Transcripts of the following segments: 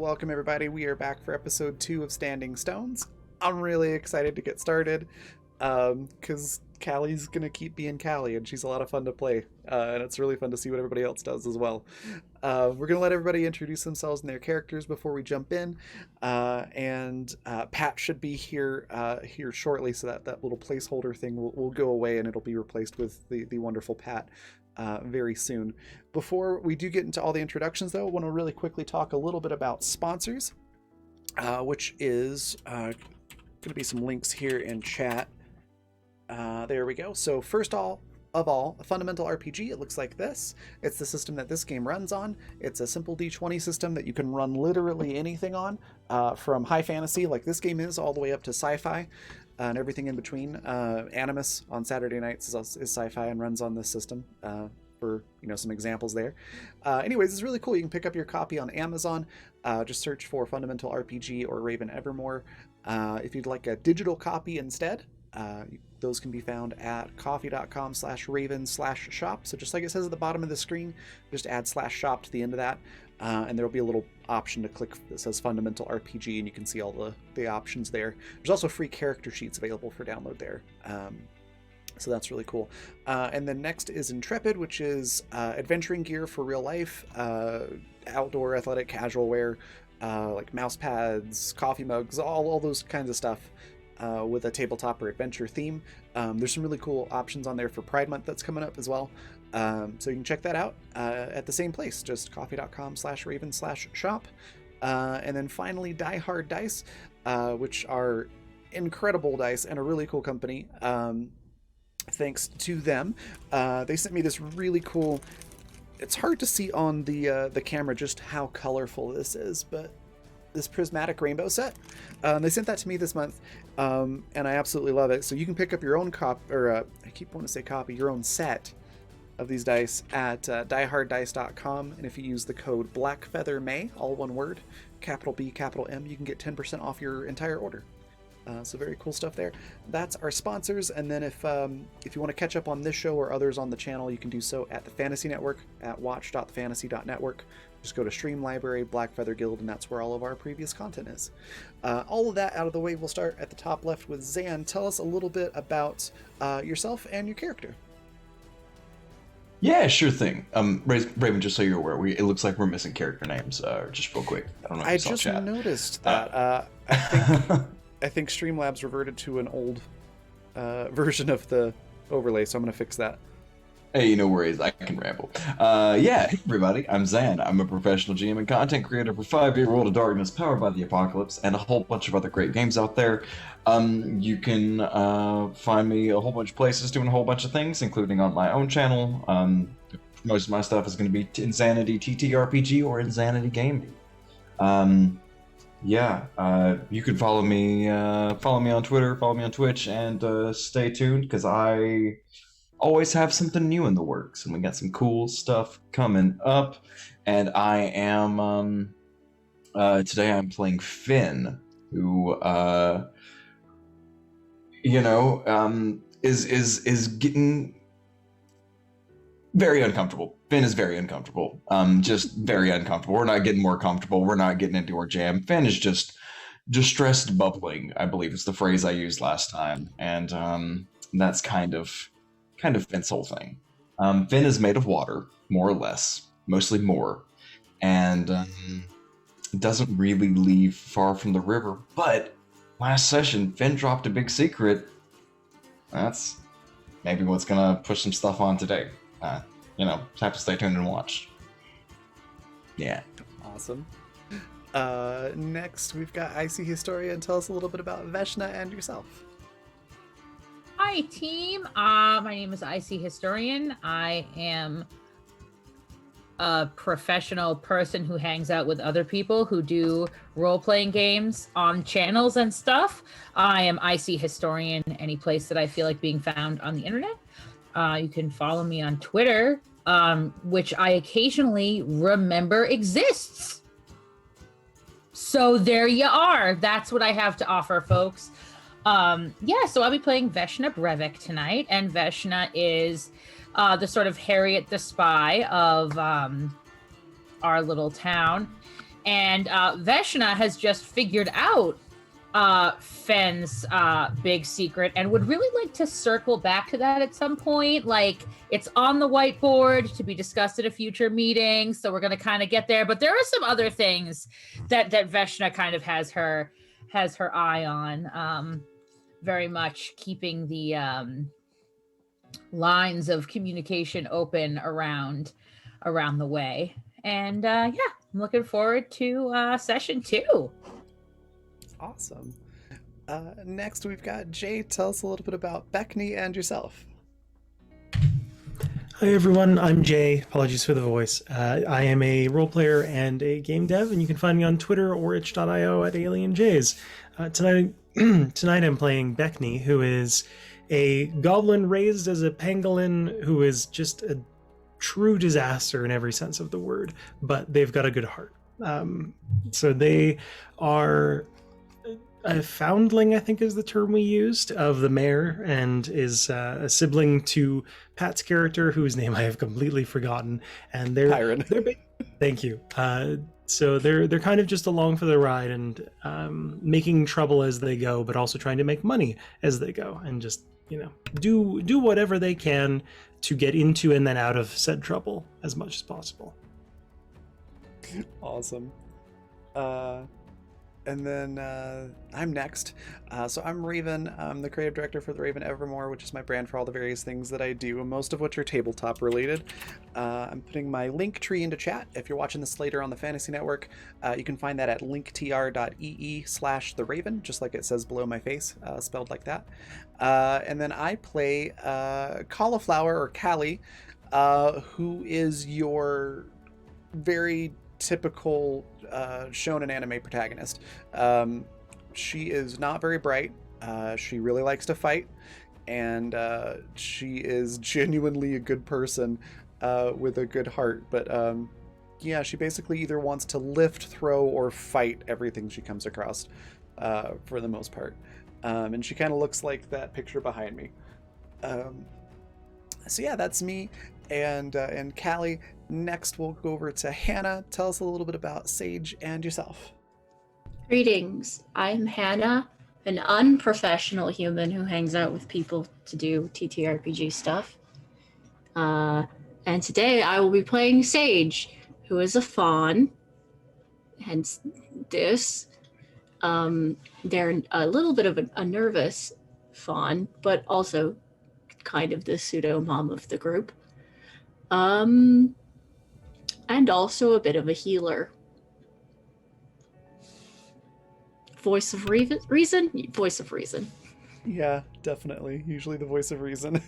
welcome everybody. We are back for episode 2 of Standing Stones. I'm really excited to get started because Callie's gonna keep being Callie, and she's a lot of fun to play, and it's really fun to see what everybody else does as well. We're gonna let everybody introduce themselves and their characters before we jump in, and Pat should be here shortly, so that little placeholder thing will go away and it'll be replaced with the wonderful Pat very soon. Before we do get into all the introductions, though, I want to really quickly talk a little bit about sponsors, which is going to be some links here in chat. There we go. So first of all, a fundamental RPG, it looks like this. It's the system that this game runs on. It's a simple D20 system that you can run literally anything on, from high fantasy, like this game is, all the way up to sci-fi, and everything in between. Animus on Saturday nights is sci-fi and runs on this system, for some examples there. Anyways, it's really cool. You can pick up your copy on Amazon. Just search for Fundamental RPG or Raven Evermore. If you'd like a digital copy instead, those can be found at ko-fi.com/raven/shop. So just like it says at the bottom of the screen, just add /shop to the end of that, and there'll be a little option to click that says Fundamental RPG, and you can see all the options there. There's also free character sheets available for download there. So that's really cool. And then next is Intrepid, which is adventuring gear for real life, outdoor athletic casual wear, like mouse pads, coffee mugs, all those kinds of stuff, with a tabletop or adventure theme. There's some really cool options on there for Pride Month that's coming up as well. So you can check that out at the same place, just ko-fi.com/raven/shop. And then finally, Die Hard Dice, which are incredible dice and a really cool company. Thanks to them, they sent me this really cool, it's hard to see on the camera just how colorful this is, but this prismatic rainbow set, they sent that to me this month, and I absolutely love it. So you can pick up your own I keep wanting to say copy, your own set of these dice at dieharddice.com, and if you use the code BlackFeatherMay, all one word, capital B, capital M, you can get 10% off your entire order. So very cool stuff there. That's our sponsors. And then if you want to catch up on this show or others on the channel, you can do so at the Fantasy Network at watch.thefantasy.network. Just go to Stream Library, Black Feather Guild, and that's where all of our previous content is. All of that out of the way, we'll start at the top left with Zan. Tell us a little bit about yourself and your character. Yeah, sure thing. Raven, just so you're aware, it looks like we're missing character names. Just real quick. I don't know if I you saw just chat. noticed that. I think Streamlabs reverted to an old version of the overlay, so I'm going to fix that. Hey, no worries, I can ramble. Yeah, hey everybody, I'm Zan. I'm a professional GM and content creator for 5e World of Darkness, Powered by the Apocalypse, and a whole bunch of other great games out there. You can find me a whole bunch of places doing a whole bunch of things, including on my own channel. Most of my stuff is going to be Insanity TTRPG or Insanity Gaming. Yeah, you can follow me on Twitter, follow me on Twitch, and stay tuned, because I always have something new in the works, and we got some cool stuff coming up. And I am today I'm playing Finn, who is getting very uncomfortable. Finn is very uncomfortable. Just very uncomfortable. We're not getting more comfortable. We're not getting into our jam. Finn is just distressed bubbling, I believe is the phrase I used last time. And that's kind of Finn's whole thing. Finn is made of water, more or less, mostly more, and doesn't really leave far from the river. But last session, Finn dropped a big secret. That's maybe what's gonna push some stuff on today. Just have to stay tuned and watch. Yeah. Awesome. Next, we've got Icy Historian. Tell us a little bit about Veshna and yourself. Hi, team. My name is Icy Historian. I am a professional person who hangs out with other people who do role-playing games on channels and stuff. I am Icy Historian any place that I feel like being found on the internet. You can follow me on Twitter, which I occasionally remember exists. So there you are. That's what I have to offer, folks. So I'll be playing Veshna Brevik tonight, and Veshna is the sort of Harriet the Spy of our little town. And Veshna has just figured out Fenn's big secret and would really like to circle back to that at some point. Like, it's on the whiteboard to be discussed at a future meeting, so we're going to kind of get there. But there are some other things that Veshna kind of has her eye on, very much keeping the lines of communication open around the way. And yeah, I'm looking forward to session 2. Awesome. Next, we've got Jay. Tell us a little bit about Beckney and yourself. Hi everyone, I'm Jay. Apologies for the voice. I am a role player and a game dev, and you can find me on Twitter or itch.io at AlienJays. Tonight I'm playing Beckney, who is a goblin raised as a pangolin who is just a true disaster in every sense of the word, but they've got a good heart. So they are a foundling, I think is the term we used, of the mayor, and is a sibling to Pat's character, whose name I have completely forgotten. And they're thank you. So they're kind of just along for the ride and making trouble as they go, but also trying to make money as they go, and just do whatever they can to get into and then out of said trouble as much as possible. Awesome. And then I'm next. So I'm Raven. I'm the creative director for the Raven Evermore, which is my brand for all the various things that I do, most of which are tabletop related. I'm putting my link tree into chat. If you're watching this later on the Fantasy Network, you can find that at linktr.ee/theraven, just like it says below my face, spelled like that. And then I play Cauliflower, or Callie, who is your very typical shonen anime protagonist. She is not very bright. She really likes to fight, and she is genuinely a good person with a good heart. But yeah, she basically either wants to lift, throw, or fight everything she comes across, for the most part. And she kind of looks like that picture behind me. So yeah, that's me and Callie. Next, we'll go over to Hannah. Tell us a little bit about Sage and yourself. Greetings. I'm Hannah, an unprofessional human who hangs out with people to do TTRPG stuff. And today I will be playing Sage, who is a fawn, hence this. They're a little bit of a nervous fawn, but also kind of the pseudo mom of the group. And also a bit of a healer. Voice of reason? Voice of reason. Yeah, definitely. Usually the voice of reason.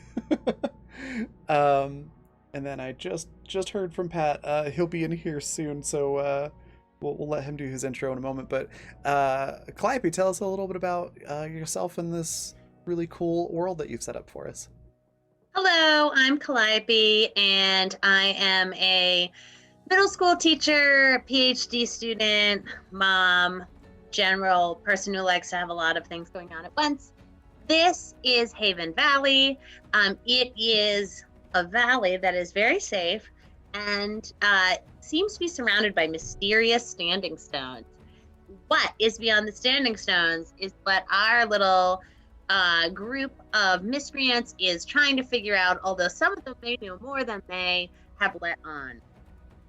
And then I just heard from Pat. He'll be in here soon, so we'll let him do his intro in a moment. But Calliope, tell us a little bit about yourself and this really cool world that you've set up for us. Hello, I'm Calliope, and I am a middle school teacher, PhD student, mom, general person who likes to have a lot of things going on at once. This is Haven Valley. It is a valley that is very safe and seems to be surrounded by mysterious standing stones. What is beyond the standing stones is what our little group of miscreants is trying to figure out, although some of them may know more than they have let on.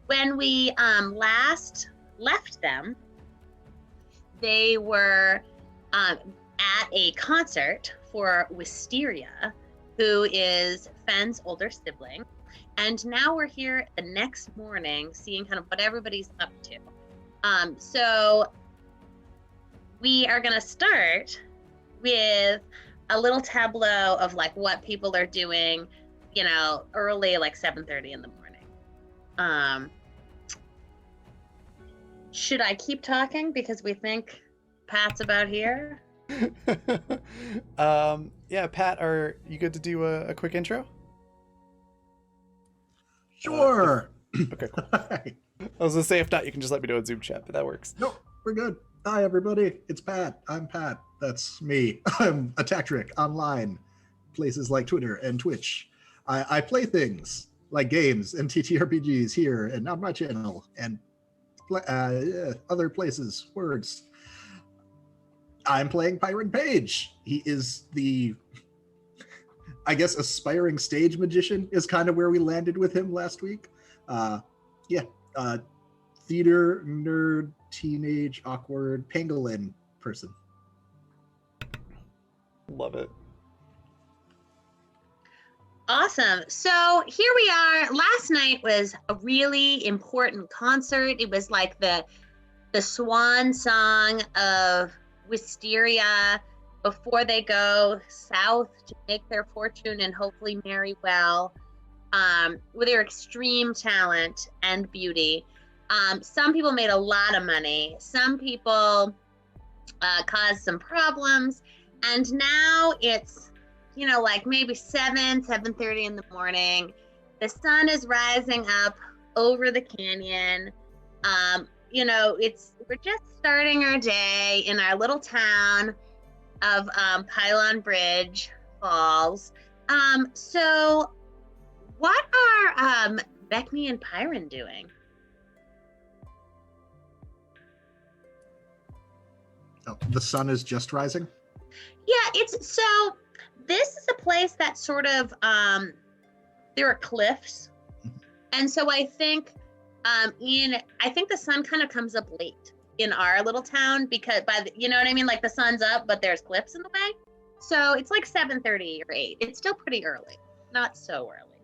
When we last left them, they were at a concert for Wisteria, who is Fenn's older sibling. And now we're here the next morning seeing kind of what everybody's up to. So we are going to start with a little tableau of like what people are doing, early, like 7:30 in the morning. Should I keep talking because we think Pat's about here? Yeah, Pat, are you good to do a quick intro? Sure. Okay, cool. I was gonna say, if not, you can just let me know in Zoom chat, but that works. No, we're good. Hi, everybody. It's Pat. I'm Pat. That's me. I'm a tactric online, places like Twitter and Twitch. I play things like games and TTRPGs here and on my channel, and other places, words. I'm playing Pyron Page. He is the, I guess, aspiring stage magician is kind of where we landed with him last week. Theater nerd, teenage, awkward, pangolin person. Love it. Awesome. So here we are. Last night was a really important concert. It was like the swan song of Wisteria before they go south to make their fortune and hopefully marry well, with their extreme talent and beauty. Some people made a lot of money. Some people caused some problems. And now it's, like maybe 7:30 in the morning. The sun is rising up over the canyon. We're just starting our day in our little town of Pylon Bridge Falls. So what are Beckney and Pyron doing? Oh, the sun is just rising? Yeah, this is a place that sort of, there are cliffs. And so I think the sun kind of comes up late in our little town because you know what I mean? Like the sun's up, but there's cliffs in the way. So it's like 7:30 or 8. It's still pretty early, not so early.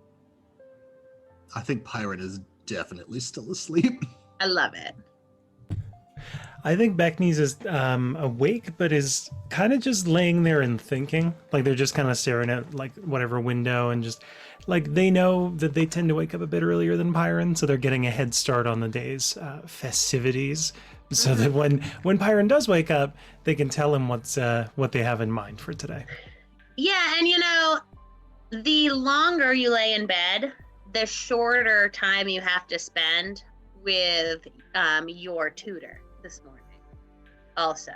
I think Pyron is definitely still asleep. I love it. I think Beckney's is awake, but is kind of just laying there and thinking. Like they're just kind of staring at like whatever window and just like they know that they tend to wake up a bit earlier than Pyron, so they're getting a head start on the day's festivities. So that when Pyron does wake up, they can tell him what they have in mind for today. Yeah, and the longer you lay in bed, the shorter time you have to spend with your tutor this morning also,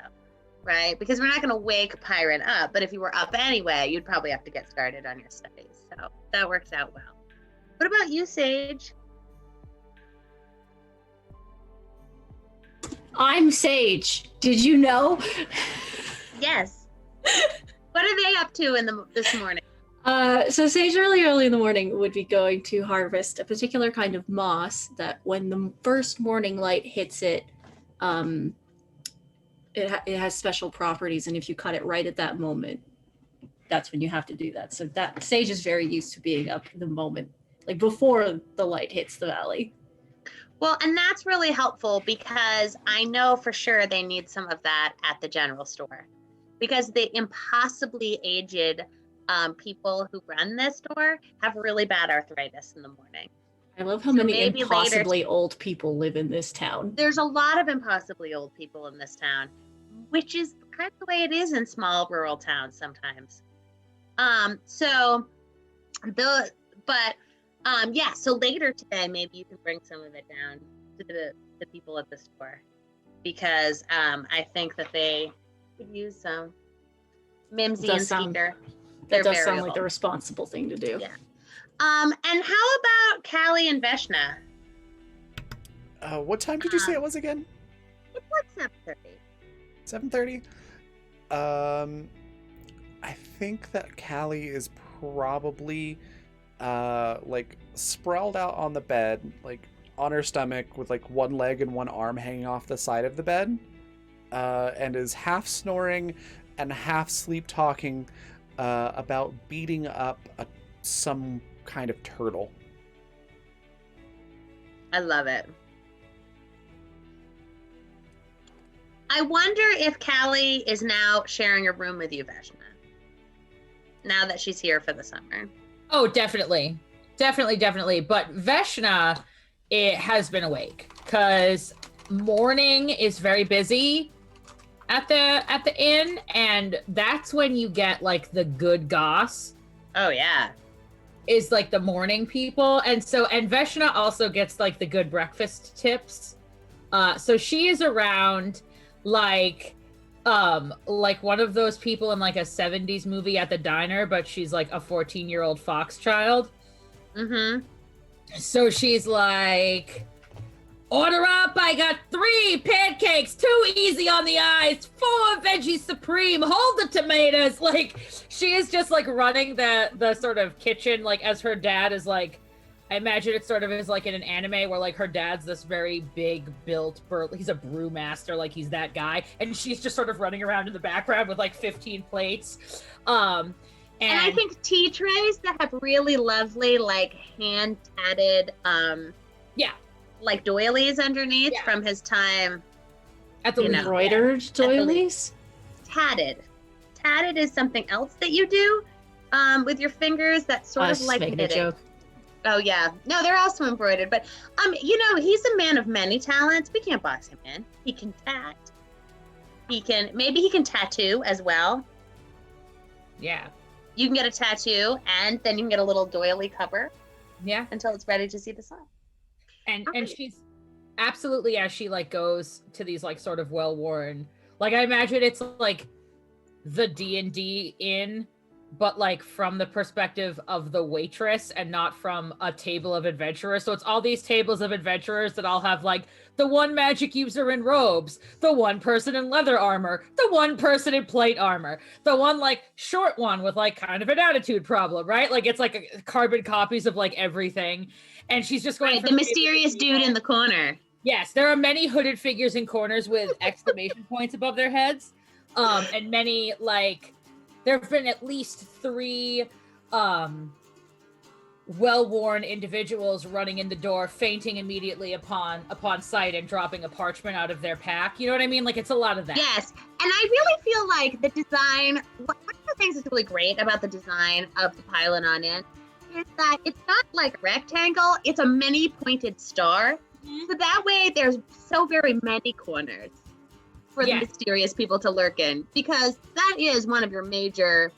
right? Because we're not going to wake Pyron up, but if you were up anyway, you'd probably have to get started on your studies. So that works out well. What about you, Sage? I'm Sage. Did you know? Yes. What are they up to this morning? So Sage early in the morning would be going to harvest a particular kind of moss that when the first morning light hits it, it has special properties, and if you cut it right at that moment, that's when you have to do that. So that Sage is very used to being up the moment, like before the light hits the valley. Well, and that's really helpful because I know for sure they need some of that at the general store because the impossibly aged people who run this store have really bad arthritis in the morning. I love how So many maybe impossibly old people live in this town. There's a lot of impossibly old people in this town, which is kind of the way it is in small rural towns sometimes. So later today, maybe you can bring some of it down to the people at the store because I think that they could use some Mimsy and Skeeter. That does sound like the responsible thing to do. Yeah. And how about Callie and Veshna? What time did you say it was again? It's like 7:30. 7:30. I think that Callie is probably like sprawled out on the bed, like on her stomach with like one leg and one arm hanging off the side of the bed, and is half snoring and half sleep talking about beating up some kind of turtle. I love it. I wonder if Callie is now sharing a room with you, Veshna, now that she's here for the summer. Oh, definitely. But Veshna, it has been awake because morning is very busy at the inn, and that's when you get like the good goss. Oh yeah. Is like the morning people, and Veshna also gets like the good breakfast tips. So she is around like one of those people in like a 70s movie at the diner, but she's like a 14-year-old fox child. Mm-hmm. So she's like, Order up! I got 3 pancakes, 2 easy on the eyes, 4 veggie supreme, hold the tomatoes! Like, she is just, like, running the sort of kitchen, like, as her dad is, like, I imagine it sort of is like in an anime where, like, her dad's this very big built, he's a brewmaster, like, he's that guy, and she's just sort of running around in the background with, like, 15 plates. And I think tea trays that have really lovely, like, hand-tatted, yeah, like doilies underneath Yeah. from his time. at the You know. least, Embroidered doilies? Tatted. Tatted is something else that you do with your fingers that's sort I of was like making a knitting. joke. Oh yeah. No, they're also embroidered, but you know, he's a man of many talents. We can't box him in. He can tat. He can tattoo as well. Yeah, You can get a tattoo and then you can get a little doily cover yeah. until it's ready to see the sun. And Okay. she's absolutely, as she, like, goes to these, like, sort of well-worn, like, I imagine it's like the D&D inn, but, like, from the perspective of the waitress and not from a table of adventurers. So it's all these tables of adventurers that all have, like, the one magic user in robes, the one person in leather armor, the one person in plate armor, the one, like, short one with, like, kind of an attitude problem, right? Like, it's like carbon copies of, like, everything. And she's just going Right, from the table to mysterious table. dude in the corner. Yes, there are many hooded figures in corners with exclamation points above their heads. And many, like, there have been at least 3 well-worn individuals running in the door, fainting immediately upon sight and dropping a parchment out of their pack. You know what I mean? Like, it's a lot of that. Yes, and I really feel like the design, one of the things that's really great about the design of the Pylon on Inn is that it's not like a rectangle, it's a many pointed star. Mhm. So that way there's so very many corners for Yes. the mysterious people to lurk in, because that is one of your major,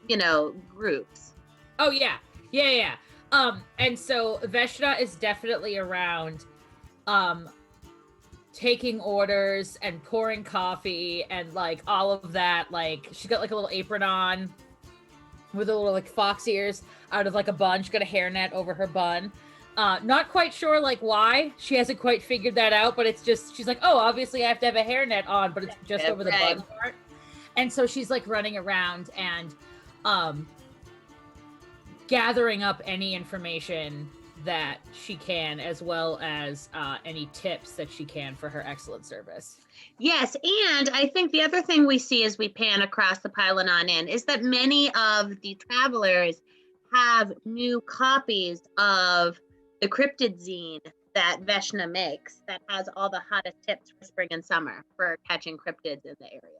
you know, groups. Oh yeah. Yeah. And so Veshna is definitely around taking orders and pouring coffee and, like, all of that. Like, she's got, like, a little apron on with a little, like, fox ears out of, like, a bun. She's got a hairnet over her bun. Not quite sure, like, why. She hasn't quite figured that out, but it's just, she's like, oh, obviously I have to have a hairnet on, but it's just over the Right. bun part. And so she's, like, running around and gathering up any information that she can, as well as any tips that she can for her excellent service. Yes, and I think the other thing we see as we pan across the Pylon on Inn is that many of the travelers have new copies of the cryptid zine that Veshna makes that has all the hottest tips for spring and summer for catching cryptids in the area.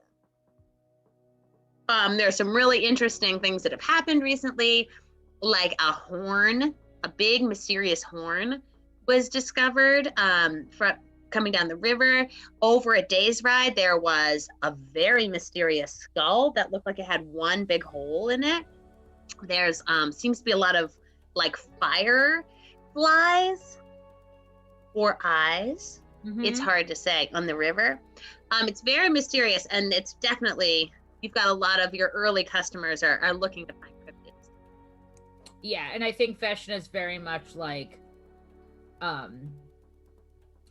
There's some really interesting things that have happened recently, like a horn, a big mysterious horn was discovered coming down the river. Over a day's ride, there was a very mysterious skull that looked like it had one big hole in it. There's seems to be a lot of, like, fire flies or eyes. It's hard to say on the river. It's very mysterious, and it's definitely, you've got a lot of your early customers are looking to find cryptids. Yeah, and I think Veshna is very much like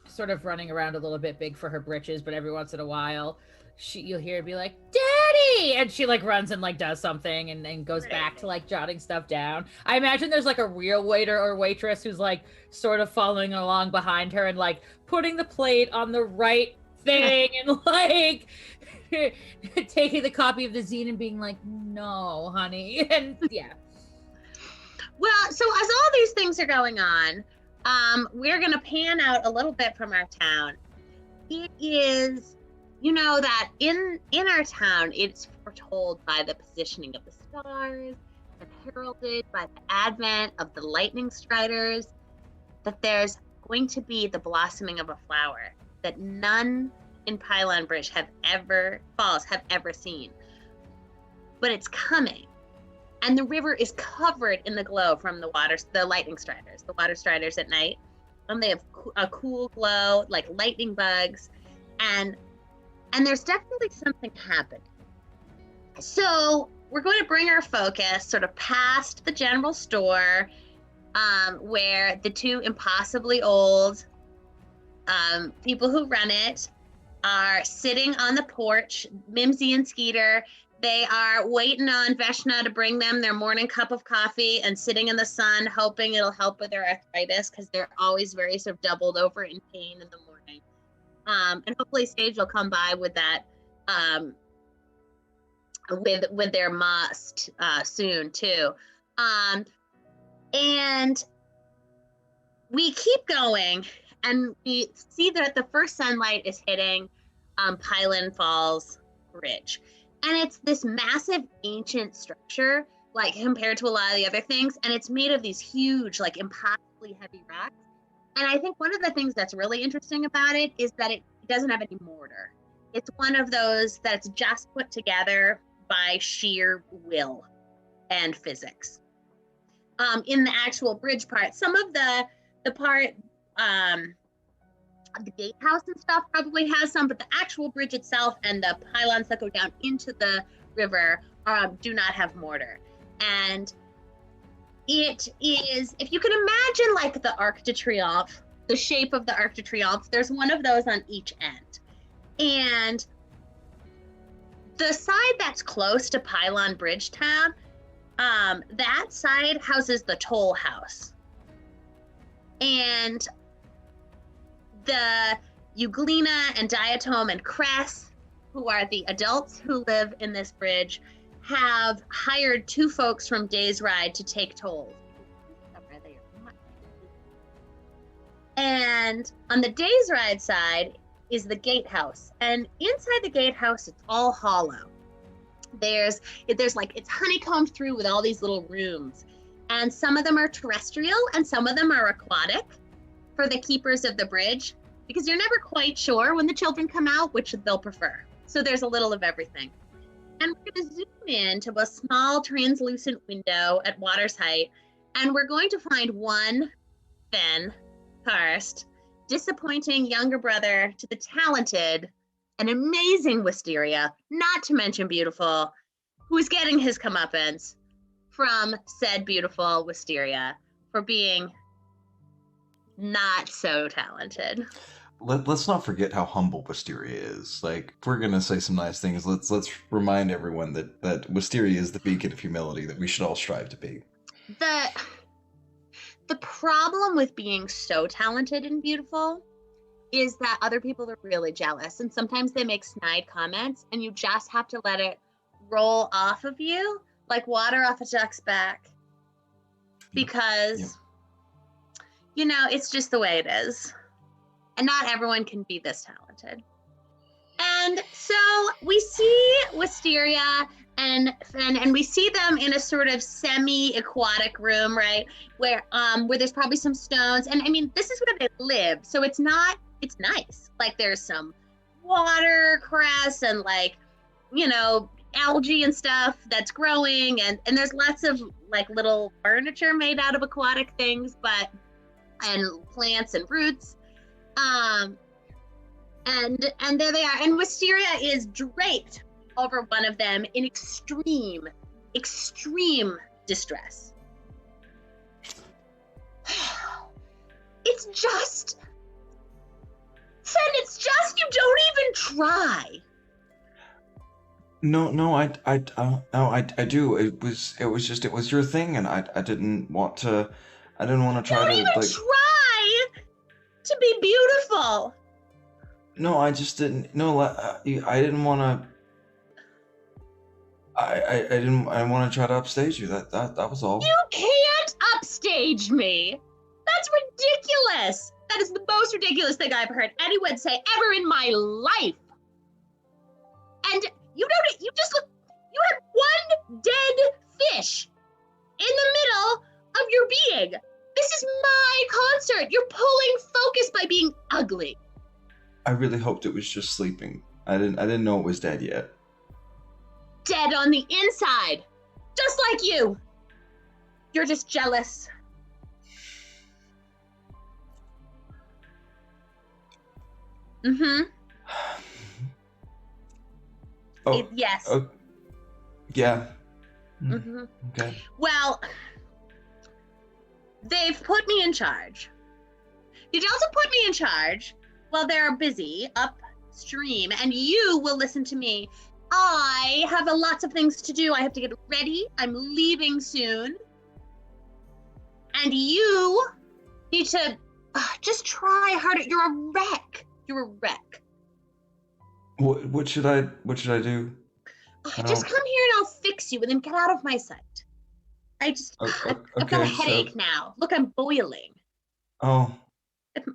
sort of running around a little bit big for her britches, but every once in a while you'll hear her be like, Daddy! And she, like, runs and, like, does something and then goes back to, like, jotting stuff down. I imagine there's, like, a real waiter or waitress who's, like, sort of following along behind her and, like, putting the plate on the right thing and, like, taking the copy of the zine and being like, no, honey. And yeah. Well, so as all these things are going on, we're going to pan out a little bit from our town. It is, you know, that in our town, it's foretold by the positioning of the stars and heralded by the advent of the lightning striders that there's going to be the blossoming of a flower that none in Pylon Bridge have ever seen. But it's coming. And the river is covered in the glow from the lightning striders, the water striders at night. And they have a cool glow, like lightning bugs. And there's definitely something happening. So we're going to bring our focus sort of past the general store, where the 2 impossibly old people who run it are sitting on the porch, Mimsy and Skeeter. They are waiting on Veshna to bring them their morning cup of coffee and sitting in the sun, hoping it'll help with their arthritis because they're always very sort of doubled over in pain in the morning. And hopefully Sage will come by with that, with their must soon too. And we keep going, and we see that the first sunlight is hitting Pylon Falls Bridge. And it's this massive ancient structure, like compared to a lot of the other things. And it's made of these huge, like impossibly heavy rocks. And I think one of the things that's really interesting about it is that it doesn't have any mortar. It's one of those that's just put together by sheer will and physics. In the actual bridge part, some of the part, the gatehouse and stuff probably has some, but the actual bridge itself and the pylons that go down into the river do not have mortar. And it is, if you can imagine like the Arc de Triomphe, the shape of the Arc de Triomphe, there's one of those on each end. And the side that's close to Pylon Bridgetown, that side houses the toll house. And the Euglena and Diatom and Cress, who are the adults who live in this bridge, have hired 2 folks from Days Ride to take tolls. And on the Days Ride side is the gatehouse. And inside the gatehouse, it's all hollow. There's like, it's honeycombed through with all these little rooms. And some of them are terrestrial and some of them are aquatic for the keepers of the bridge, because you're never quite sure when the children come out which they'll prefer. So there's a little of everything. And we're going to zoom in to a small translucent window at water's height, and we're going to find one Fen Karst, disappointing younger brother to the talented and amazing Wisteria, not to mention beautiful, who's getting his comeuppance from said beautiful Wisteria for being not so talented. Let's not forget how humble Wisteria is. Like, if we're gonna say some nice things, let's remind everyone that Wisteria is the beacon of humility that we should all strive to be. The problem with being so talented and beautiful is that other people are really jealous, and sometimes they make snide comments, and you just have to let it roll off of you like water off a duck's back, because you know, it's just the way it is. And not everyone can be this talented. And so we see Wisteria and we see them in a sort of semi-aquatic room, right? Where there's probably some stones. And I mean, this is where they live. So it's nice. Like there's some watercress and like, you know, algae and stuff that's growing. And there's lots of like little furniture made out of aquatic things, and plants and roots. And there they are. And Wisteria is draped over one of them in extreme distress. It's just you don't even try. No, I do. It was your thing, and I didn't want to try don't to even like. Try to be beautiful. No, I just didn't. No, I didn't want to. I didn't want to try to upstage you. That was all. You can't upstage me. That's ridiculous. That is the most ridiculous thing I've heard anyone say ever in my life. And you had one dead fish in the middle of your being. This is my concert. You're pulling focus by being ugly. I really hoped it was just sleeping. I didn't know it was dead yet. Dead on the inside. Just like you. You're just jealous. Mm-hmm. Oh, yes. Oh, yeah. Mm-hmm. Okay. Well, they've put me in charge. The Delta put me in charge while they're busy upstream, and you will listen to me. I have lots of things to do. I have to get ready. I'm leaving soon. And you need to just try harder. You're a wreck. You're a wreck. What should I do? Just come here and I'll fix you and then get out of my sight. I've got a headache now. Look, I'm boiling. Oh.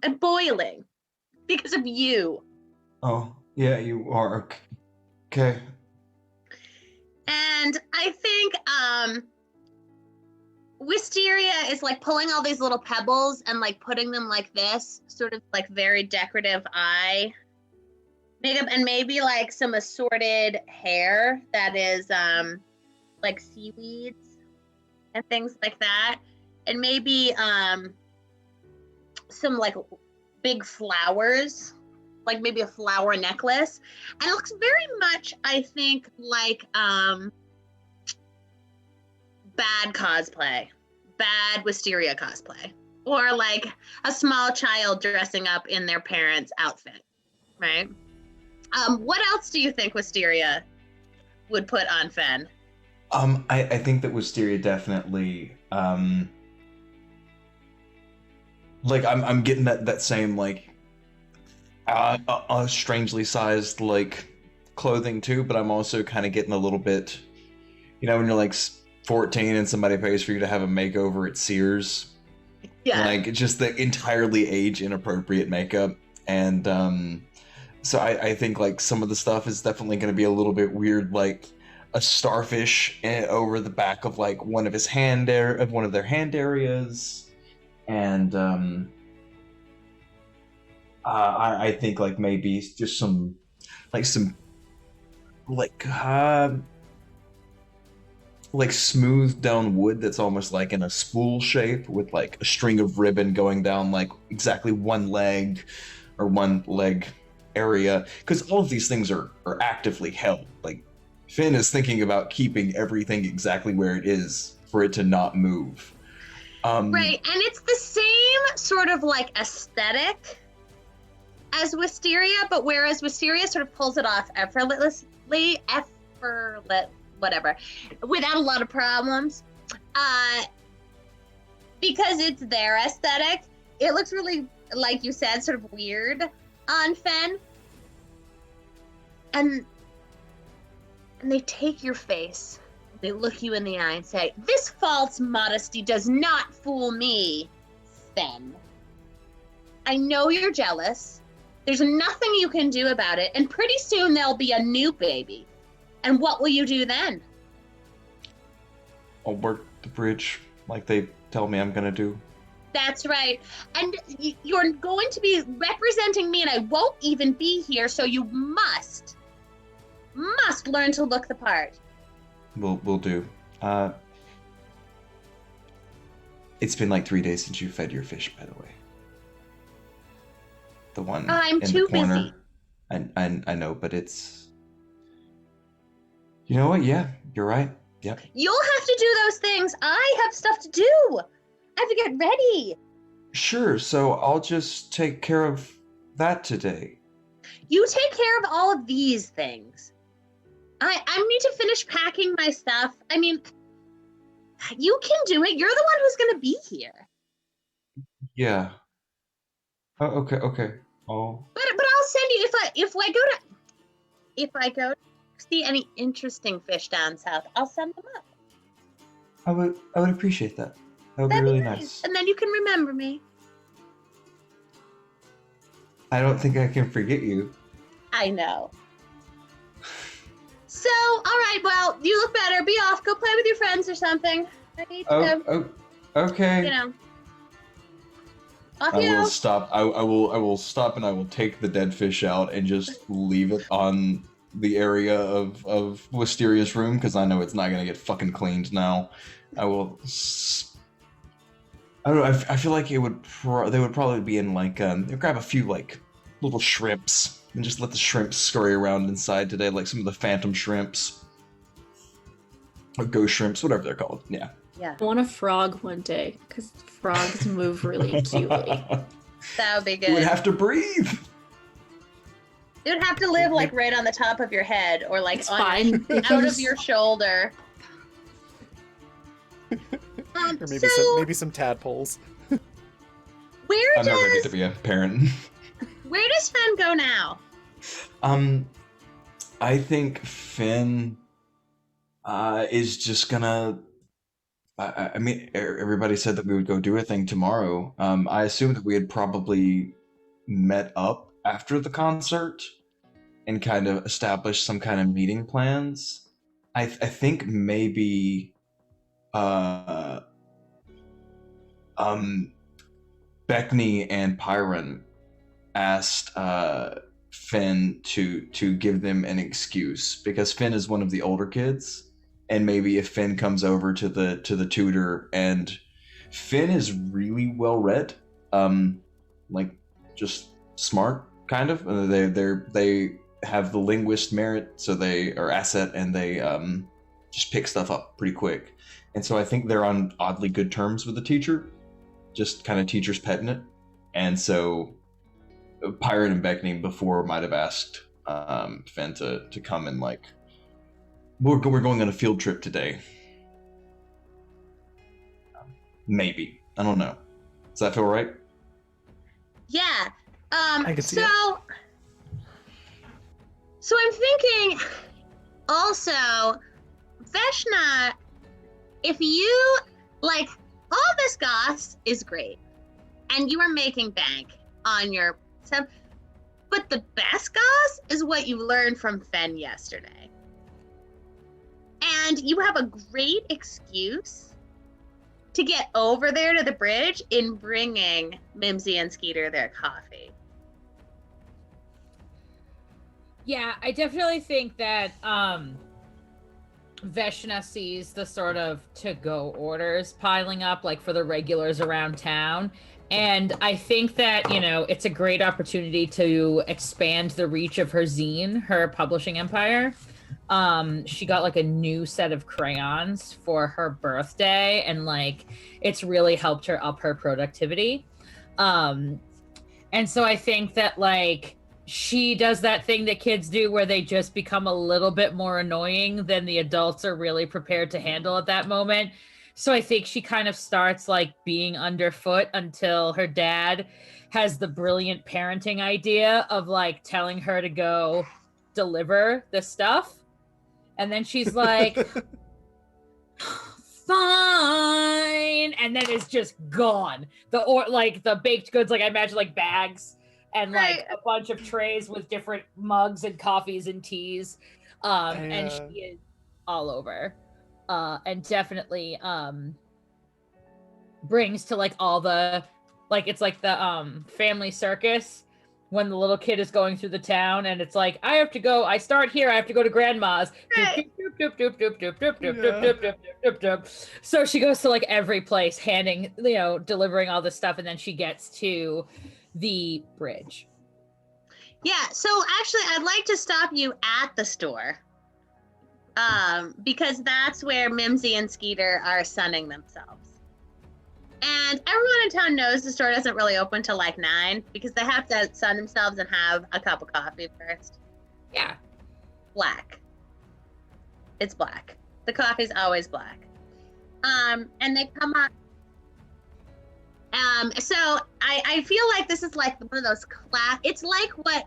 I'm boiling because of you. Oh, yeah, you are. Okay. And I think Wisteria is like pulling all these little pebbles and like putting them like this, sort of like very decorative eye makeup, and maybe like some assorted hair that is like seaweeds and things like that, and maybe some like big flowers, like maybe a flower necklace, and it looks very much, I think, like bad cosplay, bad Wisteria cosplay, or like a small child dressing up in their parents' outfit, right? What else do you think Wisteria would put on Fen? I think that Wisteria definitely like I'm getting that same like strangely sized like clothing too, but I'm also kind of getting a little bit, you know, when you're like 14 and somebody pays for you to have a makeover at Sears. Yeah. Like just the entirely age inappropriate makeup. And so I think like some of the stuff is definitely going to be a little bit weird, like a starfish over the back of like one of their hand areas. And I think like maybe just some smooth down wood that's almost like in a spool shape with like a string of ribbon going down like exactly one leg area, because all of these things are actively held. Like Finn is thinking about keeping everything exactly where it is for it to not move. Right, and it's the same sort of like aesthetic as Wisteria, but whereas Wisteria sort of pulls it off effortlessly, whatever, without a lot of problems, because it's their aesthetic, it looks really, like you said, sort of weird on Fen. And they take your face, they look you in the eye and say, "This false modesty does not fool me, Fen. I know you're jealous. There's nothing you can do about it, and pretty soon there'll be a new baby. And what will you do then?" I'll work the bridge like they tell me I'm gonna do. That's right. And you're going to be representing me, and I won't even be here, so you must learn to look the part. We'll do. It's been like 3 days since you fed your fish, by the way. The one I'm in too the corner. busy. I know, but it's. You know what? Yeah, you're right. Yep. You'll have to do those things. I have stuff to do. I have to get ready. Sure. So I'll just take care of that today. You take care of all of these things. I need to finish packing my stuff. I mean, you can do it. You're the one who's going to be here. Yeah. Oh, okay. Oh. But I'll send you if I go to see any interesting fish down south, I'll send them up. I would appreciate that. That would be really nice. And then you can remember me. I don't think I can forget you. I know. So, all right, well, you look better. Be off. Go play with your friends or something. I need to, Okay. you know. Off I you will go. stop. I will stop, and I will take the dead fish out and just leave it on the area of Wisteria's room, because I know it's not gonna get fucking cleaned now. I will. I don't know. I feel like they would probably be in like grab a few like little shrimps and just let the shrimps scurry around inside today, like some of the phantom shrimps or ghost shrimps, whatever they're called. Yeah. Yeah, I want a frog one day because frogs move really cutely. that would be You would good. have to breathe. It would have to live like right on the top of your head, or like It's on fine. out of your shoulder. Or maybe So maybe some tadpoles. where I'm not ready to does be a parent. where does Finn go now? I think Finn is just gonna. I mean, everybody said that we would go do a thing tomorrow. I assumed that we had probably met up after the concert and kind of established some kind of meeting plans. I think maybe Beckney and Pyron asked Finn to give them an excuse because Finn is one of the older kids, and maybe if Finn comes over to the tutor, and Finn is really well read, like just smart kind of. They have the linguist merit, so they are asset, and they just pick stuff up pretty quick. And so I think they're on oddly good terms with the teacher, just kind of teacher's petting it. And so Pyron and Beckney before might have asked Finn to come and like, we're going on a field trip today. Maybe. I don't know. Does that feel right? Yeah. I can see it. So I'm thinking also, Veshna, if you like all this goss is great and you are making bank on your stuff, but the best goss is what you learned from Fenn yesterday. And you have a great excuse to get over there to the bridge in bringing Mimsy and Skeeter their coffee. Yeah, I definitely think that Veshna sees the sort of to-go orders piling up, like for the regulars around town. And I think that, you know, it's a great opportunity to expand the reach of her zine, her publishing empire. She got like a new set of crayons for her birthday, and like it's really helped her up her productivity. And so I think that like she does that thing that kids do where they just become a little bit more annoying than the adults are really prepared to handle at that moment. So I think she kind of starts like being underfoot until her dad has the brilliant parenting idea of like telling her to go deliver the stuff. And then she's like, fine. And then it's just gone. The baked goods, like I imagine like bags and like a bunch of trays with different mugs and coffees and teas. And she is all over. And definitely brings to like all the, like it's like the family circus when the little kid is going through the town and it's like, I start here, I have to go to grandma's. So she goes to like every place handing, delivering all this stuff, and then she gets to the bridge. Yeah, so actually I'd like to stop you at the store. Because that's where Mimsy and Skeeter are sunning themselves. And everyone in town knows the store doesn't really open till like 9 because they have to sun themselves and have a cup of coffee first. Yeah. Black. It's black. The coffee's always black. And they come up. So I feel like this is like one of those it's like what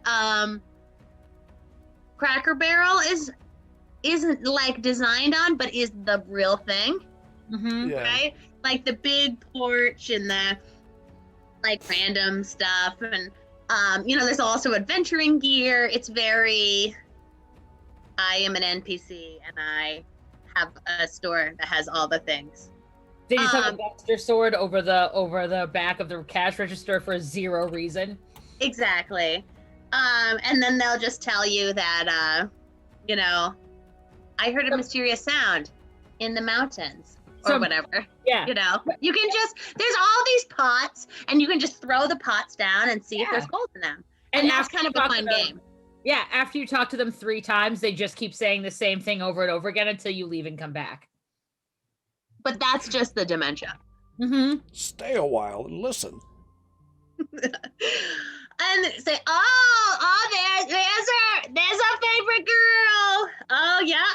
Cracker Barrel isn't like designed on, but is the real thing. Mm-hmm. Yeah. Right? Like the big porch and the like random stuff. And, there's also adventuring gear. It's very, I am an NPC and I have a store that has all the things. They just have a Buster sword over the back of the cash register for zero reason. Exactly. And then they'll just tell you that, I heard a mysterious sound in the mountains or whatever. Yeah. You can there's all these pots and you can just throw the pots down and see if there's gold in them. And that's kind of a fun game. Yeah. After you talk to them 3 times, they just keep saying the same thing over and over again until you leave and come back. But that's just the dementia. Mm-hmm. Stay a while and listen. and say, there's our favorite girl. Oh yeah,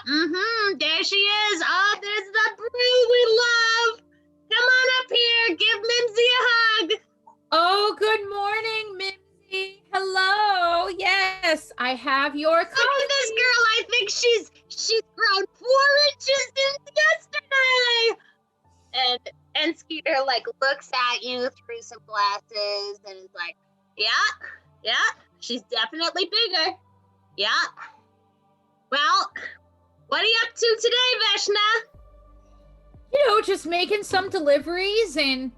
there she is. Oh, there's the brew we love. Come on up here, give Mimsy a hug. Oh, good morning, Mimsy. Hello. Yes, I have your Look at this girl. I think she's grown 4 inches since yesterday. And Skeeter like looks at you through some glasses and is like, yeah, she's definitely bigger. Yeah. Well, what are you up to today, Veshna? You know, just making some deliveries and,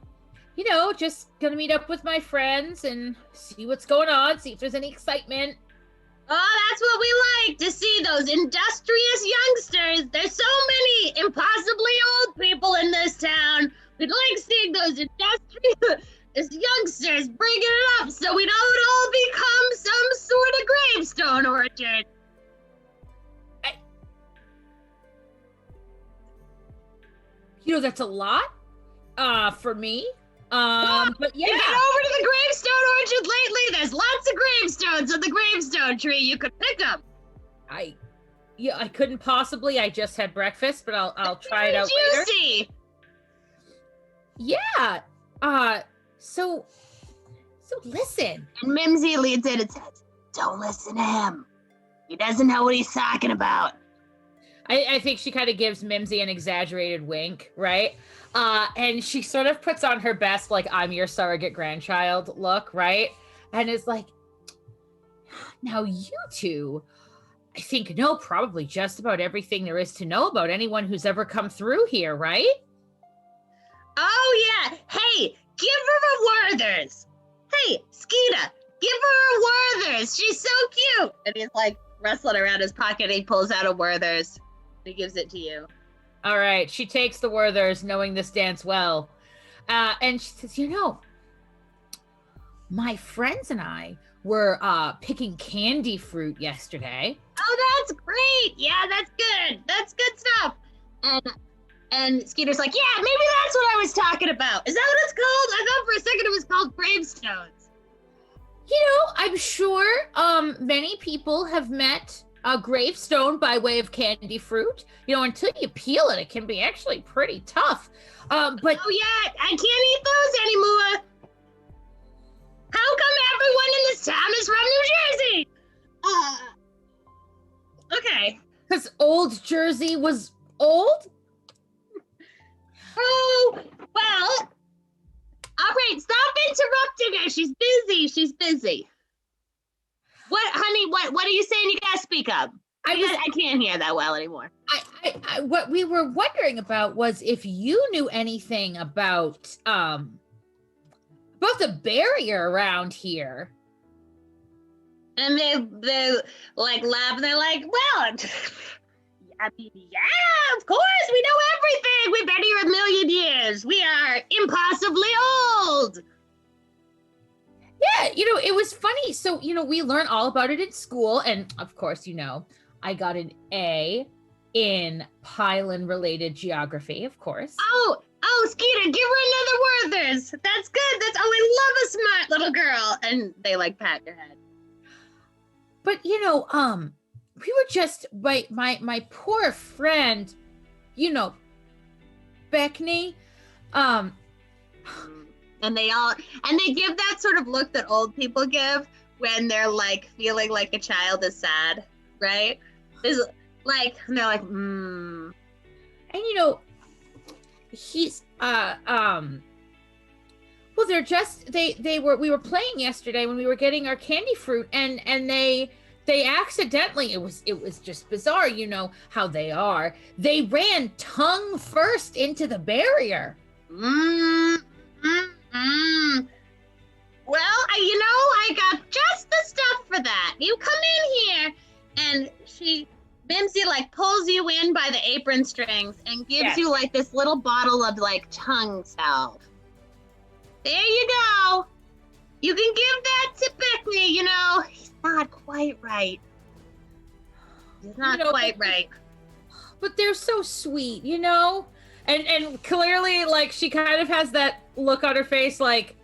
you know, just gonna meet up with my friends and see what's going on, see if there's any excitement. Oh, that's what we like to see, those industrious youngsters. There's so many impossibly old people in this town. We'd like seeing those industrious youngsters bringing it up so we don't all become some sort of gravestone orchard. You know, that's a lot for me. But yeah. You get over to the gravestone orchard lately. There's lots of gravestones on the gravestone tree. You could pick them. I couldn't possibly. I just had breakfast, but I'll try it out later. Juicy. Yeah. So listen. And Mimsy leads in and says, "Don't listen to him. He doesn't know what he's talking about." I think she kind of gives Mimsy an exaggerated wink, right? And she sort of puts on her best, like, I'm your surrogate grandchild look, right? And is like, now you two, I think, know probably just about everything there is to know about anyone who's ever come through here, right? Oh, yeah. Hey, give her a Werther's. Hey, Skeeta, give her a Werther's. She's so cute. And he's like wrestling around his pocket. And he pulls out a Werther's. He gives it to you. All right. She takes the Werther's, knowing this dance well. And she says, you know, my friends and I were picking candy fruit yesterday. Oh, that's great. Yeah, that's good. That's good stuff. And Skeeter's like, yeah, maybe that's what I was talking about. Is that what it's called? I thought for a second it was called gravestones. You know, I'm sure many people have met a gravestone by way of candy fruit. You know, until you peel it, it can be actually pretty tough. But oh yeah, I can't eat those anymore. How come everyone in this town is from New Jersey? Okay. Because old Jersey was old? Oh, well. All right, stop interrupting her. She's busy. She's busy. What, honey, what are you saying you guys speak up? I can't hear that well anymore. I what we were wondering about was if you knew anything about the barrier around here. And they like laugh and they're like, well, I mean, yeah, of course, we know everything. We've been here a million years. We are impossibly old. Yeah, you know, it was funny. So, you know, we learned all about it in school. And of course, you know, I got an A in Pylon-related geography, of course. Oh, Skeeter, give her another Werther's. That's good. I love a smart little girl. And they like pat your head. But, you know, we were just, my poor friend, you know, Beckney, and they give that sort of look that old people give when they're like feeling like a child is sad, right? There's like, and they're like, And you know, he's well, they're just we were playing yesterday when we were getting our candy fruit, and they accidentally, it was just bizarre, you know how they are. They ran tongue first into the barrier. Well, I got just the stuff for that. You come in here, and Mimsy like pulls you in by the apron strings and gives you like this little bottle of like tongue salve. There you go. You can give that to Beckney, you know. He's not quite right. He's not quite right. But they're so sweet, you know? And clearly, like, she kind of has that look on her face like,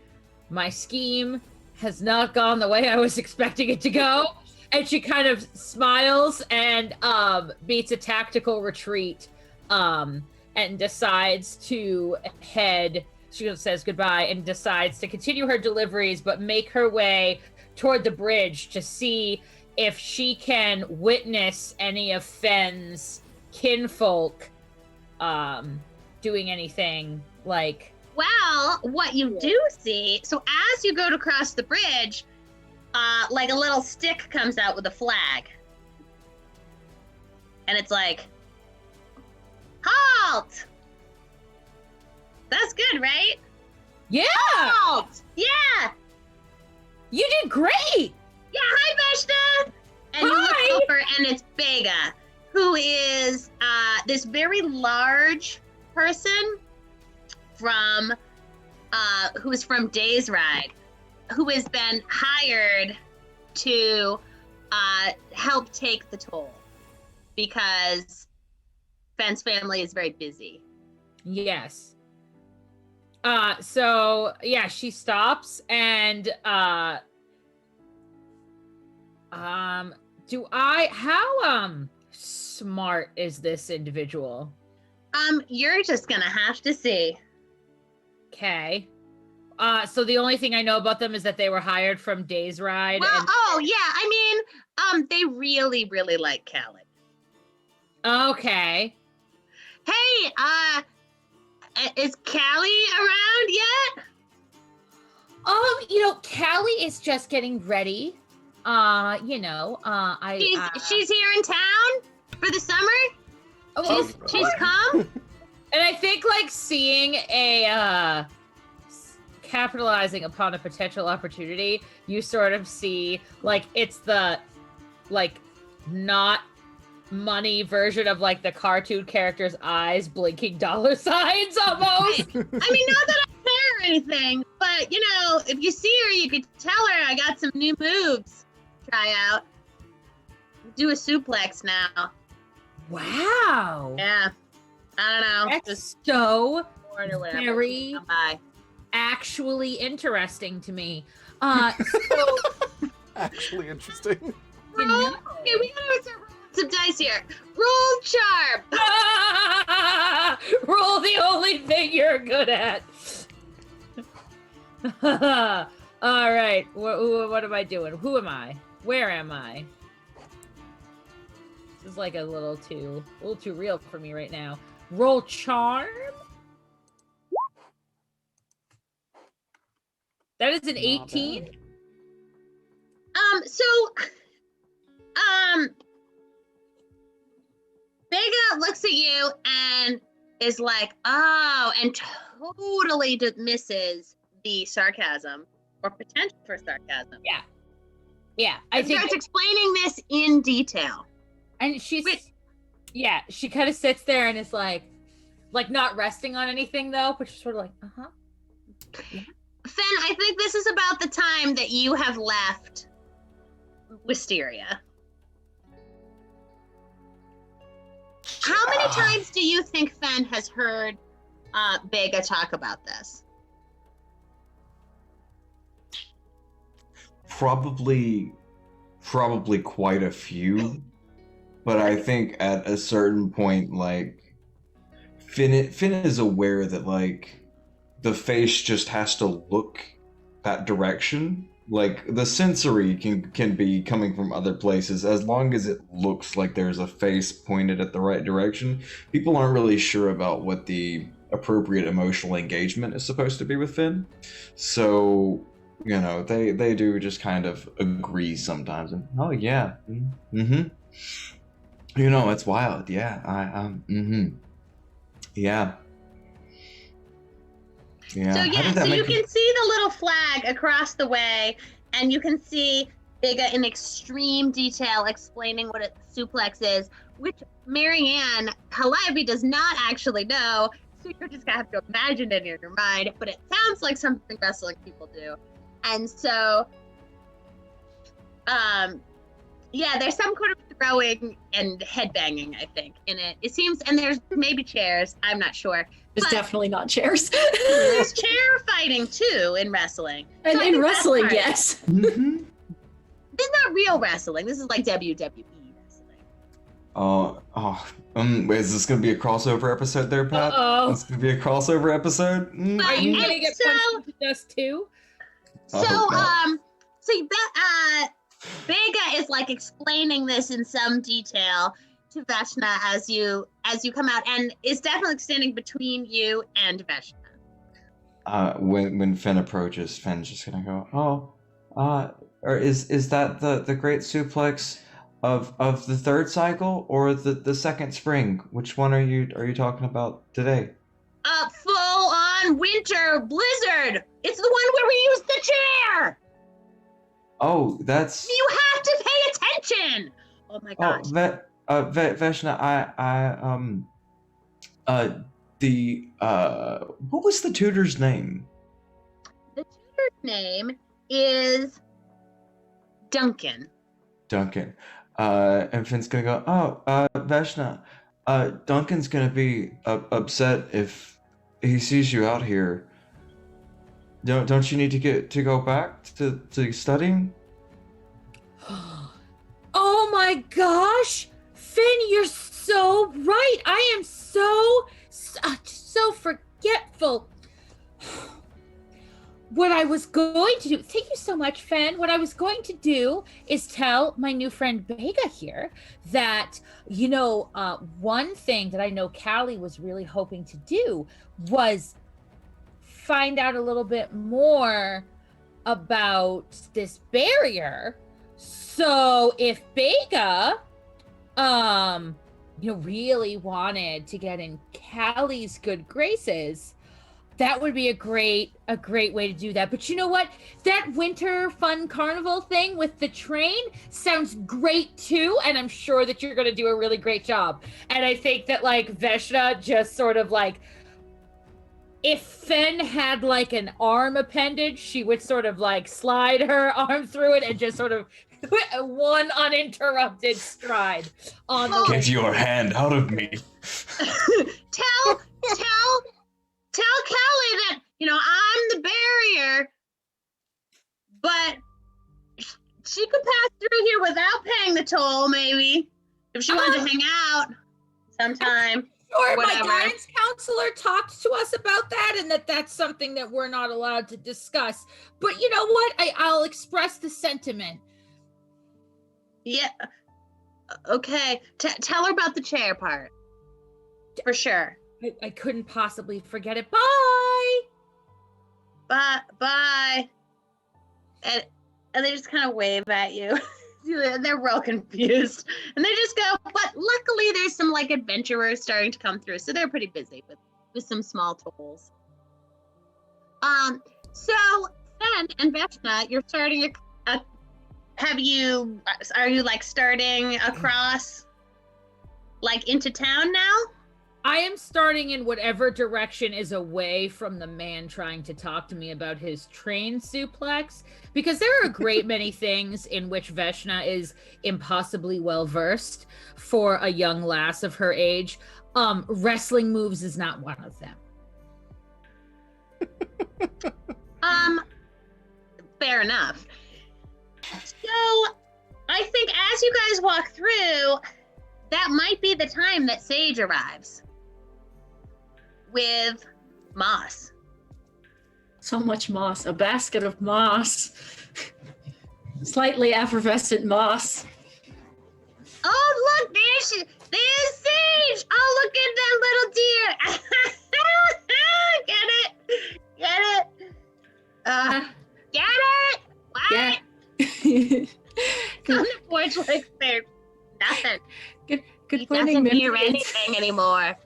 my scheme has not gone the way I was expecting it to go. And she kind of smiles and beats a tactical retreat and decides to head. She says goodbye and decides to continue her deliveries, but make her way toward the bridge to see if she can witness any of Fenn's kinfolk doing anything like. Well, what you do see, so as you go to cross the bridge, like a little stick comes out with a flag. And it's like, halt! That's good, right? Yeah! Halt! Yeah! You did great! Yeah, hi, Veshta! And you Hi! look over, and it's Bega, who is this very large person from, who is from Days Ride, who has been hired to help take the toll because Fenn's family is very busy. Yes. So yeah, she stops and how smart is this individual? You're just gonna have to see. Okay. So the only thing I know about them is that they were hired from Days Ride. Well, and... oh yeah, I mean, they really, really like Khaled. Okay. Hey, is Callie around yet? Callie is just getting ready. She's here in town for the summer. She's come. And I think like seeing a capitalizing upon a potential opportunity, you sort of see like it's the like not money version of like the cartoon character's eyes blinking dollar signs almost. I mean, not that I care or anything, but if you see her, you could tell her I got some new moves. Try out. Do a suplex now. Wow. Yeah. I don't know. That's so Or whatever. very Come by. actually interesting to me. So Actually interesting. you know. Okay, we gotta start rolling some dice here. Roll charm. Roll the only thing you're good at. All right. What am I doing? Who am I? Where am I? This is like a little too real for me right now. Roll charm. That is an Not 18. bad. Vega looks at you and is like, oh, and totally dismisses the sarcasm or potential for sarcasm. Yeah, I And think. starts explaining this in detail. And she's, Wait. yeah, she kind of sits there and is like not resting on anything though, but she's sort of like, uh-huh. Finn, I think this is about the time that you have left Wisteria. How many times do you think Fenn has heard Vega talk about this? Probably quite a few, but I think at a certain point, like Finn is aware that like the face just has to look that direction. Like the sensory can be coming from other places as long as it looks like there's a face pointed at the right direction. People aren't really sure about what the appropriate emotional engagement is supposed to be with Finn, so they do just kind of agree sometimes. And oh yeah, it's wild. Yeah, yeah. Yeah. So How yeah, did that so you make can see the little flag across the way, and you can see Vega in extreme detail explaining what a suplex is, which Marianne Calliope does not actually know. So you're just gonna have to imagine it in your mind, but it sounds like something wrestling people do. And so, yeah, there's some kind of throwing and headbanging, I think, in it. It seems, and there's maybe chairs, I'm not sure. There's But- definitely not chairs. There's chair fighting too in wrestling. And So I in think that's wrestling, part. yes. Mhm. This is not real wrestling. This is like WWE wrestling. Wait, is this gonna be a crossover episode there, Pat? Uh-oh. It's gonna be a crossover episode? But- Are you And gonna get so- punched into dust too? So, I hope not. Vega is like explaining this in some detail to Veshna as you come out, and is definitely standing between you and Veshna. When Finn approaches, Finn's just gonna go, or is that the great suplex of the third cycle or the second spring? Which one are you talking about today? Full on winter blizzard. It's the one where we used the chair. Oh, that's You have to pay attention. Oh my gosh. Veshna, what was the tutor's name? The tutor's name is Duncan. Duncan. And Finn's gonna go, Veshna, Duncan's gonna be upset if he sees you out here. Don't you need to go back to studying? Oh my gosh! Finn, you're so right. I am so forgetful. What I was going to do, thank you so much, Finn. What I was going to do is tell my new friend Vega here that, one thing that I know Callie was really hoping to do was find out a little bit more about this barrier. So if Vega, really wanted to get in Callie's good graces, that would be a great way to do that. But you know what? That winter fun carnival thing with the train sounds great too, and I'm sure that you're going to do a really great job. And I think that like Veshna just sort of like, if Finn had like an arm appendage, she would sort of like slide her arm through it and just sort of one uninterrupted stride on the Get your hand out of me. tell Callie that, I'm the barrier, but she could pass through here without paying the toll, maybe, if she wanted to hang out sometime. Sure, my Whatever. guidance counselor talked to us about that, and that's something that we're not allowed to discuss. But you know what? I'll express the sentiment. Yeah. Okay. Tell her about the chair part. For sure. I couldn't possibly forget it. Bye. Bye. And they just kind of wave at you. They're real confused. And they just go, but luckily there's some like adventurers starting to come through. So they're pretty busy with some small tolls. So Fen and Veshna, you're starting are you like starting across like into town now? I am starting in whatever direction is away from the man trying to talk to me about his train suplex, because there are a great many things in which Veshna is impossibly well versed for a young lass of her age. Wrestling moves is not one of them. Fair enough. So I think as you guys walk through, that might be the time that Sage arrives with moss. So much moss. A basket of moss. Slightly effervescent moss. Oh, look, there's Sage. Oh, look at that little deer. Get it? Get it? What? Yeah. On the porch like there's nothing. Good He morning, doesn't Mimsy. hear anything anymore.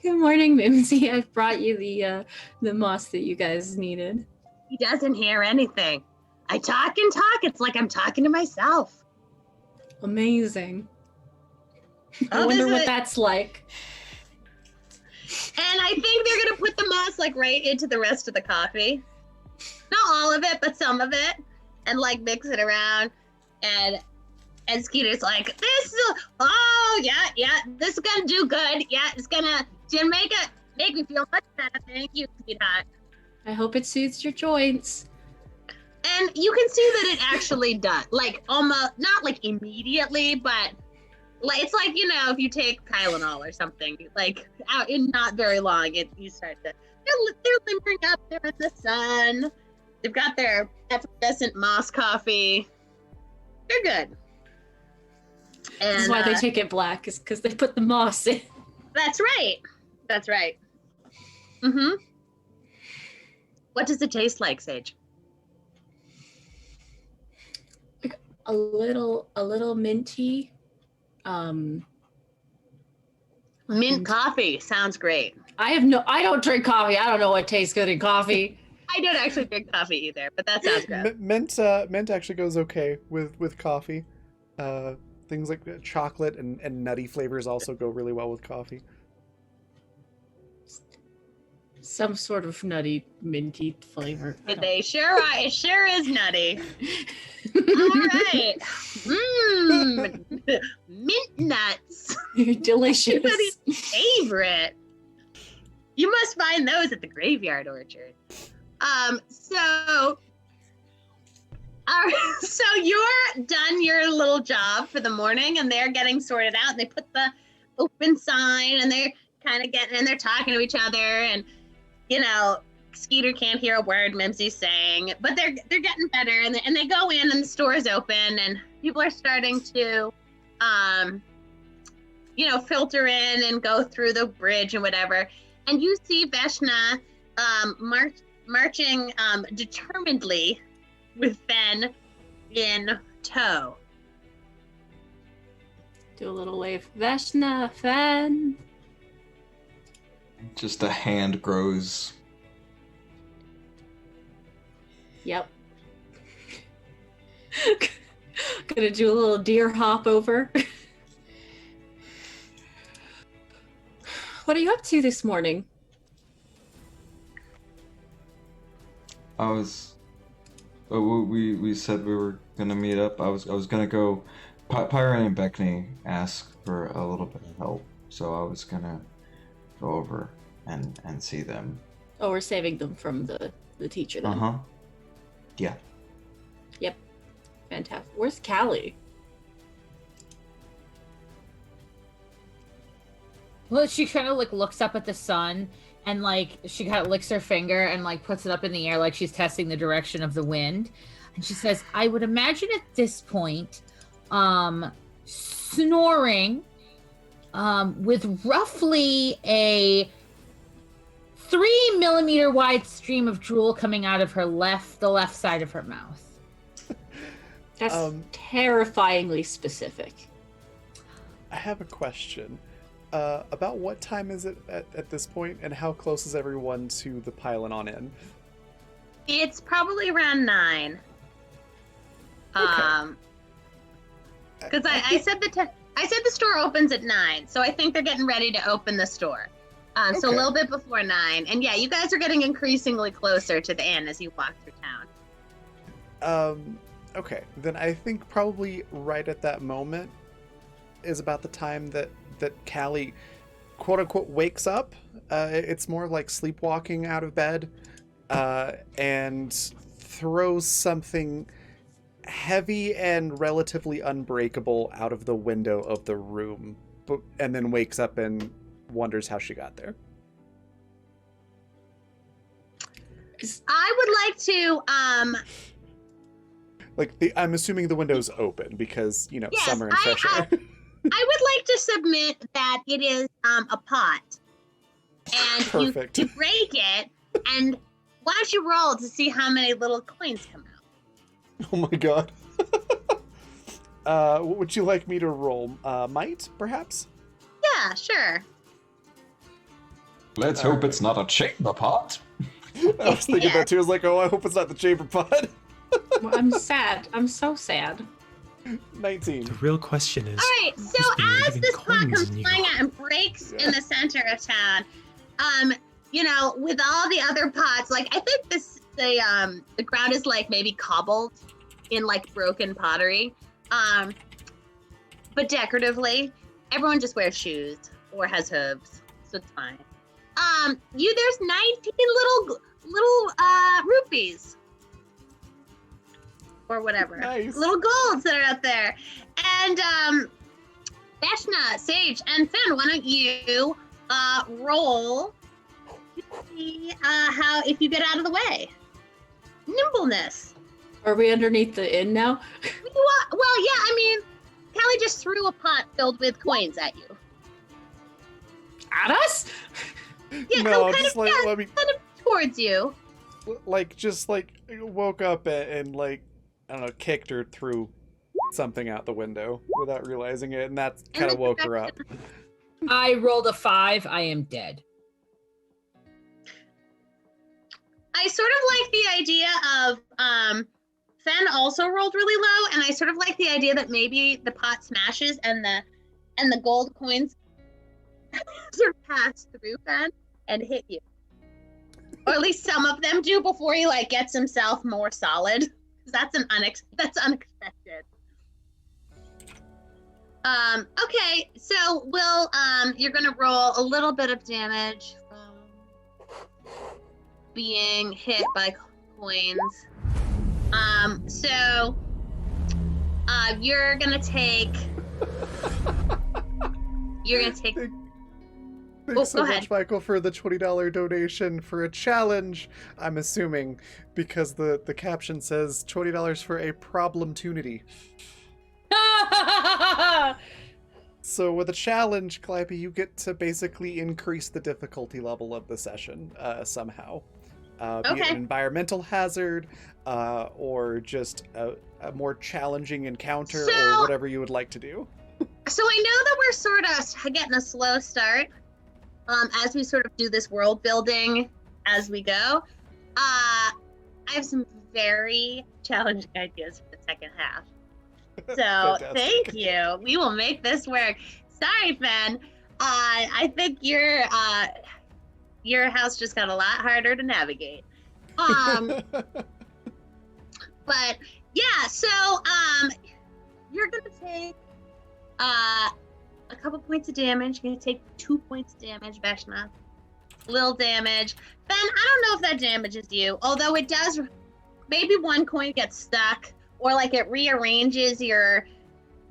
Good morning, Mimsy. I've brought you the moss that you guys needed. He doesn't hear anything. I talk and talk. It's like I'm talking to myself. Amazing. I Oh, wonder this what is- that's like. And I think they're gonna put the moss like right into the rest of the coffee. Not all of it, but some of it, and like mix it around. And And Skeeter's like, oh yeah, this is gonna do good. Yeah, it's gonna make me feel much better. Thank you, sweetheart. I hope it soothes your joints. And you can see that it actually does. Like almost not like immediately, but like it's like, you know, if you take Tylenol or something, like out in not very long, you start to they're limping up, they're in the sun. They've got their effervescent moss coffee. They're good. And This is why they take it black, is because they put the moss in. That's right. That's right. Mm-hmm. What does it taste like, Sage? A little minty. Mint coffee sounds great. I don't drink coffee. I don't know what tastes good in coffee. I don't actually drink coffee either, but that sounds good. Mint actually goes okay with coffee. Things like chocolate and nutty flavors also go really well with coffee. Some sort of nutty, minty flavor. They sure are. It sure is nutty. All right. Mint nuts. Delicious. Everybody's favorite. You must find those at the Graveyard Orchard. So you're done your little job for the morning, and they're getting sorted out. And they put the open sign, and they're kind of they're talking to each other, and you know, Skeeter can't hear a word Mimsy's saying, but they're getting better, and they go in, and the store is open, and people are starting to, filter in and go through the bridge and whatever, and you see Veshna marching determinedly with Fen in tow. Do a little wave. Veshna, Fen. Just a hand grows. Yep. Gonna do a little deer hop over. What are you up to this morning? We said we were gonna meet up. I was gonna go. Pyron and Beckney asked for a little bit of help, so I was gonna go over and see them. Oh, we're saving them from the teacher then. Uh-huh. Yeah. Yep. Fantastic. Where's Callie? Well, she kind of like looks up at the sun and like she kind of licks her finger and like puts it up in the air like she's testing the direction of the wind. And she says, I would imagine at this point, snoring with roughly a 3 millimeter wide stream of drool coming out of the left side of her mouth. That's terrifyingly specific. I have a question. About what time is it at this point, and how close is everyone to the pylon on in? It's probably around 9. Okay. Because I said the store opens at 9, so I think they're getting ready to open the store. So a little bit before 9, and yeah, you guys are getting increasingly closer to the inn as you walk through town. Okay, then I think probably right at that moment is about the time that Callie, quote unquote, wakes up. It's more like sleepwalking out of bed, and throws something heavy and relatively unbreakable out of the window of the room, and then wakes up and wonders how she got there. I would like to I'm assuming the window's open because, yes, summer and fresh air. I would like to submit that it is a pot, and Perfect. you break it, and why don't you roll to see how many little coins come out? Oh my god. What would you like me to roll? Might, perhaps? Yeah, sure. Let's hope it's not a chamber pot. I was thinking that too. I was like, oh, I hope it's not the chamber pot. Well, I'm sad. I'm so sad. 19. The real question is, All right, so been as leaving this pot coins comes in you? flying out and breaks in the center of town, with all the other pots, like I think the ground is like maybe cobbled in like broken pottery. but decoratively. Everyone just wears shoes or has hooves, so it's fine. There's 19 little rupees or whatever, Nice. little golds that are out there. And Vashna, Sage, and Finn, why don't you roll to see how if you get out of the way? Nimbleness. Are we underneath the inn now? Well, yeah. I mean, Callie just threw a pot filled with coins at you. At us? Yeah, No, kind just of, like yeah, let me kind of towards you. just like woke up and like I don't know, kicked her through something out the window without realizing it, and that kind of woke her up. I rolled a 5. I am dead. I sort of like the idea of Fen also rolled really low, and I sort of like the idea that maybe the pot smashes and the gold coins sort of pass through Fen and hit you. Or at least some of them do before he like gets himself more solid. Because that's unexpected. Okay, so we'll you're gonna roll a little bit of damage from being hit by coins. So you're gonna take Thanks so go much, ahead. Michael, for the $20 donation for a challenge. I'm assuming because the caption says $20 for a problemtunity. So with a challenge, Calliope, you get to basically increase the difficulty level of the session somehow. Be it Okay. an environmental hazard or just a more challenging encounter or So- whatever you would like to do. So I know that we're sort of getting a slow start as we sort of do this world building as we go. I have some very challenging ideas for the second half. So Fantastic. thank you. We will make this work. Sorry, Fen. I think your house just got a lot harder to navigate. But yeah, so you're gonna take a couple points of damage. You're gonna take 2 points of damage, Vashna. Little damage. Ben, I don't know if that damages you, although it does. Maybe one coin gets stuck, or like it rearranges your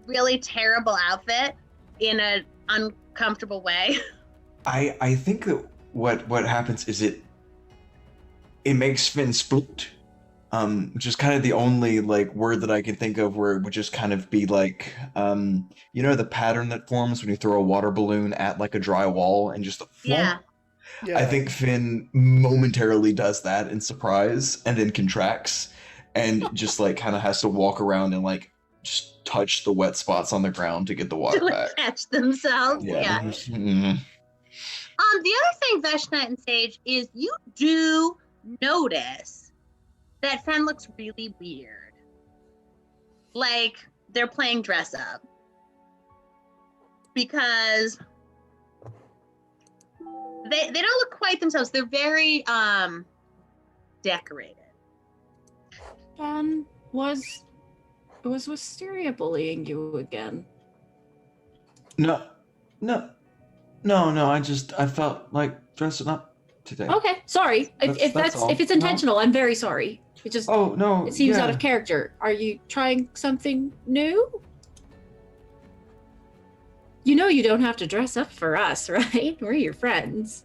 really terrible outfit in an uncomfortable way. I think that what happens is it makes Finn spooked, which is kind of the only like word that I can think of where it would just kind of be like, you know, the pattern that forms when you throw a water balloon at like a dry wall and just Yeah. Yeah. I think Finn momentarily does that in surprise and then contracts and just like kind of has to walk around and like just touch the wet spots on the ground to get the water To back. catch themselves. Yeah. Mhm. The other thing, Vashna and Sage, is you do notice that Fen looks really weird. Like they're playing dress up. Because they don't look quite themselves. They're very decorated. Was Wisteria bullying you again? No. I felt like dressing up today. Okay, sorry. That's all. If it's No. intentional, I'm very sorry. It just Oh no! it seems out yeah. of character. Are you trying something new? You know you don't have to dress up for us, right? We're your friends.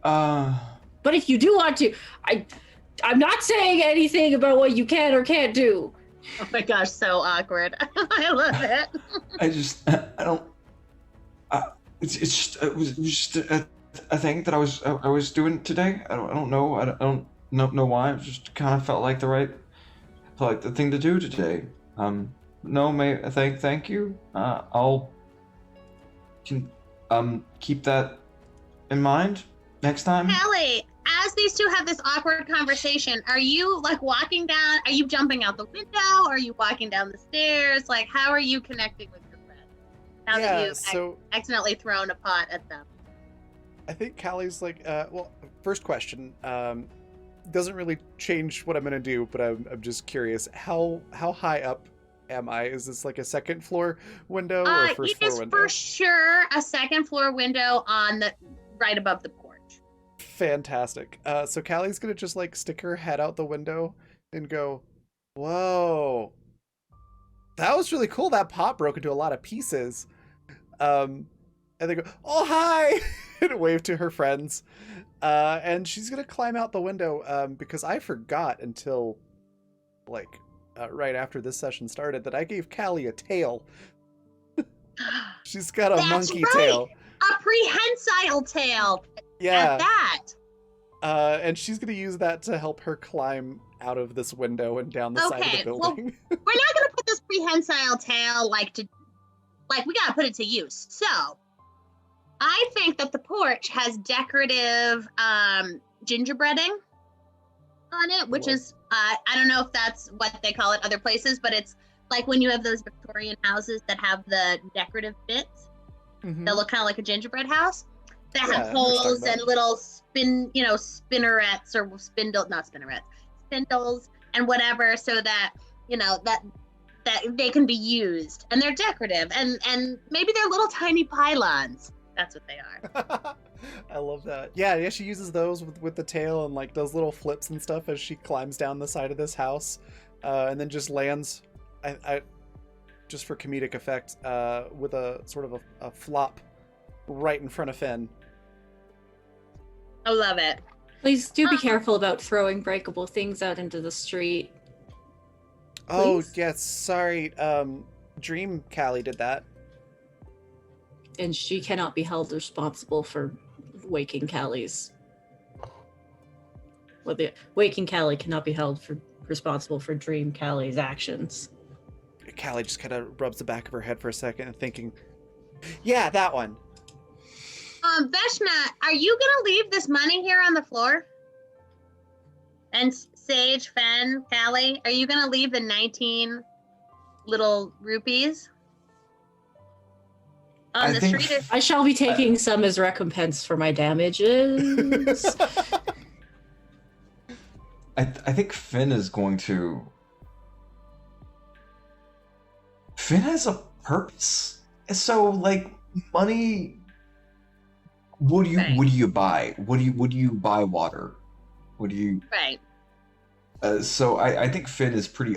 But if you do want to, I'm not saying anything about what you can or can't do. Oh my gosh, so awkward. I love it. I don't. It was just a thing that I was doing today. I don't know. I don't know why. It just kind of felt like the thing to do today. No, thank you. I'll keep that in mind next time. Callie, as these two have this awkward conversation, are you like walking down? Are you jumping out the window? Are you walking down the stairs? Like, how are you connecting with your friend now that you've so accidentally thrown a pot at them? I think Callie's like, well, first question, doesn't really change what I'm gonna do, but I'm just curious, how high up am I? Is this like a second floor window or a It first floor is window? for sure a second floor window on the right above the porch. Fantastic. So Callie's gonna just like stick her head out the window and go, "Whoa, that was really cool. That pot broke into a lot of pieces." And they go, "Oh, hi!" and wave to her friends. And she's gonna climb out the window because I forgot until like right after this session started that I gave Callie a tail. She's got a That's monkey right. tail. A prehensile tail Yeah. at that. And she's gonna use that to help her climb out of this window and down the side of Okay, the well, building. We're not gonna put this prehensile tail we gotta put it to use. So I think that the porch has decorative gingerbreading on it, which Love- is I don't know if that's what they call it other places, but it's like when you have those Victorian houses that have the decorative bits Mhm. that look kind of like a gingerbread house that Yeah, I have know what you're holes talking and about. little spinnerets or spindles and whatever, so that that they can be used and they're decorative and maybe they're little tiny pylons. That's what they are. I love that. Yeah, she uses those with the tail and like does little flips and stuff as she climbs down the side of this house, and then just lands, I just for comedic effect, with a sort of a flop right in front of Finn. I love it. Please do be careful about throwing breakable things out into the street. Oh Please? yes, sorry. Dream Callie did that. And she cannot be held responsible for waking Callie's. Well, the waking Callie cannot be held responsible for Dream Callie's actions. Callie just kind of rubs the back of her head for a second and thinking, yeah, that one. Veshna, are you gonna leave this money here on the floor? And Sage, Fen, Callie, are you gonna leave the 19 little rupees on I the think street? I shall be taking some as recompense for my damages. I think Finn is going to. Finn has a purpose. So like money. What do you Right. what do you buy? What do you buy water? What do you? Right. So I think Finn is pretty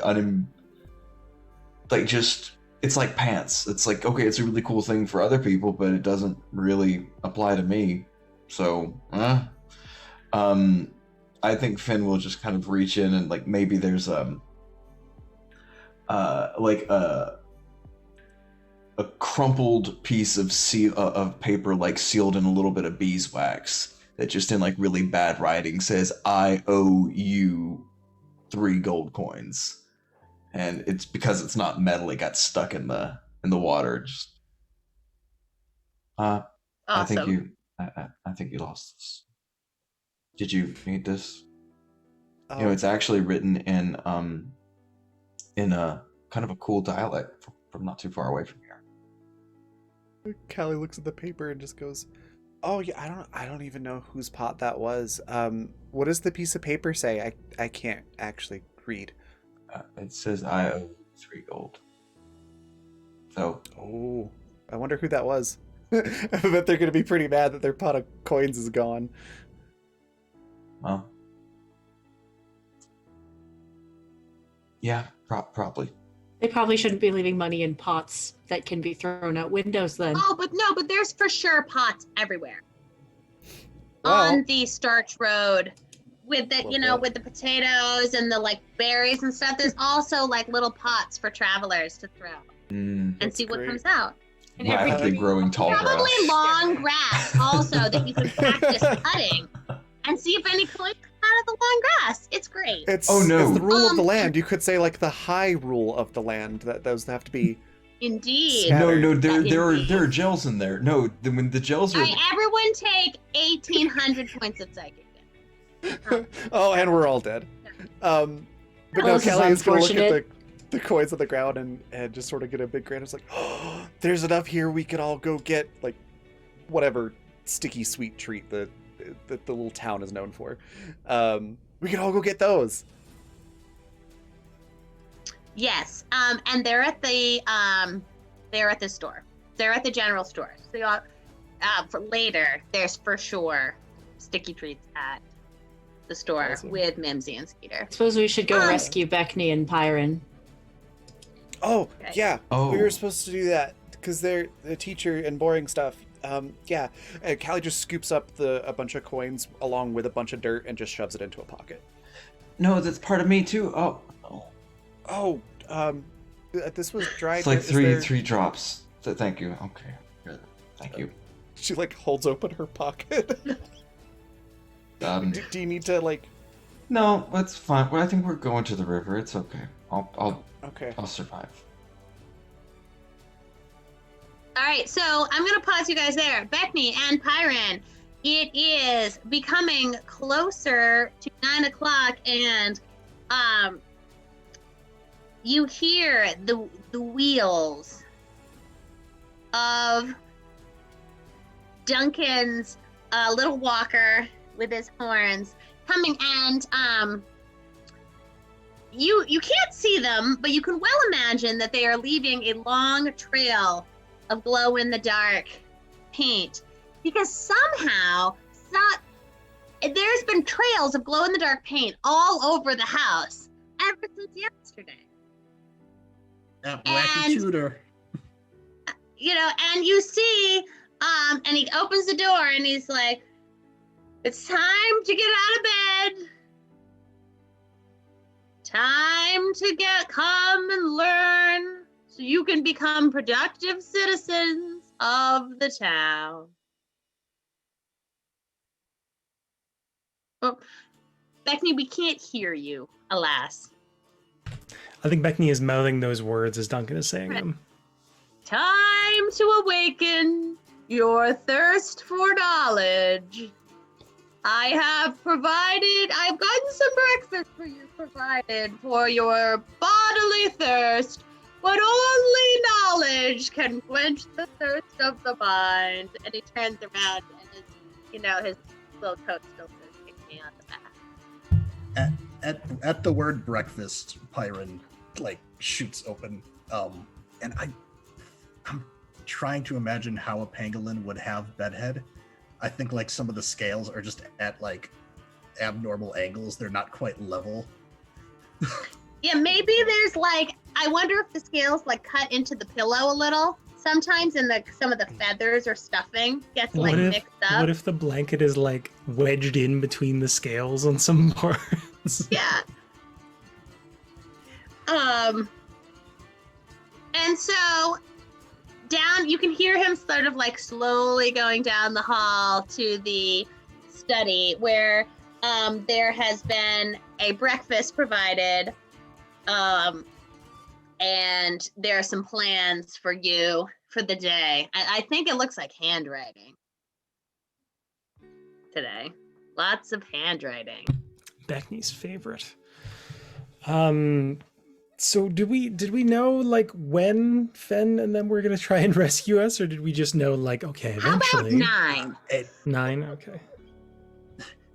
like just it's like pants. It's like okay, it's a really cool thing for other people, but it doesn't really apply to me. So, I think Finn will just kind of reach in and like maybe there's like a crumpled piece of paper like sealed in a little bit of beeswax that just in like really bad writing says I owe you 3 gold coins, and it's because it's not metal, it got stuck in the water. Just I Awesome. think you lost this. Did you need this? Oh, You know, it's actually written in a kind of a cool dialect from not too far away from here. Callie looks at the paper and just goes, "Oh yeah, I don't even know whose pot that was. What does the piece of paper say? I can't actually read." It says I owe 3 gold. So Oh, I wonder who that was. I bet they're gonna be pretty mad that their pot of coins is gone. well, yeah, probably. They probably shouldn't be leaving money in pots that can be thrown out windows then. Oh, but there's for sure pots everywhere. Well- On the starch road with the, Well, with the potatoes and the like berries and stuff. There's also like little pots for travelers to throw and That's see what great. comes out. And Rapidly everything- growing tall Probably grass. long grass also that you can practice cutting and see if any coins come out of the long grass. It's great. It's Oh, no. it's the rule of the Um, land. You could say like the high rule of the land that those have to be. Indeed. Yeah. No, there Indeed. are gels in there. No, when the gels are All right, everyone take 1,800 points of psychic damage. Oh, and we're all dead. But no, Well, this is Kelly is gonna look at unfortunate. the coins on the ground and just sort of get a big grin. It's like, oh, there's enough here. We could all go get like whatever sticky sweet treat that the little town is known for. We could all go get those. Yes. And they're at the store. They're at the general store. So for later, there's for sure sticky treats at the store Awesome. with Mimsy and Skeeter. I suppose we should go Um, rescue Beckney and Pyron. Oh, Okay. yeah. Oh. We were supposed to do that because they're the teacher and boring stuff. Yeah. Callie just scoops up a bunch of coins along with a bunch of dirt and just shoves it into a pocket. No, that's part of me too. Oh. Oh, this was dried. It's like Is three there- three drops. So thank you. Okay. Good. Thank you. She like holds open her pocket. do you need to like? No, that's fine. Well, I think we're going to the river. It's okay. I'll Okay. survive. All right, so I'm gonna pause you guys there. Beckney and Pyron, it is becoming closer to 9 o'clock, and you hear the wheels of Duncan's little walker with his horns coming, and you can't see them, but you can well imagine that they are leaving a long trail of glow-in-the-dark paint, because somehow there's been trails of glow-in-the-dark paint all over the house ever since yesterday. That wacky And- tutor. You know, and you see, and he opens the door and he's like, "It's time to get out of bed. Time to come and learn so you can become productive citizens of the town." Oh, Beckney, we can't hear you, alas. I think Beckney is mouthing those words as Duncan is saying them. Time to awaken your thirst for knowledge. I've gotten some breakfast for you provided for your bodily thirst, but only knowledge can quench the thirst of the mind. And he turns around and his little coat still says, "Kick me on the back." At the word breakfast, Pyron like shoots open. And I'm trying to imagine how a pangolin would have bedhead. I think like some of the scales are just at like abnormal angles. They're not quite level. Yeah, maybe there's like, I wonder if the scales like cut into the pillow a little sometimes, and some of the feathers or stuffing gets like mixed up. What if the blanket is like wedged in between the scales on some parts? Yeah. And so down, you can hear him sort of like slowly going down the hall to the study where there has been a breakfast provided, and there are some plans for you for the day. I think it looks like handwriting today. Lots of handwriting. Beckney's favorite. So did we know like when Fen and them were gonna try and rescue us, or did we just know like okay How about eventually 9? 9? Okay.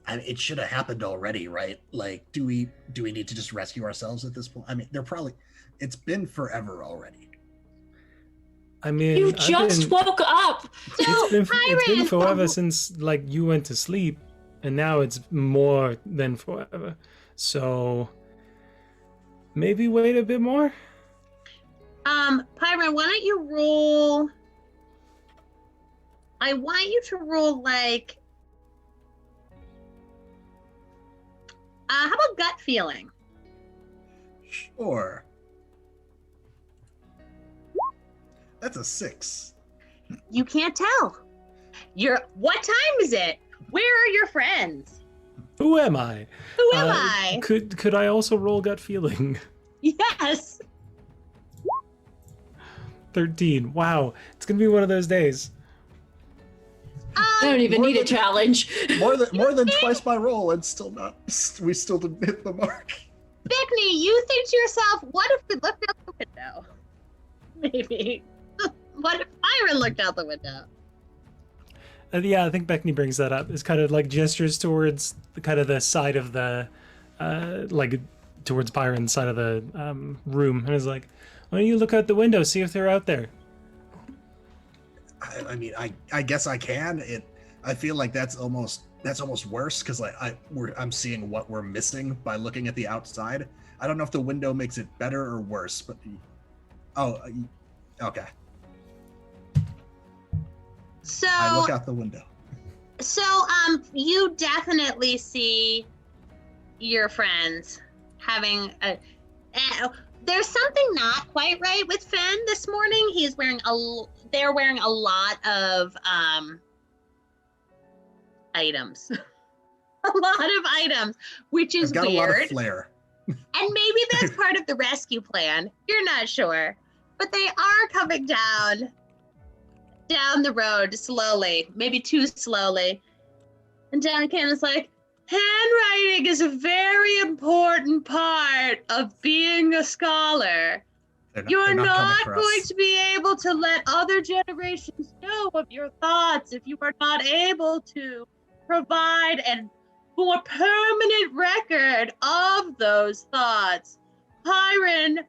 I mean, it should have happened already, right? Like, do we need to just rescue ourselves at this point? I mean, it's been forever already. I mean, You I've just been- woke up. it's been Pyron, forever since like you went to sleep, and now it's more than forever. So maybe wait a bit more. Pyron, why don't you roll? I want you to roll like, how about gut feeling? Sure. That's a 6. You can't tell. What time is it? Where are your friends? Who am I? Who am I? Could I also roll gut feeling? Yes. 13. Wow, it's gonna be one of those days. I don't even More need a than- challenge. More than twice my roll, and we still didn't hit the mark. Beckney, you think to yourself, what if we looked out the window? Maybe. What if Pyron looked out the window? Yeah, I think Beckney brings that up. It's kind of like gestures towards the kind of the side of the like towards Byron's side of the room and is like, "Why don't you look out the window, see if they're out there?" I mean, I guess I can. I feel like that's almost worse because I'm seeing what we're missing by looking at the outside. I don't know if the window makes it better or worse, but okay. So I look out the window. So, you definitely see your friends having there's something not quite right with Fenn this morning. They're wearing a lot of items. A lot of items, which is I've got weird. a lot of flair. And maybe that's part of the rescue plan. You're not sure. But they are coming down the road slowly, maybe too slowly. And Duncan is like, handwriting is a very important part of being a scholar. You're they're not coming for going us. to be able to let other generations know of your thoughts if you are not able to provide a more permanent record of those thoughts. Byron,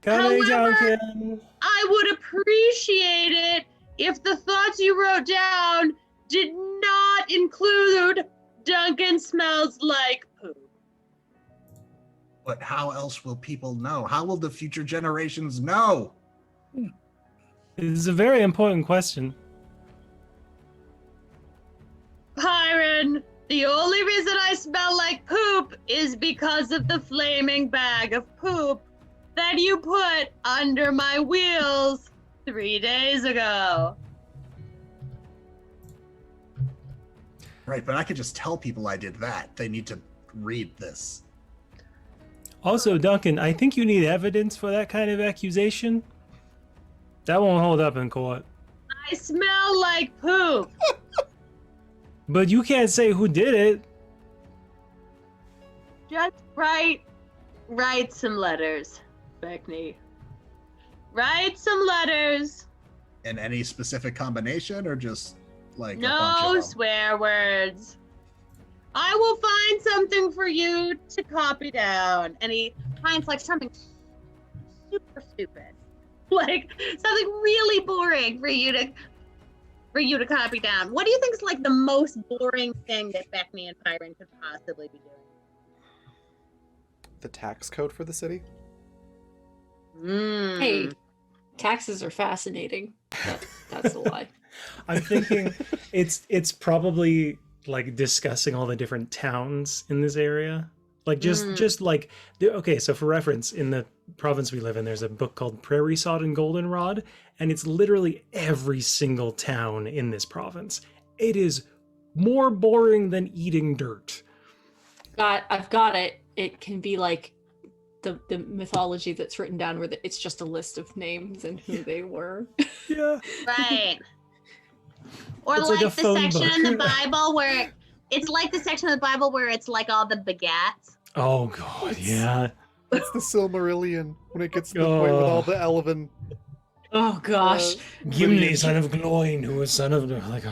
Coming, However- Duncan. I would appreciate it if the thoughts you wrote down did not include Duncan smells like poop. But how else will people know? How will the future generations know? This is a very important question. Byron, the only reason I smell like poop is because of the flaming bag of poop that you put under my wheels 3 days ago. Right, but I could just tell people I did that. They need to read this. Also, Duncan, I think you need evidence for that kind of accusation. That won't hold up in court. I smell like poop. But you can't say who did it. Just write some letters, Beckney. Write some letters. In any specific combination or just like a bunch No of them? swear words. I will find something for you to copy down. And he finds like something super stupid. Like something really boring for you to copy down. What do you think is like the most boring thing that Beckney and Byron could possibly be doing? The tax code for the city. Hey, taxes are fascinating. That's a lie. I'm thinking it's probably like discussing all the different towns in this area. Like just like okay, so for reference, in the province we live in, there's a book called Prairie Sod and Goldenrod, and it's literally every single town in this province. It is more boring than eating dirt. I've got it. It can be like the mythology that's written down where it's just a list of names and who they were. Yeah. Right. Or It's like, like a the phone section book. in the Bible where it's like the section of the Bible where it's like all the begats. Oh god, yeah. It's the Silmarillion when it gets to the point with all the Elven. Oh gosh. Gimli, son of Gloin, who was son of like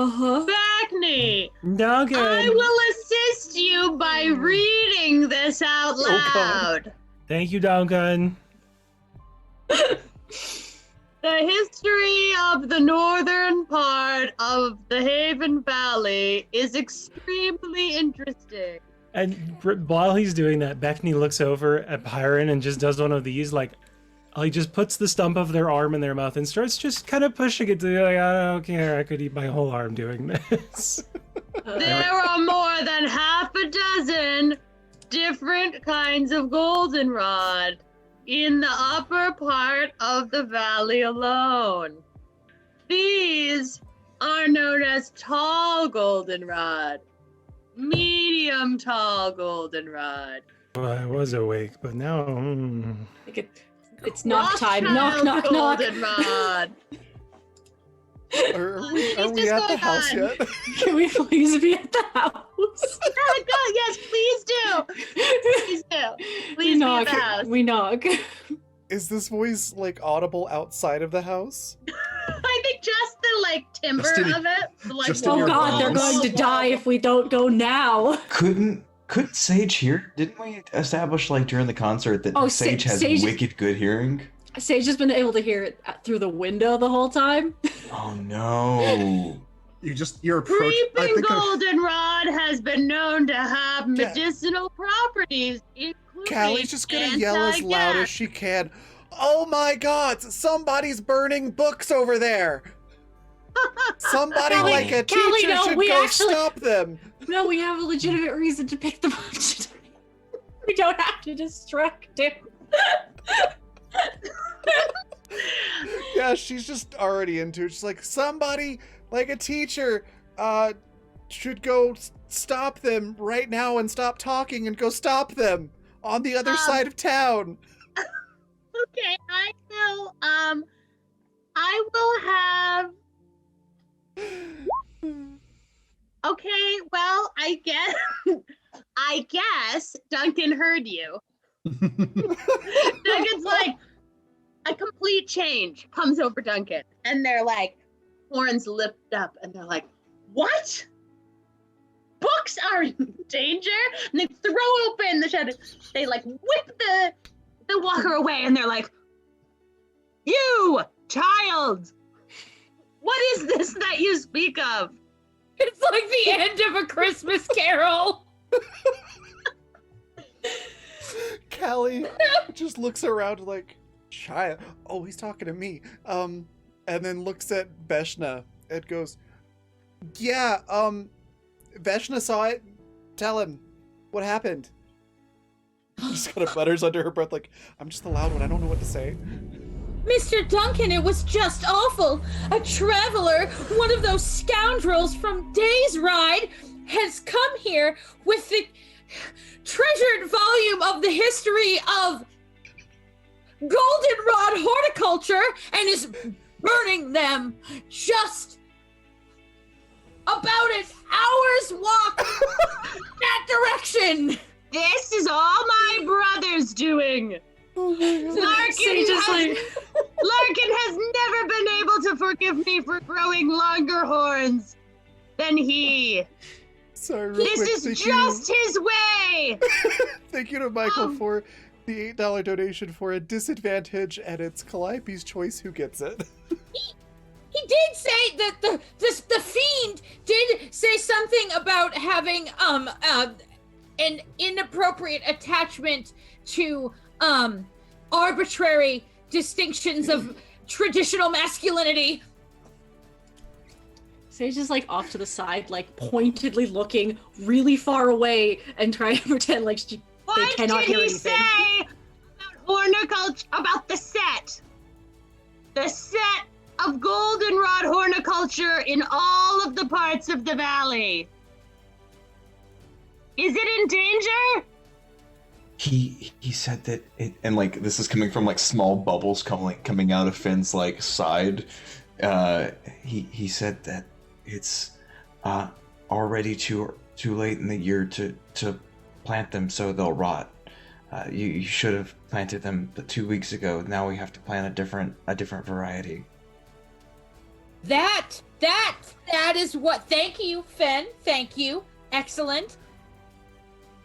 Beckney, Duncan. I will assist you by reading this out Oh, God. loud. Thank you, Duncan. The history of the northern part of the Haven Valley is extremely interesting. And while he's doing that, Beckney looks over at Byron and just does one of these, like, he just puts the stump of their arm in their mouth and starts just kind of pushing it to like, I don't care, I could eat my whole arm doing this. There are more than half a dozen different kinds of goldenrod in the upper part of the valley alone. These are known as tall goldenrod, medium tall goldenrod, Well, I was awake, but now. It's knock time. Knock, Rothschild knock, knock. goldenrod. Are He's we just at the going house on. yet? Can we please be at the house? Oh, God, yes, please do. Please do. We Please be at knock. the house. We knock. Is this voice like audible outside of the house? I think just the like timber Just in- of it. Like, just in Oh your god, they're bones. going to die if we don't go now. Couldn't Sage hear? Didn't we establish like during the concert that Oh, Sage has Sage- wicked good hearing? Sage has been able to hear it through the window the whole time. Oh no. You're approaching. I Creeping think goldenrod has been known to have medicinal properties, including Callie's just gonna yell as loud as she can. Oh my god, somebody's burning books over there. Somebody Callie- like a Callie, teacher no, should we go actually- stop them. No, we have a legitimate reason to pick them up today. We don't have to distract him. Yeah, she's just already into it. She's like, somebody like a teacher should go stop them right now and stop talking and go stop them on the other side of town. Okay, I will have. Okay, well, I guess Duncan heard you. Duncan's like, a complete change comes over Duncan, and they're like, horns lift up, and they're like, what? Books are in danger? And they throw open the shed. They like whip the walker away, and they're like, you child, what is this that you speak of? It's like the end of A Christmas Carol. Callie just looks around like, child. Oh, he's talking to me. And then looks at Veshna and goes, yeah, Veshna saw it. Tell him what happened. Just kind of mutters under her breath like, I'm just the loud one. I don't know what to say. Mr. Duncan, it was just awful. A traveler, one of those scoundrels from Day's Ride, has come here with the treasured volume of the history of goldenrod horticulture and is burning them just about an hour's walk that direction. This is all my brother's doing. Larkin has never been able to forgive me for growing longer horns than he. Sorry, real This quick, is thank just his way. Thank you to Michael for the $8 donation for a disadvantage, and it's Calliope's choice who gets it. He did say that the fiend did say something about having an inappropriate attachment to arbitrary distinctions of traditional masculinity. Sage is like off to the side, like pointedly looking really far away and trying to pretend like they What cannot did hear he anything. say about horticulture? About the set? The set of goldenrod horticulture in all of the parts of the valley. Is it in danger? He said that it, and like this is coming from like small bubbles coming out of Finn's like side. He said that it's already too late in the year to plant them, so they'll rot. You should have planted them 2 weeks ago. Now we have to plant a different variety. That is what. Thank you, Fenn. Thank you. Excellent.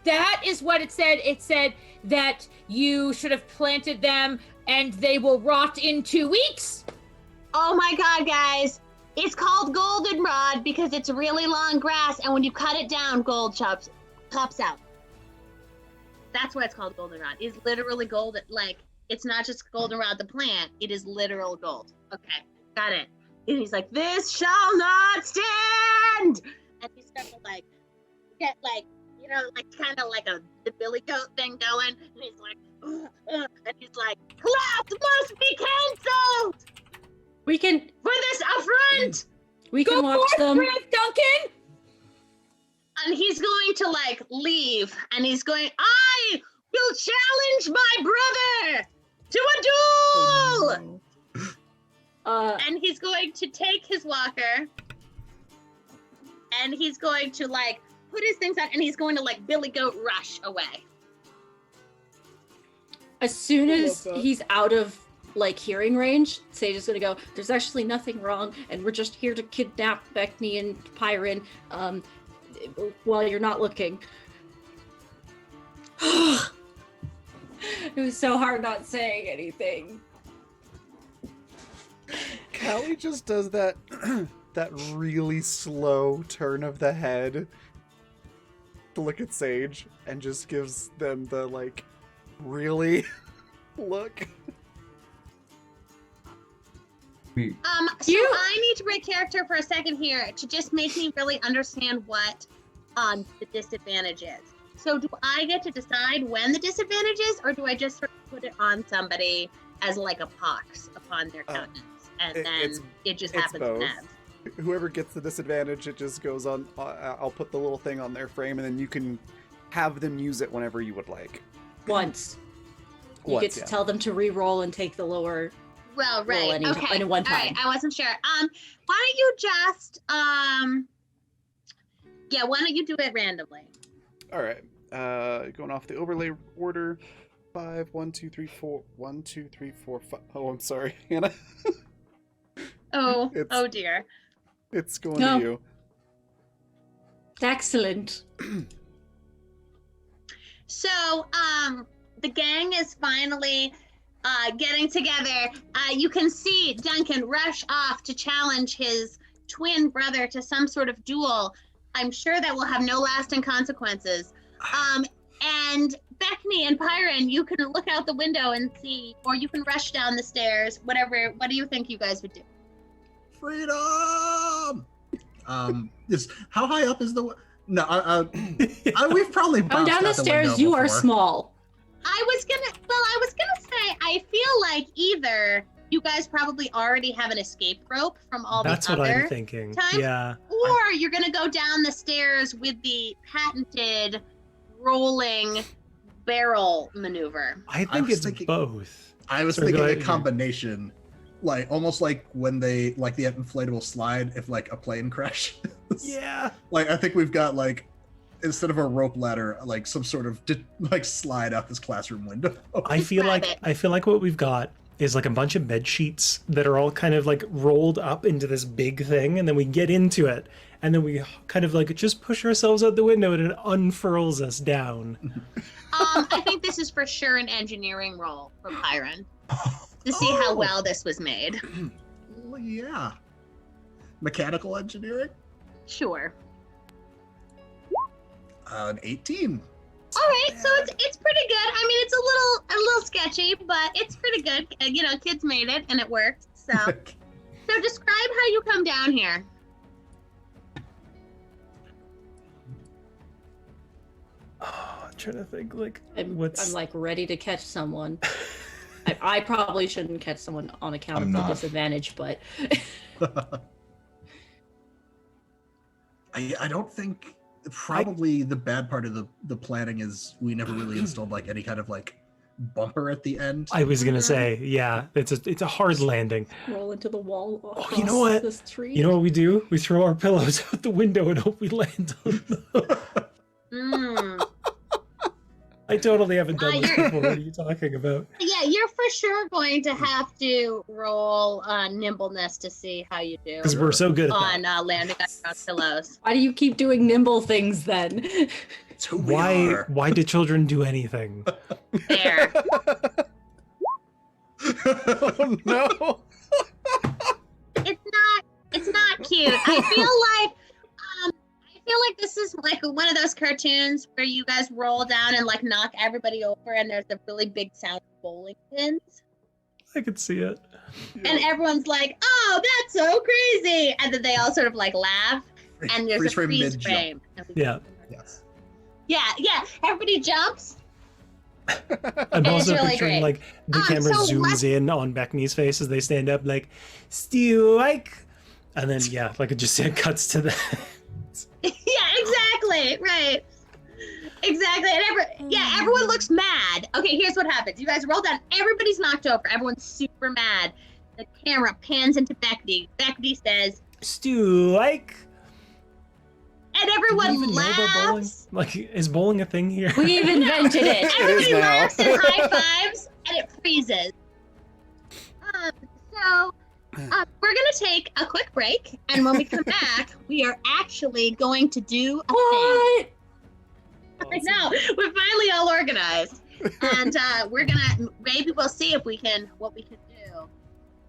That is what it said. It said that you should have planted them and they will rot in 2 weeks. Oh my god, guys. It's called goldenrod because it's really long grass, and when you cut it down, gold pops out. That's why it's called goldenrod. It's literally golden. Like, it's not just goldenrod the plant. It is literal gold. Okay, got it. And he's like, this shall not stand! And he starts to like, get like, you know, like kind of like the billy goat thing going. And he's like, and he's like, class must be canceled We can for this affront! watch forth, them. Griff Duncan. And he's going to like leave, and he's going, I will challenge my brother to a duel! And he's going to take his walker, and he's going to like put his things on, and he's going to like Billy Goat rush away. As soon as he's out of like hearing range, Sage is gonna go, there's actually nothing wrong, and we're just here to kidnap Beckney and Pyron while you're not looking. It was so hard not saying anything. Callie just does that that really slow turn of the head to look at Sage and just gives them the like really look. So I need to break character for a second here to just make me really understand what the disadvantage is. So do I get to decide when the disadvantage is, or do I just sort of put it on somebody as like a pox upon their countenance, and then it just happens both. next? Whoever gets the disadvantage, it just goes on. I'll put the little thing on their frame, and then you can have them use it whenever you would like. Once. You get to tell them to re-roll and take the lower. Well, right. Okay. Any one time. All right. I wasn't sure. Why don't you just yeah, why don't you do it randomly? All right. Going off the overlay order. 5, 1, 2, 3, 4. 1, 2, 3, 4, 5. Oh, I'm sorry, Hannah. Oh dear. It's going to you. Excellent. So, the gang is finally getting together. You can see Duncan rush off to challenge his twin brother to some sort of duel. I'm sure that will have no lasting consequences. And Beckney and Pyron, you can look out the window and see, or you can rush down the stairs, whatever. What do you think you guys would do? Freedom! How high up is the... No, we've probably Come down the stairs, you are small. I was gonna say, I feel like either you guys probably already have an escape rope from all That's the what other I'm thinking. times, Yeah. or you're gonna go down the stairs with the patented rolling barrel maneuver. I think it's both. I was Sorry, go thinking a ahead. combination, like almost like when they like the inflatable slide if like a plane crashes. Yeah. Like I think we've got like instead of a rope ladder, like some sort of like slide out this classroom window. I feel like what we've got is like a bunch of bed sheets that are all kind of like rolled up into this big thing, and then we get into it, and then we kind of like just push ourselves out the window, and it unfurls us down. I think this is for sure an engineering role for Pyron to see how well this was made. Well, yeah. Mechanical engineering? Sure. An 18. All right, so it's pretty good. I mean, it's a little sketchy, but it's pretty good. You know, kids made it and it worked. So, so describe how you come down here. Oh, I'm trying to think like I'm what's like ready to catch someone. I probably shouldn't catch someone on account I'm of the not. disadvantage, but I don't think probably the bad part of the planning is we never really installed like any kind of like bumper at the end. I was gonna say, yeah, it's a hard landing. roll into the wall. Oh, you know what? This tree. You know what we do? We throw our pillows out the window and hope we land on them. Mm. I totally haven't done this before. What are you talking about? Yeah, you're for sure going to have to roll nimbleness to see how you do Because we're so good at on that. landing on your own pillows. Why do you keep doing nimble things then? It's who we Why are. why do children do anything? There. Oh no! It's not cute. I feel like this is like one of those cartoons where you guys roll down and like knock everybody over, and there's a really big sound of bowling pins, I could see it. and everyone's like, "Oh, that's so crazy!" And then they all sort of like laugh, and there's a freeze mid-jump. frame. Yeah. Yes. Yeah. Everybody jumps. I'm It's also really picturing great. like the camera so zooms let's- in on Beckney's face as they stand up, like Stu, like, and then yeah, like it just cuts to the. Yeah, exactly. Right. Exactly. And everyone looks mad. Okay, here's what happens. You guys roll down. Everybody's knocked over. Everyone's super mad. The camera pans into Beckney. Beckney says, Stu, like. and Do we everyone even know about bowling? laughs. Like, is bowling a thing here? We've invented it. Everybody now. laughs and high fives, and it freezes. We're gonna take a quick break, and when we come back, we are actually going to do a thing. What? I know, we're finally all organized, and we're gonna maybe we'll see if we can what we can do.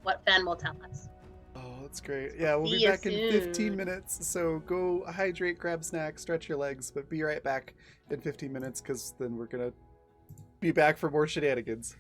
What Fen will tell us. Oh, that's great. Yeah, we'll See be you back in 15 soon. minutes. So go hydrate, grab snacks, stretch your legs, but be right back in 15 minutes because then we're gonna be back for more shenanigans.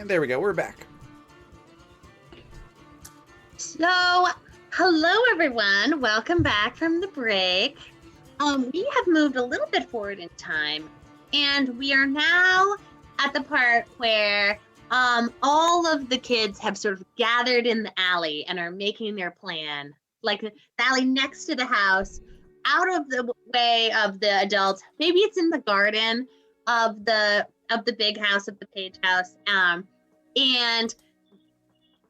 There we go. We're back. So, hello everyone. Welcome back from the break. We have moved a little bit forward in time, and we are now at the part where all of the kids have sort of gathered in the alley and are making their plan. Like the alley next to the house, out of the way of the adults. Maybe it's in the garden of the big house, of the Page house. And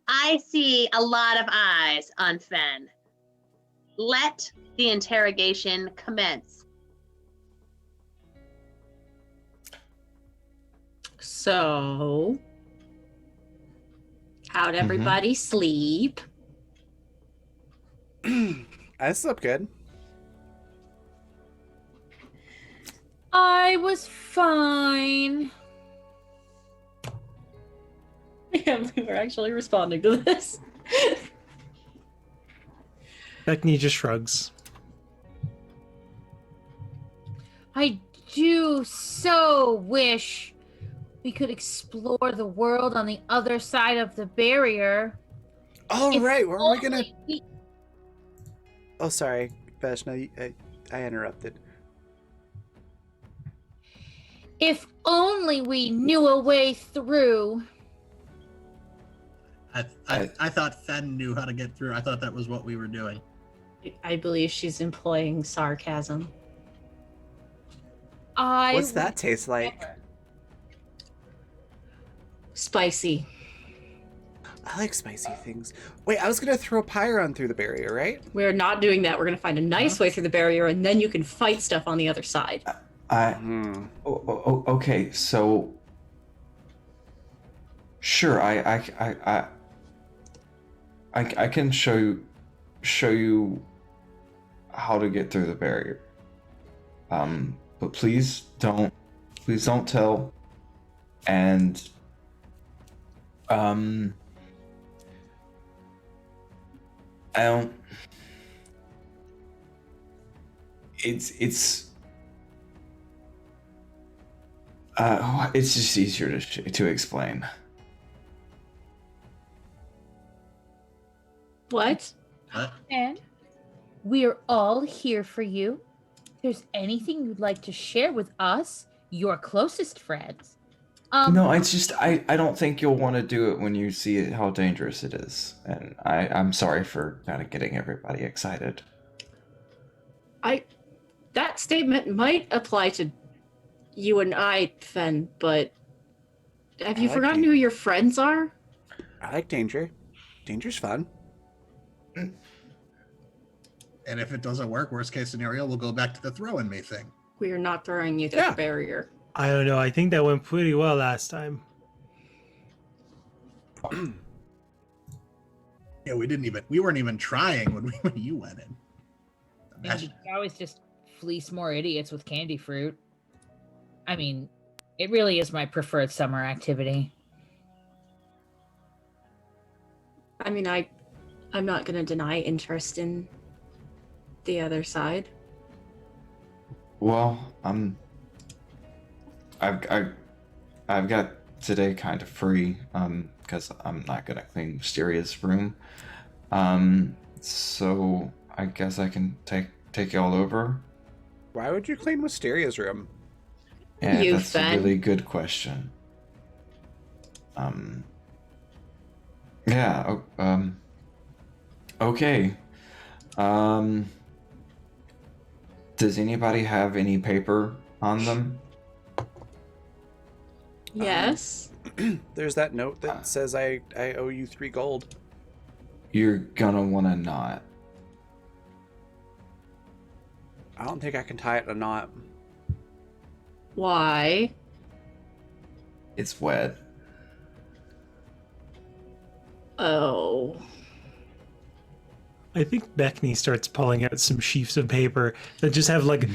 I see a lot of eyes on Fen. Let the interrogation commence. So, how'd everybody sleep? I slept good. I was fine. I can't believe we're actually responding to this. Beckney just shrugs. I do so wish we could explore the world on the other side of the barrier. All If right. Were we gonna? only we- Oh, sorry, Vashna. I interrupted. If only we knew a way through. I thought Fen knew how to get through. I thought that was what we were doing. I believe she's employing sarcasm. What's that taste like? Spicy. I like spicy things. Wait, I was gonna throw Pyron through the barrier, right? We're not doing that. We're going to find a nice way through the barrier, and then you can fight stuff on the other side. Okay, so sure, I can show you how to get through the barrier. But please don't tell. And I don't. It's just easier to explain. What? And we're all here for you. If there's anything you'd like to share with us, your closest friends. No, it's just I don't think you'll want to do it when you see how dangerous it is, and I'm sorry for kind of getting everybody excited. That statement might apply to you and I, Fen, but have you like forgotten it. who your friends are? I like danger. Danger's fun. And if it doesn't work, worst case scenario, we'll go back to the throw in me thing. We are not throwing you through Yeah. the barrier. I don't know. I think that went pretty well last time. Yeah, we weren't even trying when you went in. And you can always just fleece more idiots with candy fruit. I mean, it really is my preferred summer activity. I mean, I'm not going to deny interest in the other side. Well, I've got today kind of free, because I'm not gonna clean Mysteria's room. So I guess I can take y'all over. Why would you clean Wisteria's room? Yeah, You that's fan. a really good question. Yeah. Okay. Does anybody have any paper on them? Yes. There's that note that says I owe you 3 gold. You're gonna wanna not. I don't think I can tie it in a knot. Why? It's wet. Oh. I think Beckney starts pulling out some sheafs of paper that just have like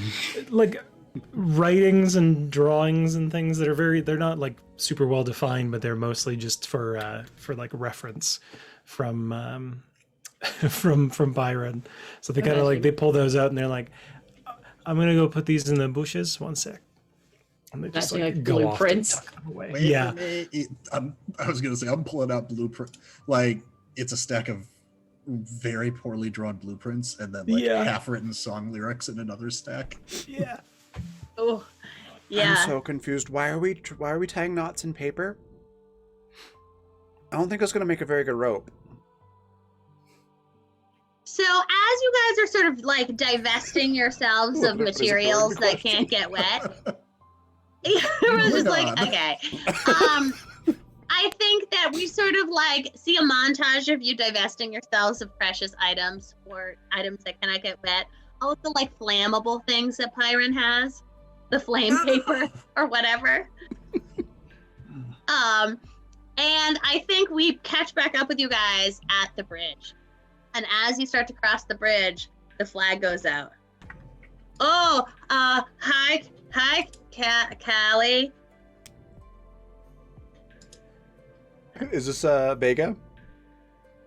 writings and drawings and things that are they're not like super well defined, but they're mostly just for like reference from from Byron. So they kind of like they pull those out and they're like, I'm gonna go put these in the bushes. 1 sec. And they That's just like go off to blueprints. tuck them away. Wait Yeah. a minute. I was gonna say I'm pulling out blueprint. Like it's a stack of very poorly drawn blueprints, and then like Yeah. half-written song lyrics in another stack. Yeah. Oh, yeah. I'm so confused. Why are we tying knots in paper? I don't think it's going to make a very good rope. So as you guys are sort of like divesting yourselves of What is a materials boring that can't get wet, Moving everyone's just like, on. okay. I think that we sort of like see a montage of you divesting yourselves of precious items or items that cannot get wet. Also like flammable things that Pyron has, the flame paper or whatever. And I think we catch back up with you guys at the bridge. And as you start to cross the bridge, the flag goes out. Oh, hi, Callie. Is this Vega?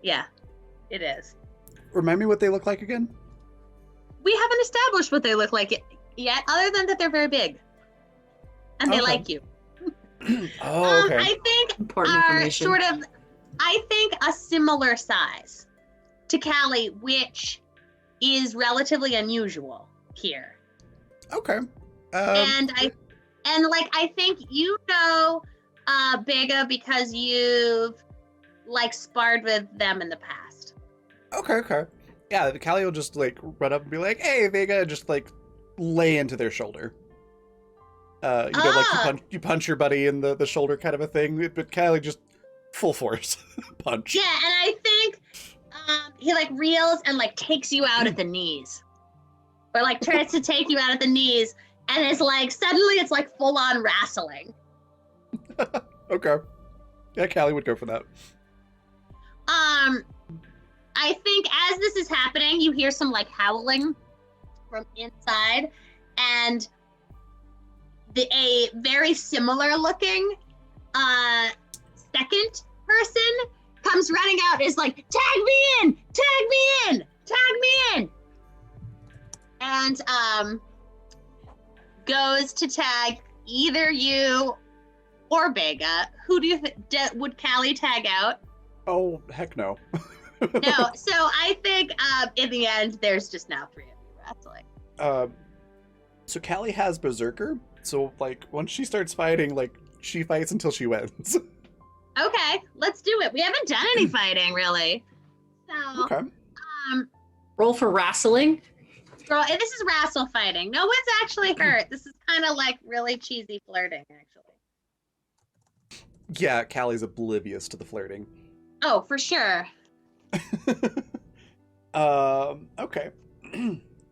Yeah, it is. Remind me what they look like again? We haven't established what they look like yet, other than that they're very big. And they Okay. like you. Oh, okay. I think Important are information. sort of, I think a similar size to Callie, which is relatively unusual here. Okay. And I think you know Vega because you've like sparred with them in the past. Okay. Yeah, Callie will just like run up and be like, "Hey, Vega," and just like lay into their shoulder. Like you punch your buddy in the shoulder kind of a thing, but Callie just full force punch. Yeah, and I think he like reels and like takes you out at the knees, or like tries to take you out at the knees, and it's like suddenly it's like full on wrestling. Okay. Yeah, Callie would go for that. I think as this is happening, you hear some like howling from inside, and a very similar looking second person comes running out, is like, tag me in, and goes to tag either you or Vega. Who do you would Callie tag out? Oh, heck no. No, so I think in the end, there's just now 3 of you wrestling. So Callie has Berserker, so like once she starts fighting, like she fights until she wins. Okay, let's do it. We haven't done any fighting really. So, Okay. Roll for wrestling. girl, this is wrestle fighting. No one's actually hurt. This is kind of like really cheesy flirting, actually. Yeah, Callie's oblivious to the flirting. Oh, for sure. Okay.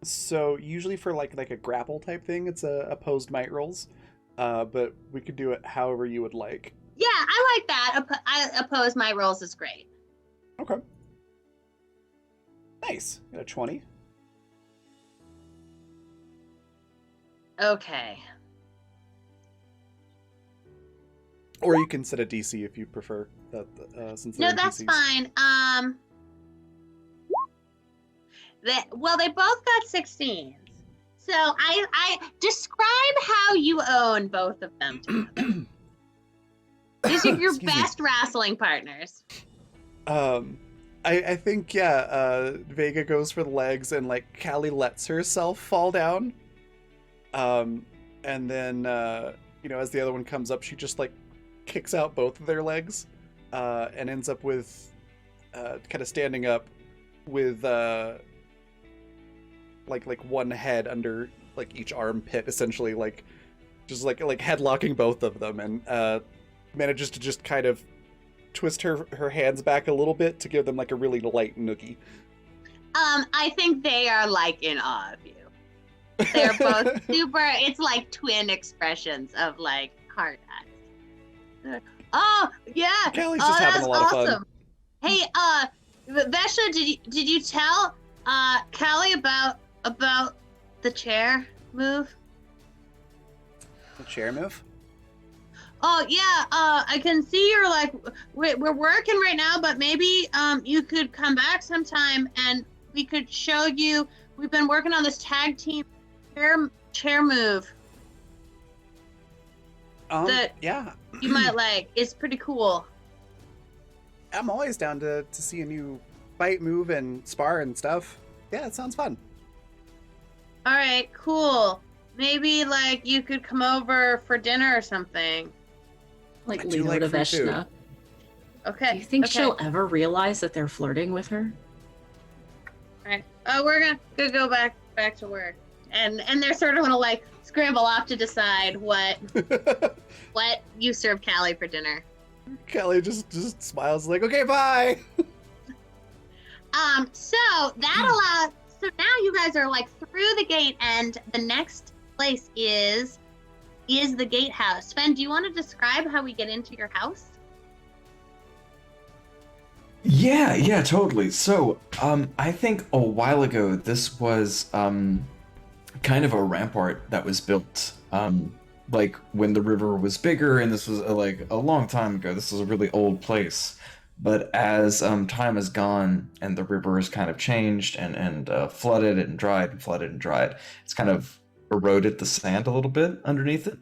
So usually for like a grapple type thing, it's a opposed might rolls. But we could do it however you would like. Yeah, I like that. I oppose my rolls is great. Okay. Nice. Got a 20. Okay. Or you can set a DC if you prefer. That since No, they're that's DCs. fine. They both got 16s. So I describe how you own both of them. These are your Excuse me. best wrestling partners. I think Vega goes for the legs and like Callie lets herself fall down. And then as the other one comes up, she just like kicks out both of their legs, and ends up with kind of standing up with like one head under like each armpit, essentially like just like headlocking both of them, and manages to just kind of twist her hands back a little bit to give them like a really light noogie. I think they are like in awe of you. They're both super. It's like twin expressions of like hard eyes. Oh yeah. Callie's just having that's a lot of fun. awesome. Hey, Vesha, did you tell Callie about the chair move? The chair move? Oh yeah, I can see you're like we're working right now, but maybe you could come back sometime and we could show you. We've been working on this tag team chair move. that Yeah, you might like. It's pretty cool. I'm always down to see a new fight, move, and spar and stuff. Yeah, it sounds fun. All right, cool. Maybe like you could come over for dinner or something. Like I do lean like over to free food. Veshna. Okay. Do you think okay. she'll ever realize that they're flirting with her? All right. Oh, we're gonna go back to work, and they're sort of gonna like scramble off to decide what you serve Callie for dinner. Kelly just smiles like, okay, bye. So that allows. So now you guys are like through the gate, and the next place is the gatehouse. Sven, do you want to describe how we get into your house? Yeah, totally. So, I think a while ago this was kind of a rampart that was built like when the river was bigger, and this was like a long time ago. This was a really old place. But as time has gone and the river has kind of changed and flooded and dried and flooded and dried, it's kind of eroded the sand a little bit underneath it.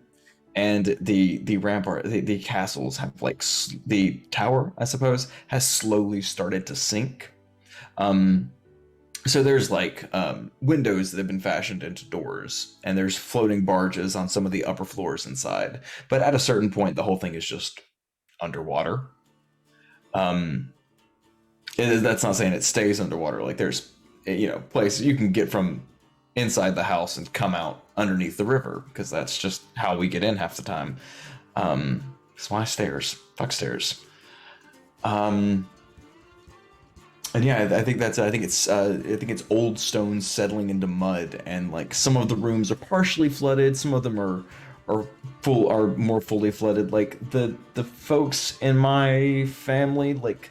And the rampart, the castles have like the tower, I suppose, has slowly started to sink. So there's like windows that have been fashioned into doors, and there's floating barges on some of the upper floors inside. But at a certain point, the whole thing is just underwater. That's not saying it stays underwater. Like there's, places you can get from inside the house and come out underneath the river, because that's just how we get in half the time. That's why stairs. Fuck stairs. And yeah, I think it's old stones settling into mud, and like some of the rooms are partially flooded, some of them are more fully flooded. Like the folks in my family, like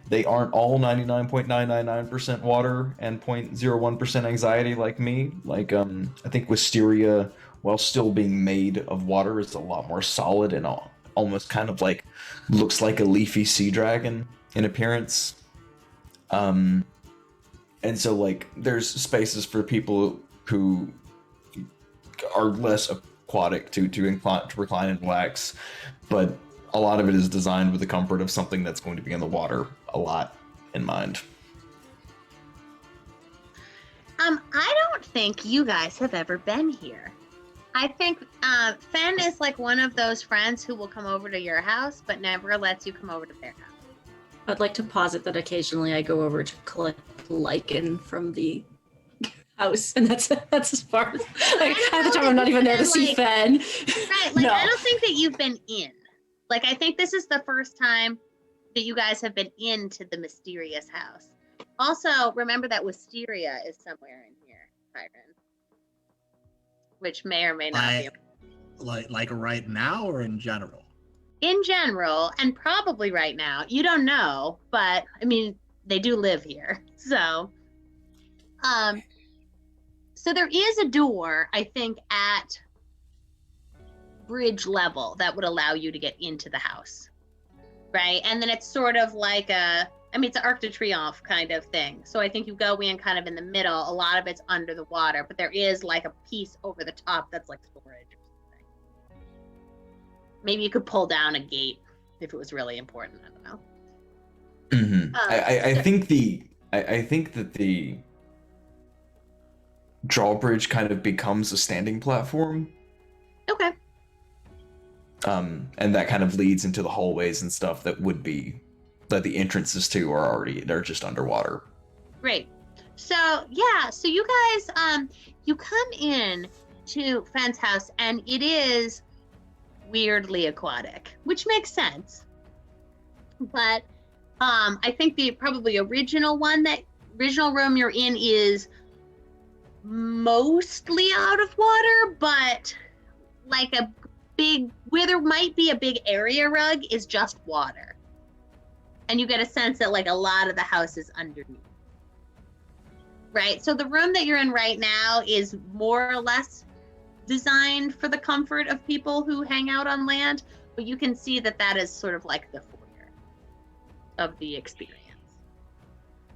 they aren't all 99.999% water and 0.01% anxiety like me. Like I think Wisteria, while still being made of water, is a lot more solid and almost kind of like looks like a leafy sea dragon in appearance. And so like there's spaces for people who are less aquatic to recline and relax, but a lot of it is designed with the comfort of something that's going to be in the water a lot in mind. I don't think you guys have ever been here. I think Fen is like one of those friends who will come over to your house but never lets you come over to their house. I'd like to posit that occasionally I go over to collect lichen from the house, and that's as far as like, half the time I'm not even there to see Fen. Right, like No. I don't think that you've been in. Like I think this is the first time that you guys have been into the mysterious house. Also, remember that Wisteria is somewhere in here, Tyron. Which may or may not be. Like right now or in general? In general, and probably right now. You don't know, but I mean, they do live here. So there is a door, I think, at bridge level that would allow you to get into the house. Right? And then it's sort of like it's an Arc de Triomphe kind of thing. So I think you go in kind of in the middle. A lot of it's under the water, but there is like a piece over the top that's like storage or something. Maybe you could pull down a gate if it was really important. I don't know. Mm-hmm. I think that the drawbridge kind of becomes a standing platform. Okay. And that kind of leads into the hallways and stuff that the entrances to they're just underwater. Great. So you guys you come in to Fen's house, and it is weirdly aquatic, which makes sense. But I think the probably original room you're in is mostly out of water, but like where there might be a big area rug is just water. And you get a sense that like a lot of the house is underneath. Right? So the room that you're in right now is more or less designed for the comfort of people who hang out on land, but you can see that is sort of like the foyer of the experience.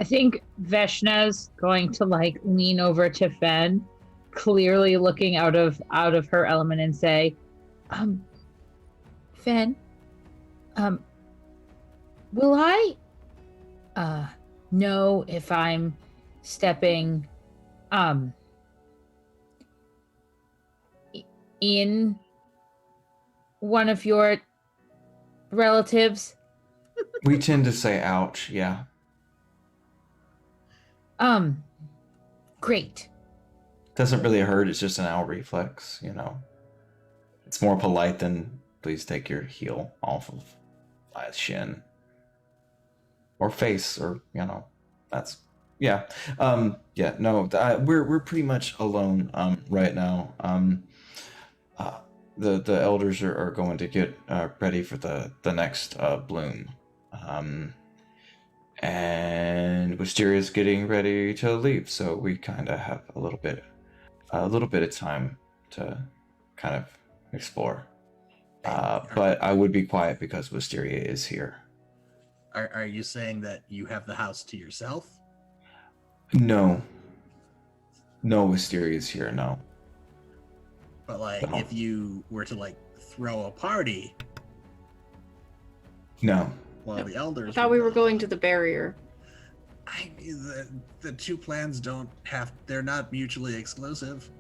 I think Veshna's going to like lean over to Fen, clearly looking out of her element, and say, Fen, will I know if I'm stepping in one of your relatives? We tend to say ouch, yeah. Great. Doesn't really hurt, it's just an owl reflex, you know. It's more polite than please take your heel off of my shin. Or face, or, you know, that's, yeah. Yeah, no, we're pretty much alone right now. The elders are going to get ready for the next bloom. And Wisteria's getting ready to leave, so we kind of have a little bit of time to kind of explore. But I would be quiet because Wisteria is here. Are you saying that you have the house to yourself? No, Wisteria is here. No. But like, No. if you were to like throw a party, No. while the I elders, thought we were going to the barrier. the two plans they're not mutually exclusive.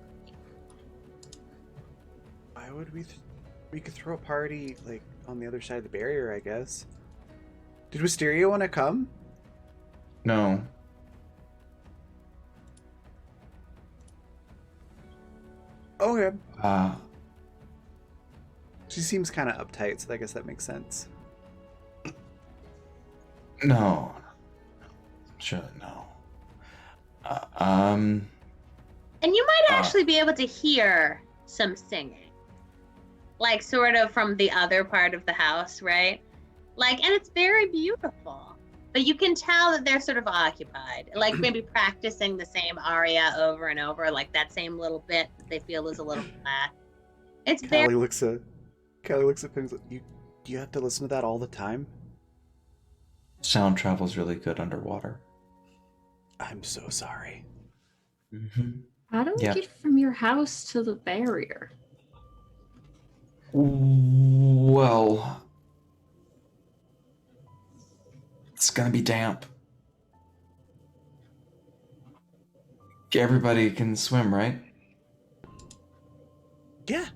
Why would we could throw a party like on the other side of the barrier, I guess. Did Wisteria want to come? No. Okay. She She seems kind of uptight, so I guess that makes sense. No. Surely no. And you might actually be able to hear some singing. Like sort of from the other part of the house, right? Like, and it's very beautiful. But you can tell that they're sort of occupied. Like maybe practicing the same aria over and over, like that same little bit that they feel is a little flat. It's very Callie looks at things like, you have to listen to that all the time? Sound travels really good underwater. I'm so sorry. Mm-hmm. How do we Yeah. get from your house to the barrier? Well, it's gonna be damp. Everybody can swim, right? Yeah.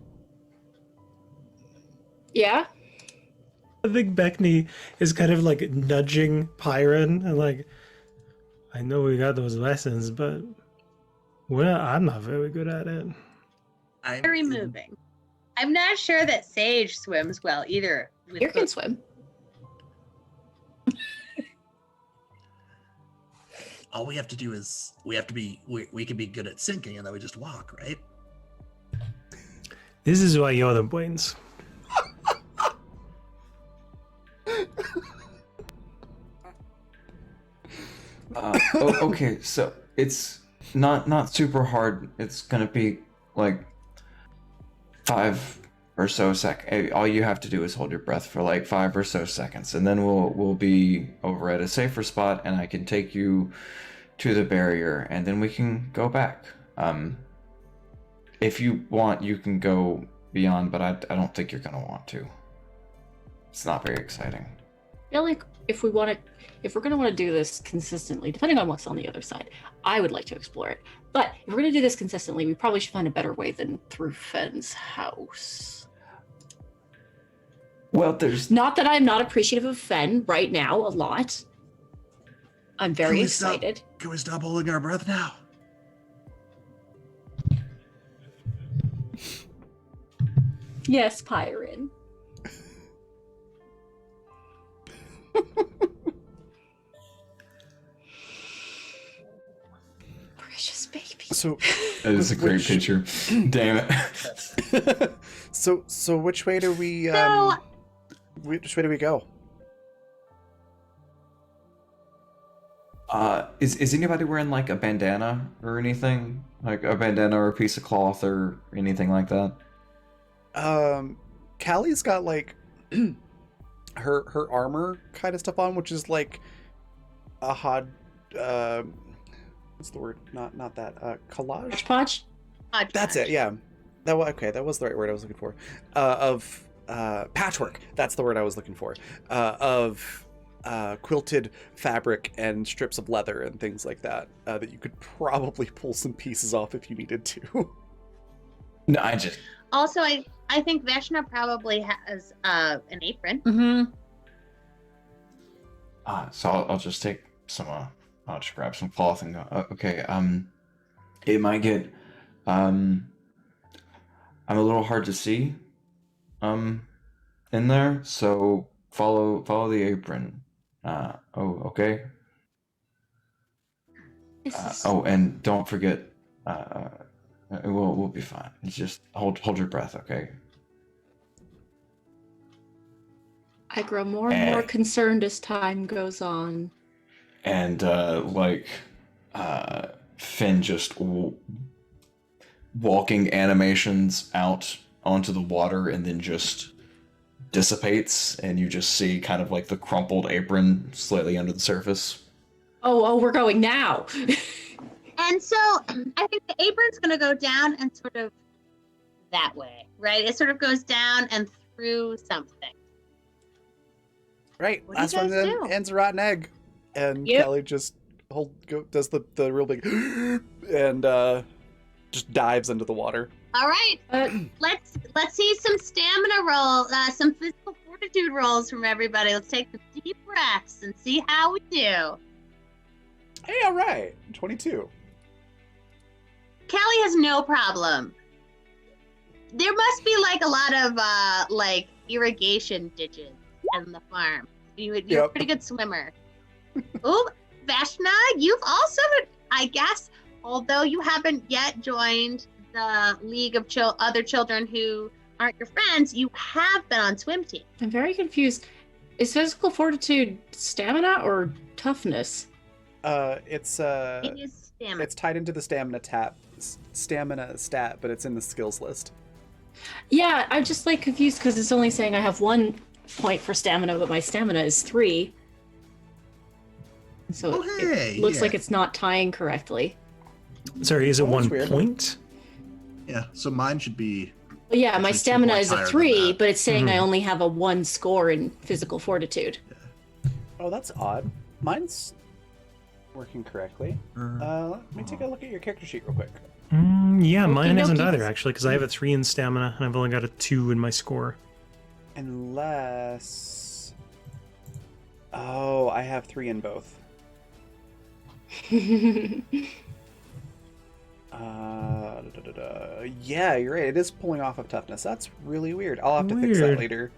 Yeah? I think Beckney is kind of like nudging Pyron and like, I know we got those lessons, but I'm not very good at it. very moving. I'm not sure that Sage swims well either. with You can both- swim. All we have to do is we can be good at sinking, and then we just walk, right? This is why you're the brains. Okay, so it's not super hard. It's gonna be like 5 or so seconds. All you have to do is hold your breath for like 5 or so seconds, and then we'll be over at a safer spot, and I can take you to the barrier, and then we can go back. If you want, you can go beyond, but I don't think you're gonna want to. It's not very exciting. I feel like if we're gonna want to do this consistently, depending on what's on the other side, I would like to explore it. But if we're gonna do this consistently, we probably should find a better way than through Fenn's house. Well, there's Not that I'm not appreciative of Fen right now a lot. I'm very Can we stop? excited. Can we stop holding our breath now? Yes, Pyron. Precious baby. So that is a great which- picture. Damn it. so which way do we So which way do we go? Is anybody wearing like a bandana or anything? Like a bandana or a piece of cloth or anything like that? Callie's got like her armor kind of stuff on, which is like a hod what's the word? Not that collage. Hodgepodge? That's it. Yeah. That was the right word I was looking for. Of patchwork. That's the word I was looking for. Of quilted fabric and strips of leather and things like that that you could probably pull some pieces off if you needed to. No, I just Also, I think Veshna probably has an apron. Mm-hmm. so I'll just take some. I'll just grab some cloth and go. Okay. It might get. I'm a little hard to see. In there, so follow the apron. Okay. And don't forget. We'll be fine. It's just hold your breath, okay? I grow more and more concerned as time goes on. And Finn just walking animations out onto the water and then just dissipates, and you just see kind of like the crumpled apron slightly under the surface. Oh, we're going now. And so I think the apron's going to go down and sort of that way, right? It sort of goes down and through something. Right. What do you Last one guys then do? ends a rotten egg. And Yep. Kelly just does the real big and just dives into the water. All right, let's see some stamina roll, some physical fortitude rolls from everybody. Let's take some deep breaths and see how we do. Hey, all right. 22. Kelly has no problem. There must be like a lot of like irrigation ditches in the farm. You're Yep. a pretty good swimmer. Ooh, Vashna, you've also, I guess, although you haven't yet joined the League of Other Children Who Aren't Your Friends, you have been on swim team. I'm very confused. Is physical fortitude stamina or toughness? It's It is stamina. it's tied into the stamina stat, but it's in the skills list. Yeah, I'm just like confused because it's only saying I have 1 point for stamina, but my stamina is 3. So it looks like it's not tying correctly. Sorry, is it Oh, that's 1 weird. point? Yeah, so mine should be. Well, yeah, my Actually, 2 stamina points is a higher than 3, that. but it's saying I Mhm. only have a 1 score in physical fortitude. Oh, that's odd. Mine's working correctly. Let me take a look at your character sheet real quick. Yeah, mine isn't Okey-dokey. either, actually, because I have a 3 in stamina, and I've only got a 2 in my score. Unless... Oh, I have 3 in both. Yeah, you're right. It is pulling off of toughness. That's really weird. I'll have to fix that Weird. later.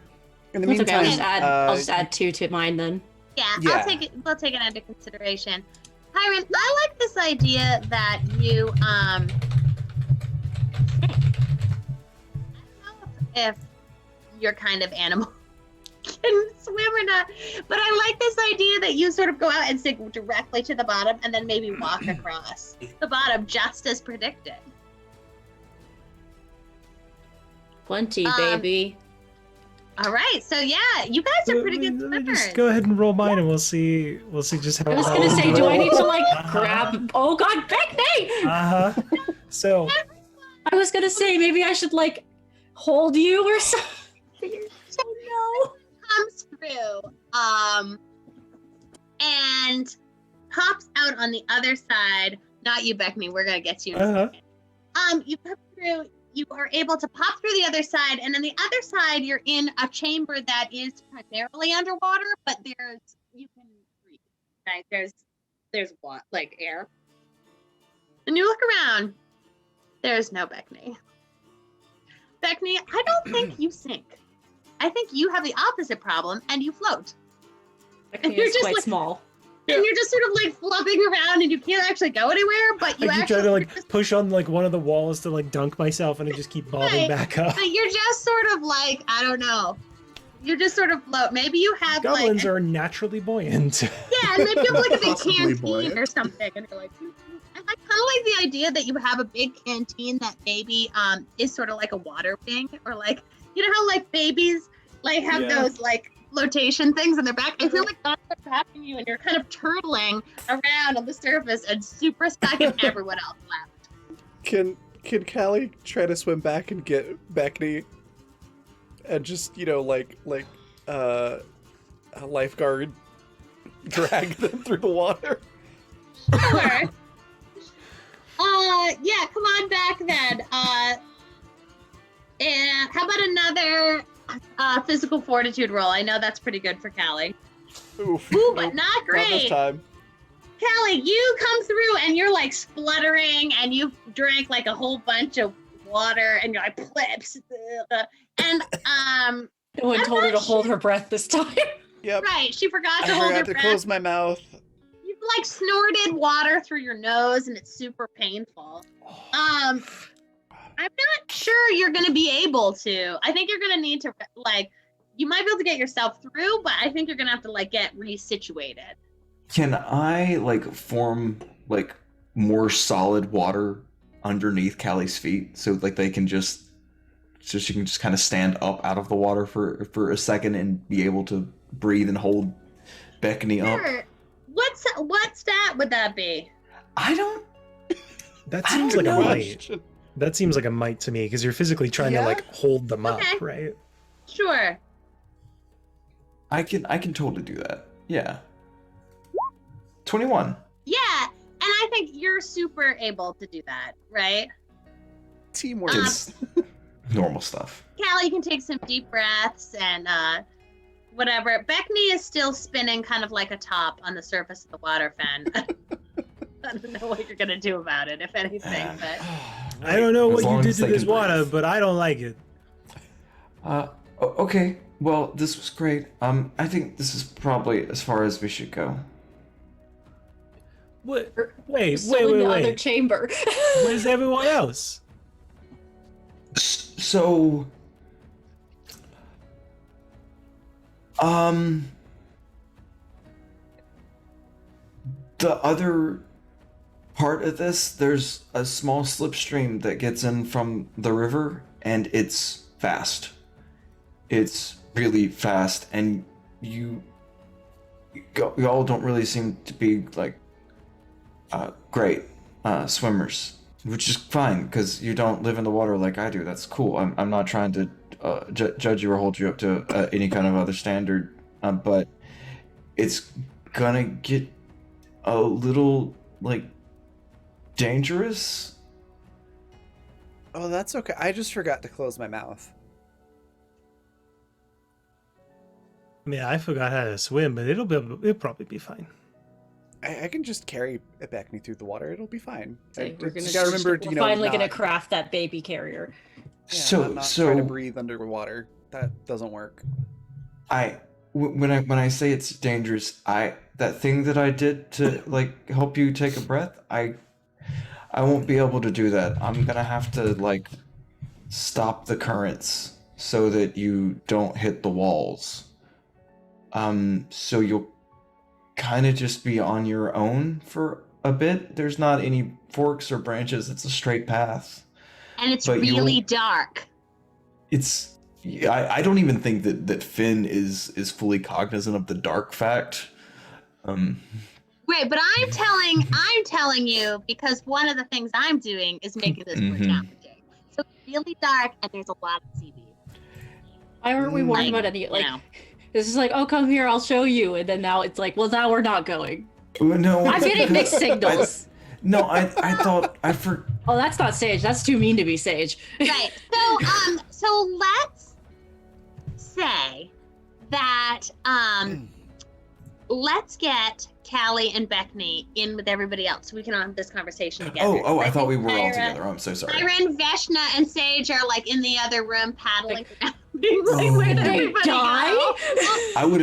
In the That's okay, meantime, I'll just add 2 to mine then. Yeah, Yeah. I'll take it. We'll take it under consideration. Hiram, I like this idea that you I don't know if your kind of animal can swim or not, but I like this idea that you sort of go out and sink directly to the bottom and then maybe walk across the bottom just as predicted. 20, Um, baby. All right, so yeah, you guys are pretty good Let me swimmers. just go ahead and roll mine, and we'll see just how. I was how gonna we say, do do it. I need to like Uh-huh. grab? Oh God, Beckney! Uh-huh. So, I was gonna say maybe I should like hold you or something. Oh Comes through, and pops out on the other side. Not you, Beckney. We're gonna get you. In a Uh-huh. second. You come through. You are able to pop through the other side, and on the other side, you're in a chamber that is primarily underwater, but you can breathe. Right? There's what, like air. And you look around. There's no Beckney. Beckney, I don't think you sink. I think you have the opposite problem, and you float. no! And you're It's just quite like- small. And you're just sort of like flopping around, and you can't actually go anywhere. But you I keep actually trying to like push on like one of the walls to like dunk myself, and I just keep bobbing Right. back up. But you're just sort of like, I don't know. You're just sort of float. Maybe you have Goblins like, are naturally buoyant. yeah, and maybe you have like a big Possibly canteen buoyant. or something, and you're like, I kind of like the idea that you have a big canteen that maybe is sort of like a water thing, or like, you know how like babies like have Yeah. those like flotation things on their back. I feel like that's what's happening to you, and you're kind of turtling around on the surface and super stuck, and everyone else left. Can Callie try to swim back and get Beckney and just a lifeguard drag them through the water. Sure. Yeah, come on back then. And how about another physical fortitude roll? I know that's pretty good for Callie. Oof. Ooh, but Nope, not Not this great. time. Callie, you come through and you're like spluttering and you drank like a whole bunch of water and you're like plips. And No one told her to hold her breath this time. Yep. right, she forgot I to hold her forgot to breath. close my mouth. You've like snorted water through your nose and it's super painful. I'm not sure you're gonna be able to. I think you're gonna need to you might be able to get yourself through, but I think you're gonna have to get resituated. Can I form more solid water underneath Callie's feet so they can so she can just kind of stand up out of the water for a second and be able to breathe and hold Beckney up? Sure. What stat would that be? I don't. That I seems don't like a know. might. That seems like a might to me because you're physically trying Yeah? to hold them Okay. up, right? Sure. I can totally do that. Yeah. 21. Yeah, and I think you're super able to do that, right? Teamwork. It's normal stuff. Callie can take some deep breaths and whatever. Beckney is still spinning kind of like a top on the surface of the water fan. I don't know what you're gonna do about it, if anything, but I don't know As what you long did as to they this can water, breathe. but I don't like it. Okay. Well, this was great. I think this is probably as far as we should go. What? We're Wait, still in the other wait. chamber. Where's everyone else? So, the other part of this, there's a small slipstream that gets in from the river, and it's fast. It's really fast, and you all don't really seem to be great swimmers, which is fine because you don't live in the water like I do. That's cool. I'm not trying to judge you or hold you up to any kind of other standard, but it's gonna get a little dangerous. Oh, that's okay. I just forgot to close my mouth. I mean, I forgot how to swim, but it'll probably be fine. I can just carry Beckney through the water. It'll be fine. Say, You gotta remember, we're finally gonna not- craft that baby carrier. not try to So breathe underwater. That doesn't work. when I say it's dangerous, that thing that I did to help you take a breath, I won't be able to do that. I'm gonna have to stop the currents so that you don't hit the walls. So you'll kind of just be on your own for a bit. There's not any forks or branches. It's a straight path. and it's But you really won't- dark. I don't even think that Finn is fully cognizant of the dark fact. Right, but I'm telling you because one of the things I'm doing is making this more Mhm. challenging. So it's really dark and there's a lot of seaweed. Why weren't we warned about any? You know. This is oh, come here, I'll show you, and then now it's well, now we're not going. No, I'm getting mixed signals. I thought Oh, that's not Sage. That's too mean to be Sage. Right. So let's say that let's get Callie and Beckney in with everybody else so we can have this conversation together. Oh, I thought we think were all Tyra- together. I'm so sorry. Tyron, Veshna, and Sage are in the other room paddling around, being where'd They everybody die? go? I would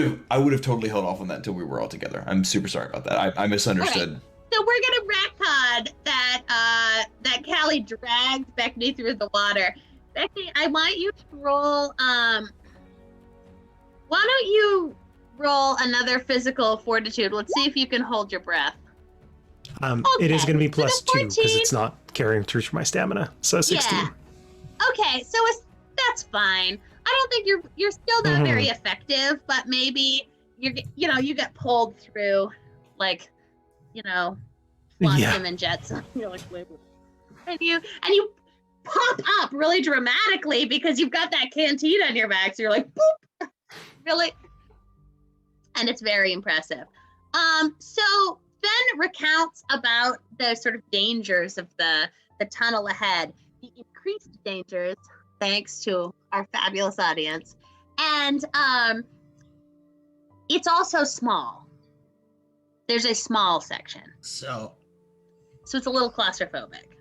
have totally held off on that until we were all together. I'm super sorry about that. I misunderstood. So we're gonna retcon that that Callie dragged Beckney through the water. Beckney, I want you to roll. Why don't you roll another physical fortitude? Let's see if you can hold your breath. It is Okay, going to be so the +2 because 14 it's not carrying through for my stamina. So 16. Yeah. Okay, so that's fine. I don't think you're still not very effective, but maybe you get pulled through Yeah. Flotsam and Jetsam. You're like, wait. And you pop up really dramatically because you've got that canteen on your back. So you're like, boop, really? And it's very impressive. So Ben recounts about the sort of dangers of the tunnel ahead, the increased dangers, thanks to our fabulous audience. And it's also small. There's a small section. So it's a little claustrophobic.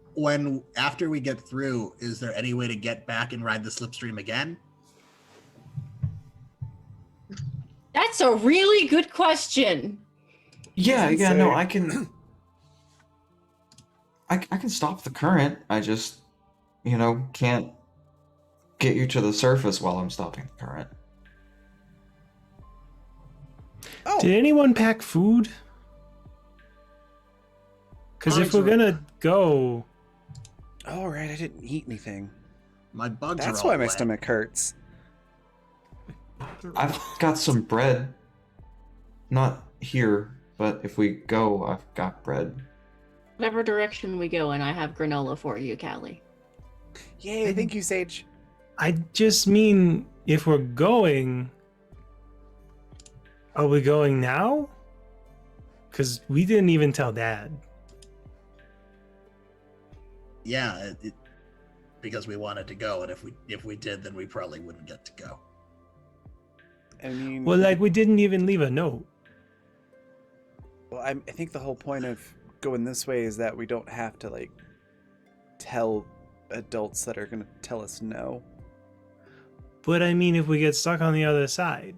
after we get through, is there any way to get back and ride the slipstream again? That's a really good question. Yeah, Doesn't yeah, say. no, I can. I can stop the current. I just, can't get you to the surface while I'm stopping the current. Oh, Did anyone pack food? Because if Bugs we're are- gonna go, all right. I didn't eat anything. My bugs That's are all why my wet. stomach hurts. I've got some bread. Not here, but if we go, I've got bread. Whatever direction we go in, I have granola for you, Callie. Yay! Thank you, Sage. I just mean if we're going, are we going now? Because we didn't even tell Dad. Yeah, because we wanted to go, and if we did, then we probably wouldn't get to go. I mean, Well, like we didn't even leave a note. well, I think the whole point of going this way is that we don't have to like tell adults that are going to tell us no. But I mean, if we get stuck on the other side,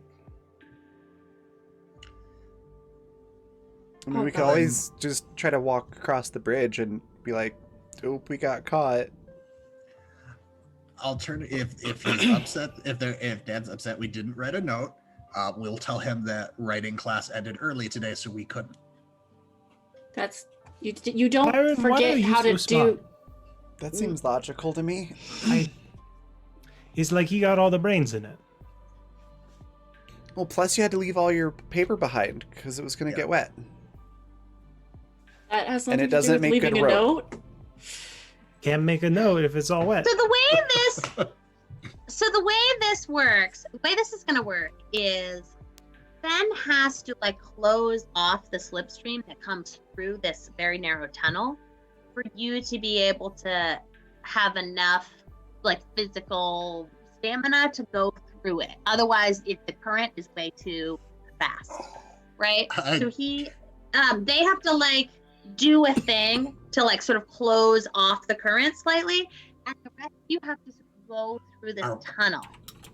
I mean, we could Okay. always just try to walk across the bridge and be like, "Oop, we got caught." If he's upset, if Dad's upset we didn't write a note, we'll tell him that writing class ended early today, so we couldn't. That's you don't Byron, why are forget you how so to smart? do. That seems logical to me. it's like he got all the brains in it. Well, plus you had to leave all your paper behind because it was going to Yeah. get wet. That has And nothing it to do doesn't with make leaving good a rope. note. Can't make a note if it's all wet. So the way this works, the way this is going to work is Ben has to like close off the slipstream that comes through this very narrow tunnel for you to be able to have enough like physical stamina to go through it. Otherwise, if the current is way too fast, right? So they have to like do a thing to like sort of close off the current slightly, and the rest you have to sort of go through this Oh. tunnel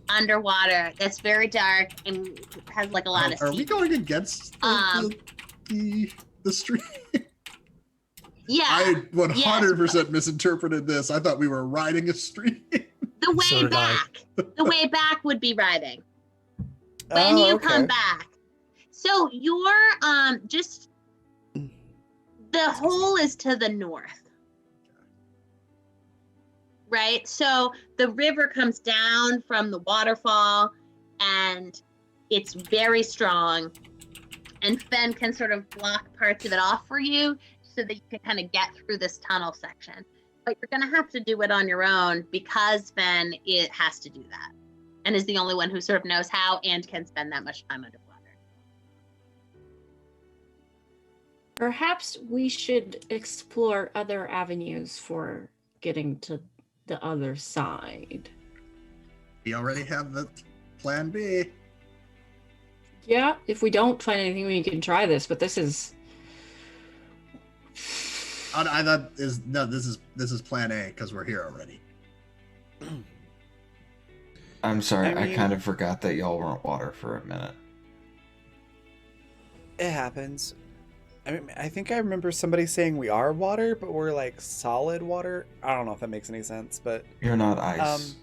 underwater that's very dark and has like a lot of Are we seats. going against the stream? Yeah, I 100% misinterpreted this. I thought we were riding a stream. the way So did I. back. The way back would be riding. When Oh, you okay. come back. So you're just the hole is to the north. Right? So the river comes down from the waterfall and it's very strong. And Fen can sort of block parts of it off for you so that you can kind of get through this tunnel section. But you're going to have to do it on your own because Fen it has to do that and is the only one who sort of knows how and can spend that much time underwater. Perhaps we should explore other avenues for getting to the other side. We already have the plan B. Yeah, if we don't find anything, we can try this. But this is I thought this is plan A because we're here already. I'm sorry, I I mean- kind of forgot that y'all weren't water for a minute. It happens. I mean, I think I remember somebody saying we are water, but we're like solid water. I don't know if that makes any sense, but You're not ice.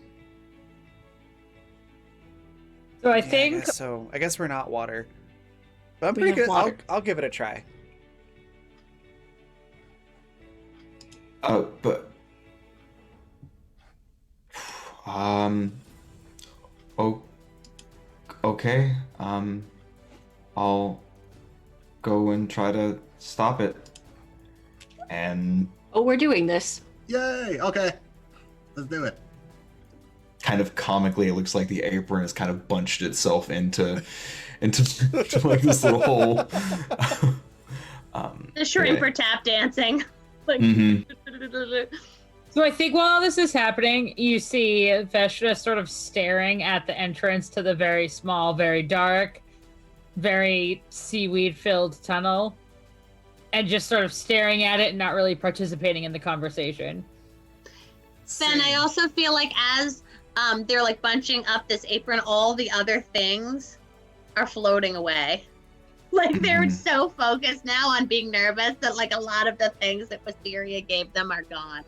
So I yeah, think I guess we're not water. But I'm We pretty have good. I'll, water. I'll give it a try. But oh, okay. I'll go and try to stop it. And oh, we're doing this. Yay! Okay. Let's do it. Kind of comically, it looks like the apron has kind of bunched itself into to like this little hole. The shrimp yeah. are tap dancing. Like, Mhm. So I think while this is happening, you see Veshna sort of staring at the entrance to the very small, very dark, very seaweed-filled tunnel, and just sort of staring at it and not really participating in the conversation. Then I also feel like as they're like bunching up this apron, all the other things are floating away. Like they're Mhm. so focused now on being nervous that like a lot of the things that Wisteria gave them are gone.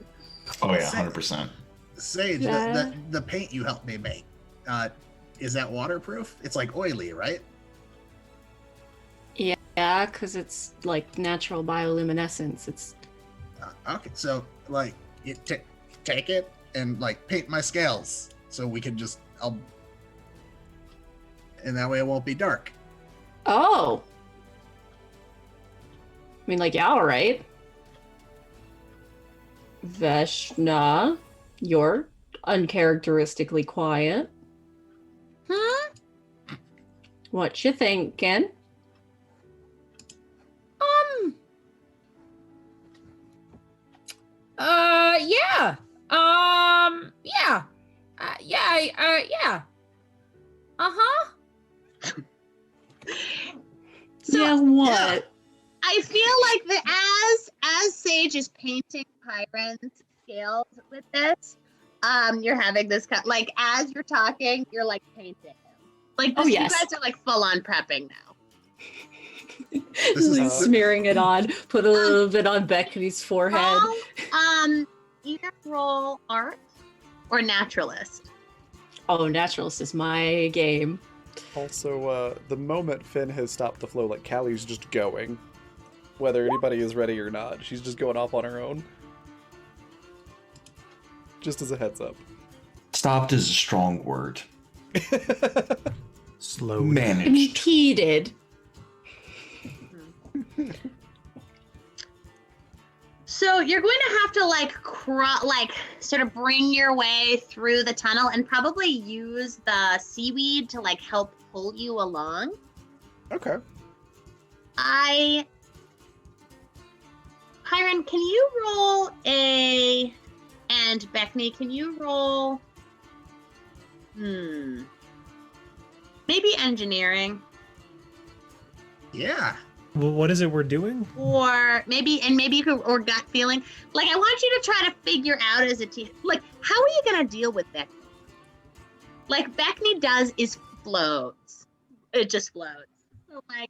Oh yeah, 100%. Sage, Yeah. the paint you helped me make, is that waterproof? It's like oily, right? Yeah, because it's like natural bioluminescence. It's Okay, so like you take it and like paint my scales so we can just and that way it won't be dark. oh. I mean, like, yeah, all right. Veshna, you're uncharacteristically quiet. What you thinking? Yeah. Yeah. Yeah. Uh-huh. So yeah, what? I feel like as Sage is painting Pyron's scales with this, you're having this like as you're talking, you're like painting him. Like Oh, this, yes. you guys are like full on prepping now. This is- Like smearing it on. Put a little bit on Becky's forehead. Roll, either roll art or naturalist. Oh, naturalist is my game. Also, the moment Finn has stopped the flow, like Callie's just going. Whether anybody is ready or not, she's just going off on her own. Just as a heads up. Stopped is a strong word. Slow. Managed. Impeded. So you're going to have to like sort of bring your way through the tunnel and probably use the seaweed to like help pull you along. Okay. Pyron, can you roll and Beckney, can you roll maybe engineering Yeah. Well, what is it we're doing? or maybe you could, or gut feeling. Like I want you to try to figure out as a team, like how are you going to deal with Beckney? Like Beckney does is floats. It just floats. So like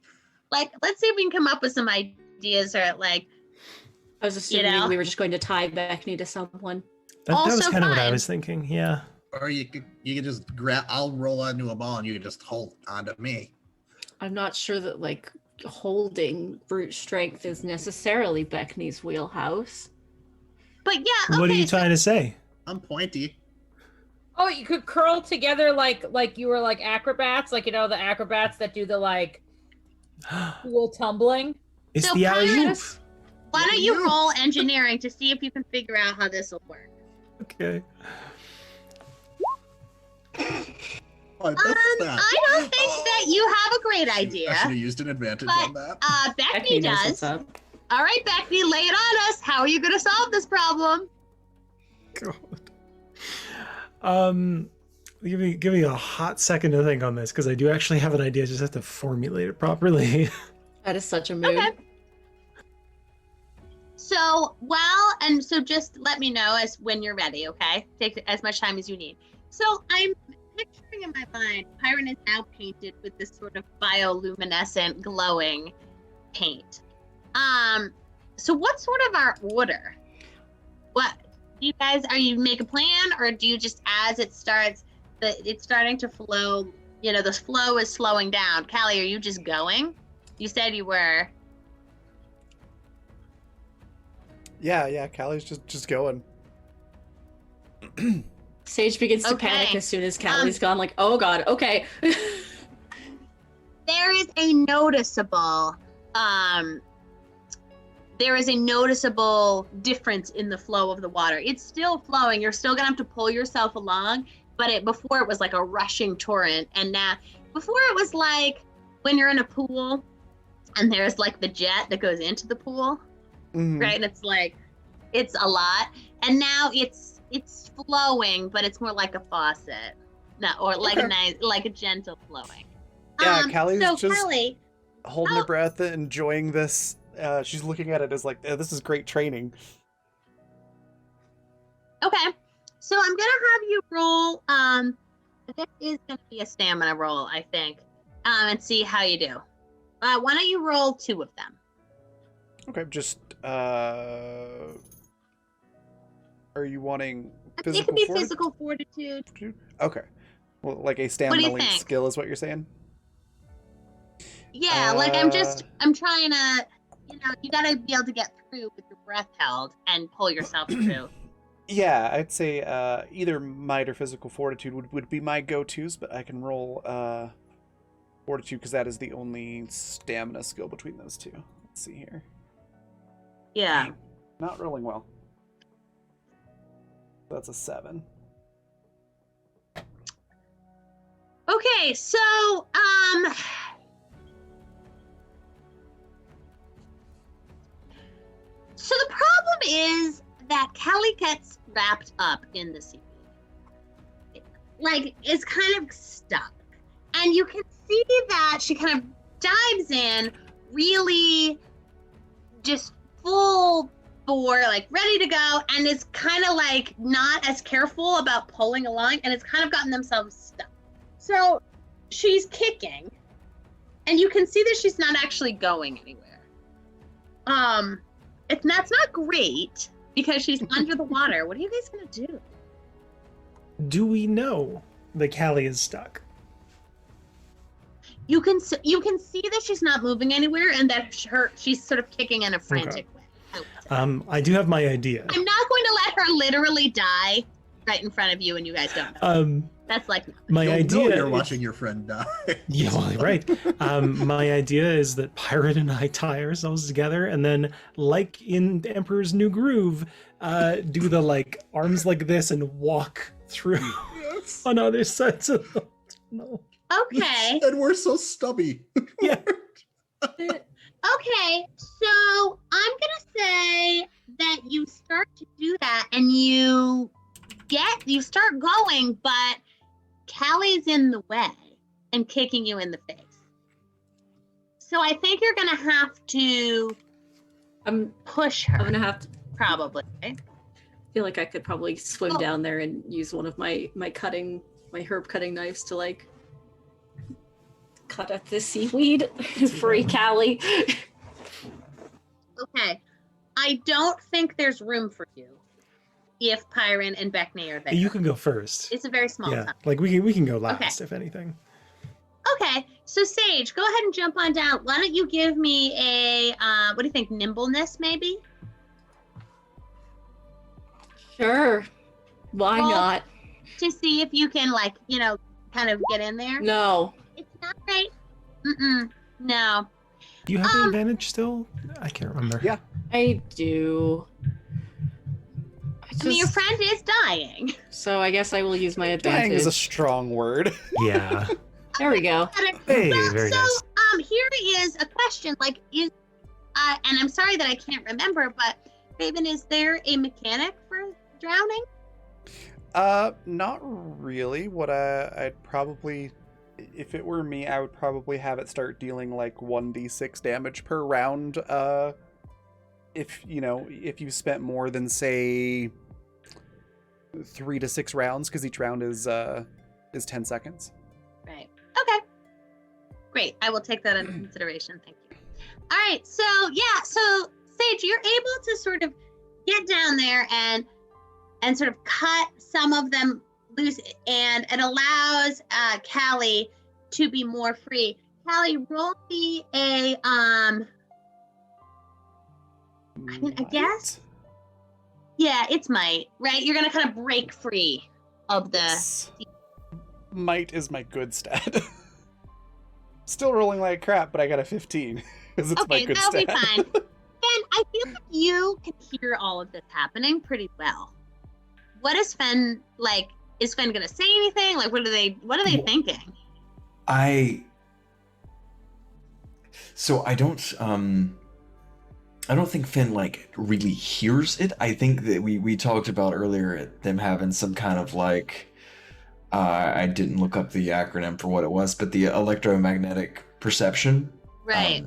let's see if we can come up with some ideas or like I was assuming know? we were just going to tie Beckney to someone. That was Also kind of what I fine. was thinking. Yeah. Or you could just grab. I'll roll onto a ball and you can just hold onto me. I'm not sure that like holding brute strength is necessarily Beckney's wheelhouse. but yeah, What are okay, you trying to say? I'm pointy. Oh, you could curl together like you were like acrobats, like you know the acrobats that do the like cool tumbling. It's So the Pyron- alley-oop. why don't you roll engineering to see if you can figure out how this will work? Okay. What, that's that. I don't think that you have a great I idea. should have used an advantage But- on that. Beckney knows what's does. up. All right, Beckney, lay it on us. How are you going to solve this problem? God. Give me a hot second to think on this because I do actually have an idea. I just have to formulate it properly. That is such a mood. Okay. So, so just let me know as when you're ready, okay? Take as much time as you need. So I'm picturing in my mind, Pyron is now painted with this sort of bioluminescent, glowing paint. So what's sort of our order? What do you guys? Are you make a plan, or do you just as it starts, it's starting to flow? You know, the flow is slowing down. Callie, are you just going? You said you were. Yeah, Callie's just going. Sage begins to Okay. panic as soon as Callie's gone, like, oh god, okay. There is a noticeable there is a noticeable difference in the flow of the water. It's still flowing. You're still gonna have to pull yourself along, but before it was like a rushing torrent, and now before it was like when you're in a pool and there's like the jet that goes into the pool, right? And it's like it's a lot, and now it's flowing, but it's more like a faucet, or like a gentle flowing. Yeah, Callie's so just Callie, holding her breath, enjoying this. She's looking at it as like, this is great training. okay, so I'm gonna have you roll. This is gonna be a stamina roll, I think, and see how you do. Why don't you roll 2 of them? Okay, just are you wanting physical It could be fortitude? physical fortitude. Okay. Well, like a stamina linked think? skill is what you're saying? Yeah, like I'm trying to, you gotta be able to get through with your breath held and pull yourself through. Yeah, I'd say either might or physical fortitude would be my go-tos, but I can roll fortitude because that is the only stamina skill between those two. Let's see here. Yeah. Not rolling well. That's a 7. Okay, so so the problem is that Callie gets wrapped up in the seaweed. Like, is kind of stuck. And you can see that she kind of dives in, really just full bore, like ready to go, and is kind of like not as careful about pulling along, and it's kind of gotten themselves stuck. So she's kicking, and you can see that she's not actually going anywhere. That's not great because she's under the water. What are you guys gonna do? Do we know that Callie is stuck? You can see that she's not moving anywhere, and that she's sort of kicking in a frantic way. I do have my idea. I'm not going to let her literally die right in front of you, and you guys don't know. That's like My You'll idea. know you're watching your friend die. Yeah, well, right. My idea is that Pirate and I tie ourselves together, and then, like in the Emperor's New Groove, do the like arms like this and walk through Yes. on other sides of the tunnel. okay. And we're so stubby. Yeah. Okay, so I'm gonna say that you start to do that, and you start going, but Callie's in the way and kicking you in the face. So I think you're gonna have to push her. I'm gonna have to probably. feel like I could probably swim Oh. down there and use one of my herb cutting knives to like cut up this seaweed. Free Callie. Okay, I don't think there's room for you if Pyron and Beckney are there. You can go first. It's a very small Yeah, tunnel. like we can go last if anything. Okay, so Sage, go ahead and jump on down. Why don't you give me a, what do you think, nimbleness maybe? Sure. Why Well, not? To see if you can, like, kind of get in there. No. It's not right. No. Do you have the advantage still? I can't remember. Yeah. I do. I mean, your friend is dying. So I guess I will use my advantage. Dying is a strong word. Yeah. There we go. Hey, Well, very so, nice. here is a question. Like, and I'm sorry that I can't remember, but Raven, is there a mechanic for drowning? Not really. What I'd probably, if it were me, I would probably have it start dealing like 1d6 damage per round. If you spent more than say 3 to 6 rounds, because each round is 10 seconds. Right. Okay. Great. I will take that into consideration. Thank you. All right. So Sage, you're able to sort of get down there and sort of cut some of them loose, and it allows Callie to be more free. Callie, roll me a I guess. Yeah, it's might, right? You're gonna kind of break free of the. Might is my good stat. Still rolling like crap, but I got a 15 because it's my Okay, good that'll stat. be fine. And I feel like you can hear all of this happening pretty well. What is Fen like? Is Fen gonna say anything? Like, what are they thinking? So I don't think Finn like really hears it. I think that we talked about earlier them having some kind of like I didn't look up the acronym for what it was, but the electromagnetic perception, Right.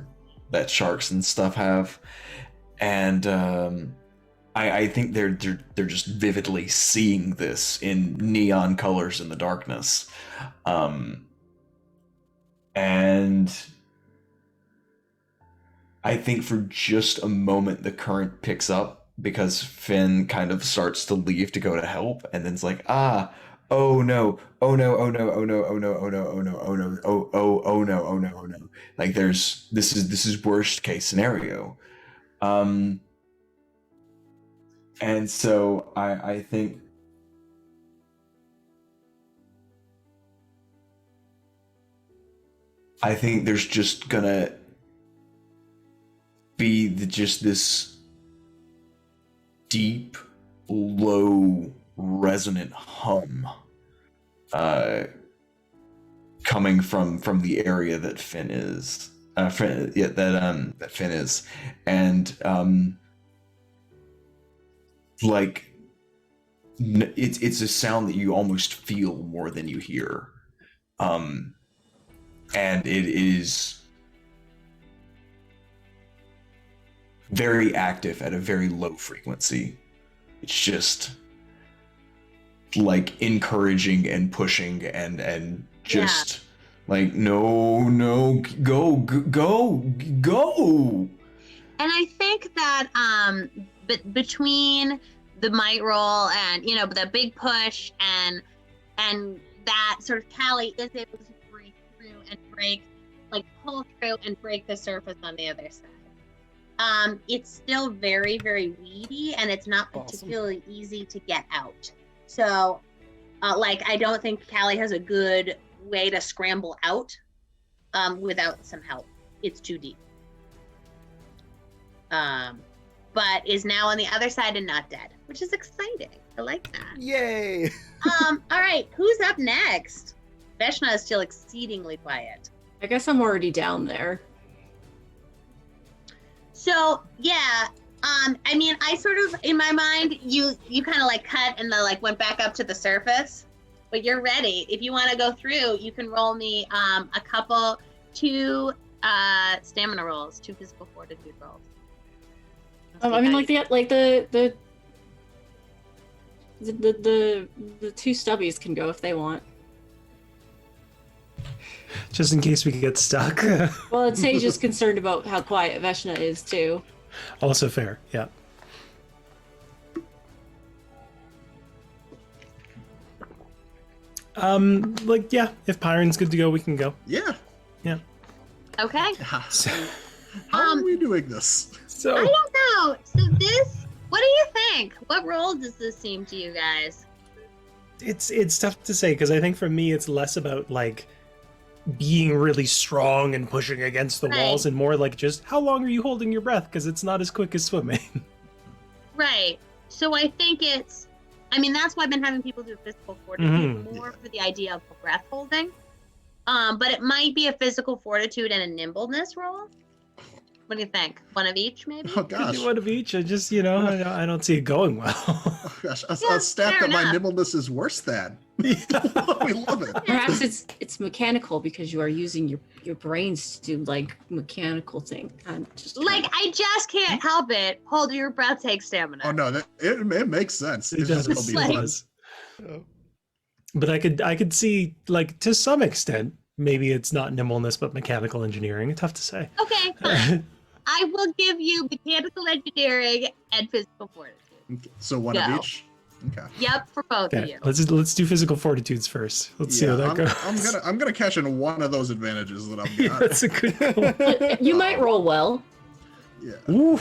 that sharks and stuff have, and I think they're just vividly seeing this in neon colors in the darkness, and I think for just a moment the current picks up because Finn kind of starts to leave to go to help, and then it's like, oh no, oh no, oh no, oh no, oh no, oh no, oh no, oh no, oh no, oh no, oh no. Like this is worst case scenario. And so I think there's just gonna be just this deep, low, resonant hum coming from the area that Finn is. That Finn is, and like it's a sound that you almost feel more than you hear, and it is very active at a very low frequency. It's just like encouraging and pushing and just like no, go. And I think that between the might roll and the big push and that sort of Callie is able to break through and pull through and break the surface on the other side. It's still very, very weedy, and it's not particularly easy to get out. So, I don't think Callie has a good way to scramble out without some help. It's too deep. But is now on the other side and not dead, which is exciting. I like that. Yay! All right, who's up next? Veshna is still exceedingly quiet. I guess I'm already down there. So yeah, I mean, I sort of in my mind, you kind of cut and then went back up to the surface, but you're ready. If you want to go through, you can roll me two stamina rolls, 2 physical fortitude rolls. I mean, the two stubbies can go if they want. Just in case we get stuck. Well, Sage is concerned about how quiet Veshna is too. Also fair, yeah. Yeah, if Pyron's good to go, we can go. Yeah. Okay. So, How are we doing this? I don't know. So what do you think? What role does this seem to you guys? it's tough to say, because I think for me it's less about being really strong and pushing against the walls, and more just how long are you holding your breath, because it's not as quick as swimming. Right. So I think that's why I've been having people do physical fortitude more for the idea of breath holding. But it might be a physical fortitude and a nimbleness roll. What do you think? One of each, maybe? Oh gosh. One of each. I just, I don't see it going well. Oh gosh. A Yeah, stat fair that my enough. nimbleness is worse than. We love it. Perhaps it's mechanical because you are using your brains to do mechanical thing. I'm just I just can't help it. Hold your breath, take stamina. Oh no, it makes sense. It It's just does. gonna be Like- fun. But I could see, to some extent, maybe it's not nimbleness, but mechanical engineering. Tough to say. Okay, fine. I will give you mechanical engineering and physical fortitude. So one of Go. each. Okay. Yep, for both of Okay, you. let's do physical fortitudes first. Let's see how that goes. I'm gonna cash in one of those advantages that I've got. That's a good call. But you might roll well. Yeah. Ooh,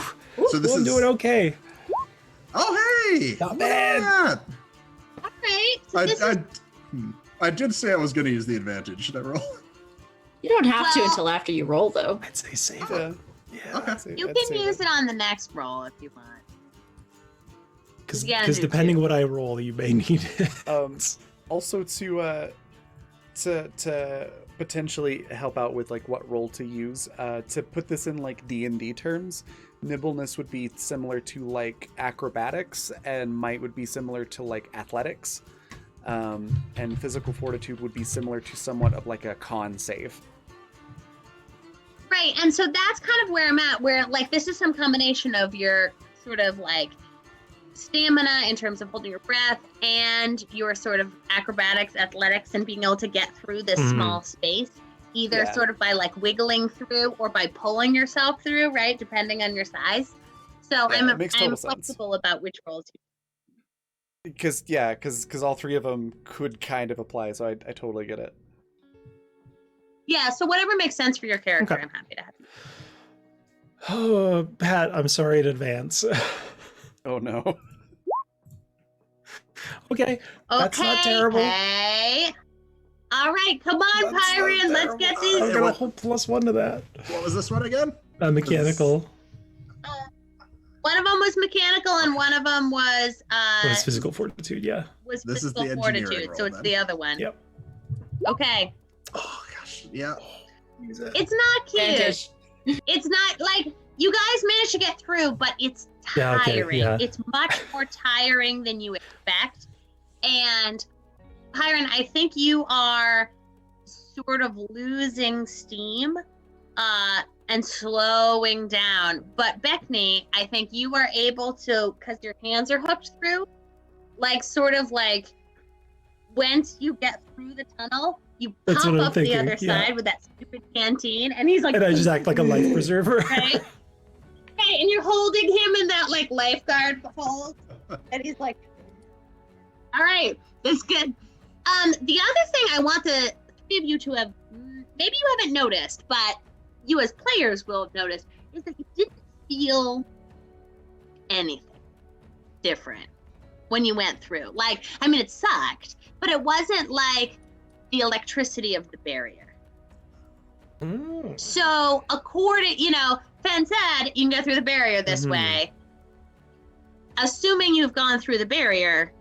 So this I'm is doing okay. Oh hey! Not Look bad. at All right. So that. this is I did say I was gonna use the advantage. Should I roll? You don't have to Well- until after you roll, though. I'd say save Yeah. it. Yeah. Okay. You can use it on the next roll if you want. Because Yeah, do depending too. what I roll, you may need it. Also to potentially help out with like what role to use, to put this in like D&D terms, nimbleness would be similar to like acrobatics, and might would be similar to like athletics, and physical fortitude would be similar to somewhat of like a con save. Right, and so that's kind of where I'm at, where like this is some combination of your sort of like stamina in terms of holding your breath and your sort of acrobatics, athletics, and being able to get through this Mhm. small space, either Yeah. sort of by like wiggling through or by pulling yourself through, right? Depending on your size. So Yeah, it makes total I'm sense. flexible about which roles you Because all three of them could kind of apply, so I totally get it. Yeah, so whatever makes sense for your character, Okay. I'm happy to have. Oh, Pat, I'm sorry in advance. Oh no. Okay, that's not terrible. Okay. All right, come on, That's not Pyrian, let's terrible. get I'm these. gonna hold +1 to that. What was this one again? Mechanical. One of them was mechanical, and one of them was What is physical fortitude? Yeah. This is the physical engineering fortitude. So roll, it's then. the other one. Yep. Okay, Oh gosh. Yeah. it's not cute. Advantage. It's not like you guys managed to get through, but it's Yeah, okay, tiring. yeah. It's much more tiring than you expect. And Pyron, I think you are sort of losing steam and slowing down. But Beckney, I think you are able to, because your hands are hooked through, like sort of like once you get through the tunnel, you That's pop what I'm up the thinking, other yeah. side with that stupid canteen, and he's like, And I just act like a life preserver. right? Right, and you're holding him in that like lifeguard hold, and he's like, "All right, that's good." The other thing I want the three of you to have, maybe you haven't noticed, but you as players will have noticed, is that you didn't feel anything different when you went through. Like, I mean, it sucked, but it wasn't like the electricity of the barrier. Mm. So, according, Fen said you can go through the barrier this Mhm. way. Assuming you've gone through the barrier,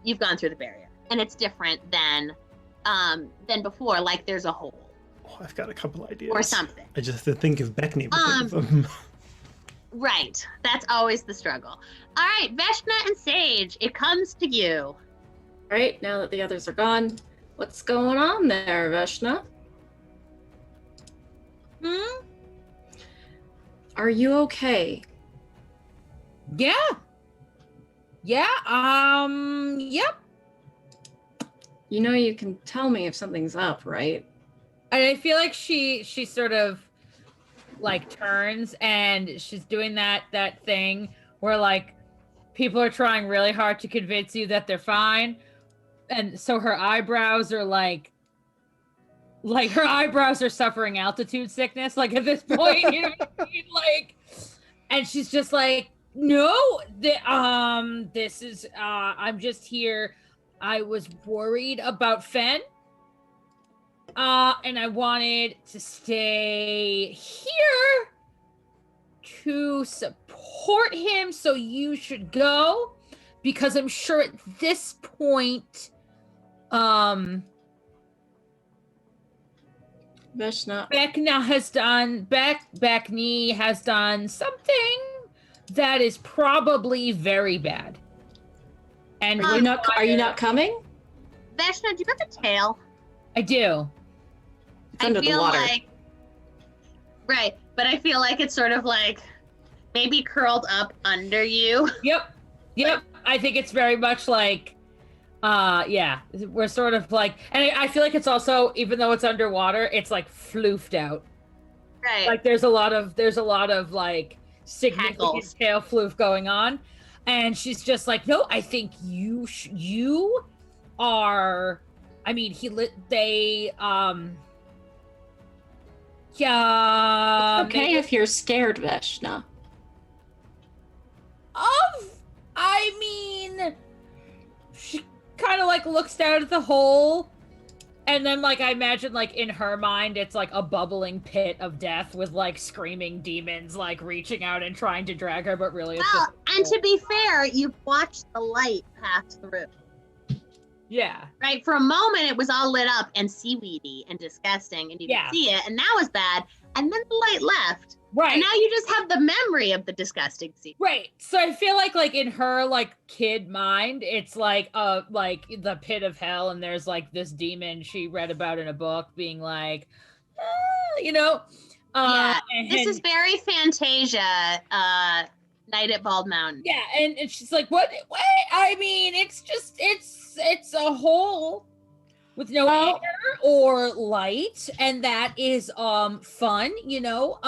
you've gone through the barrier, and it's different than before. Like there's a hole Oh, I've got a couple ideas. or something. I just have to think of Beckney. But think of them. Right. That's always the struggle. All right, Veshna and Sage, it comes to you. All right, now that the others are gone, what's going on there, Veshna? Are you okay? Yeah. Yeah. Yep. You know you can tell me if something's up, right? And I feel like she sort of like turns and she's doing that thing where like people are trying really hard to convince you that they're fine, and so her eyebrows are like her eyebrows are suffering altitude sickness like at this point, you know what I mean? Like, and she's just like, no, this is I'm just here. I was worried about Fen. And I wanted to stay here to support him, so you should go, because I'm sure at this point, Veshna, Beckney has done something that is probably very bad. And are you not coming? Veshna, do you have a tail? I do. It's under the feel water. like, right, but I feel like it's sort of like maybe curled up under you. Yep. I think it's very much like, yeah, we're sort of like, and I feel like it's also, even though it's underwater, it's like floofed out. Right. Like there's a lot of like significant Hackles. tail floof going on, and she's just like, no, I think you are. I mean, yeah. Okay, if you're scared, Veshna. I mean, she kind of like looks down at the hole, And then, like, I imagine, like, in her mind, it's like a bubbling pit of death with, like, screaming demons, like, reaching out and trying to drag her, but really it's Well, just... and to be fair, you've watched the light pass through. Yeah. Right? For a moment, it was all lit up and seaweedy and disgusting, and you Yeah. could see it, and that was bad. And then the light left, Right. and now you just have the memory of the disgusting sea. Right. So I feel like in her like kid mind, it's like the pit of hell, and there's like this demon she read about in a book being like, you know. Yeah, and, this is very Fantasia, Night at Bald Mountain. yeah, and she's like, what? Wait, I mean, it's just it's a hole with no air or light, and that is fun, you know.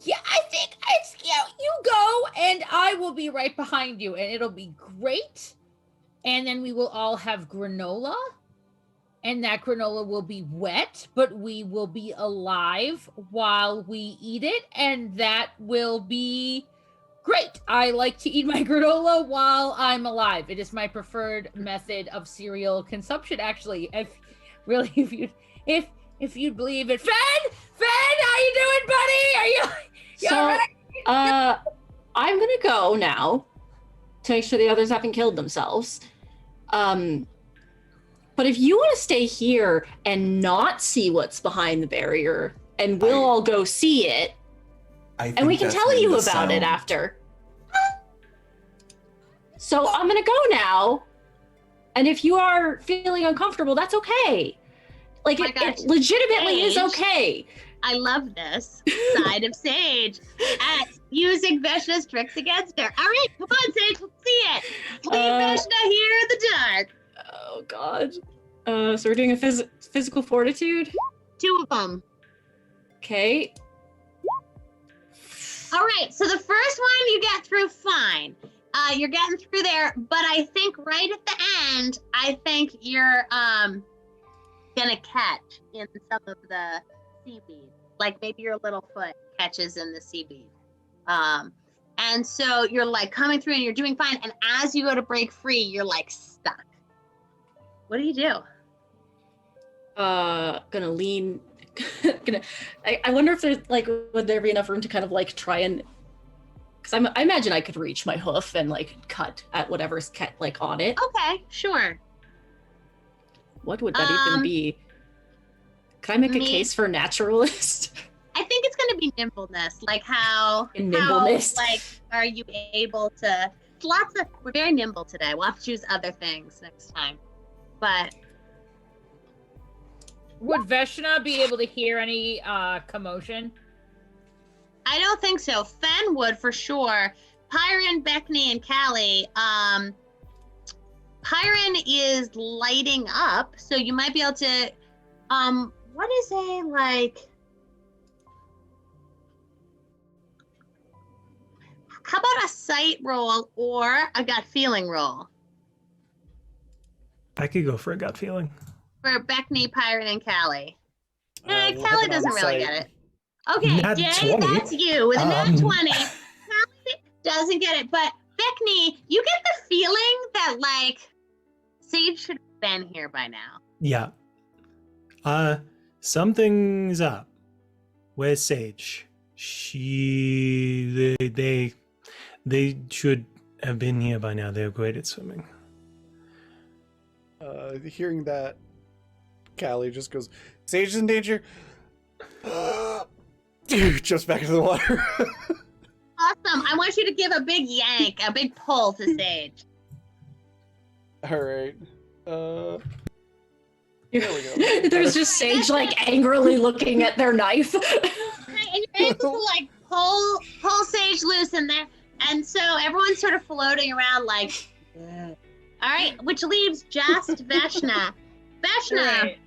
Yeah, I think it's, you know, you go and I will be right behind you and it'll be great. And then we will all have granola, and that granola will be wet, but we will be alive while we eat it, and that will be great. I like to eat my granola while I'm alive. It is my preferred method of cereal consumption, actually. If you'd believe it. Fen, how you doing, buddy? Are you all right? I'm gonna go now to make sure the others haven't killed themselves. But if you want to stay here and not see what's behind the barrier, and we'll all go see it, and we can tell you about it after. So I'm gonna go now, and if you are feeling uncomfortable, that's okay. Like, Oh my it gosh, legitimately is Sage. okay. I love this side of Sage at using Veshna's tricks against her. All right, come on, Sage, let's see it. Leave Veshna here in the dark. Oh God. So we're doing a physical fortitude. 2 of them. Okay. All right, so the first one you get through fine. You're getting through there, but I think right at the end, I think you're gonna catch in some of the seaweed. Like maybe your little foot catches in the seaweed. And so you're like coming through and you're doing fine. And as you go to break free, you're like stuck. What do you do? Gonna lean. I wonder if there's like, would there be enough room to kind of like try and, because I imagine I could reach my hoof and like cut at whatever's like on it. Okay, sure. What would that even be? Can I make a case for naturalist? I think it's gonna be nimbleness, like how Nimbleness. like are you able to? We're very nimble today. We'll have to choose other things next time. But Would Veshna be able to hear any commotion? I don't think so. Fen would for sure. Pyron, Beckney, and Callie. Pyron is lighting up, so you might be able to. What is a like? How about a sight roll or a gut feeling roll I could go for a gut feeling. for Beckney, Pyron, and Callie? We'll Callie hit it on doesn't really sight. get it. Okay, Nat Jay, 20. that's you with a nat 20. Um, Callie doesn't get it, but Beckney, you get the feeling that like Sage should have been here by now. Yeah. Something's up. Where's Sage? They should have been here by now. They're great at swimming. Hearing that, Callie just goes, Sage is in danger. Jumps back into the water. Awesome. I want you to give a big yank, a big pull to Sage. All right. There we go. There's just Sage like angrily looking at their knife. Right, and you're able to like pull Sage loose in there, and so everyone's sort of floating around like. All right, which leaves just Veshna. Veshna. Right.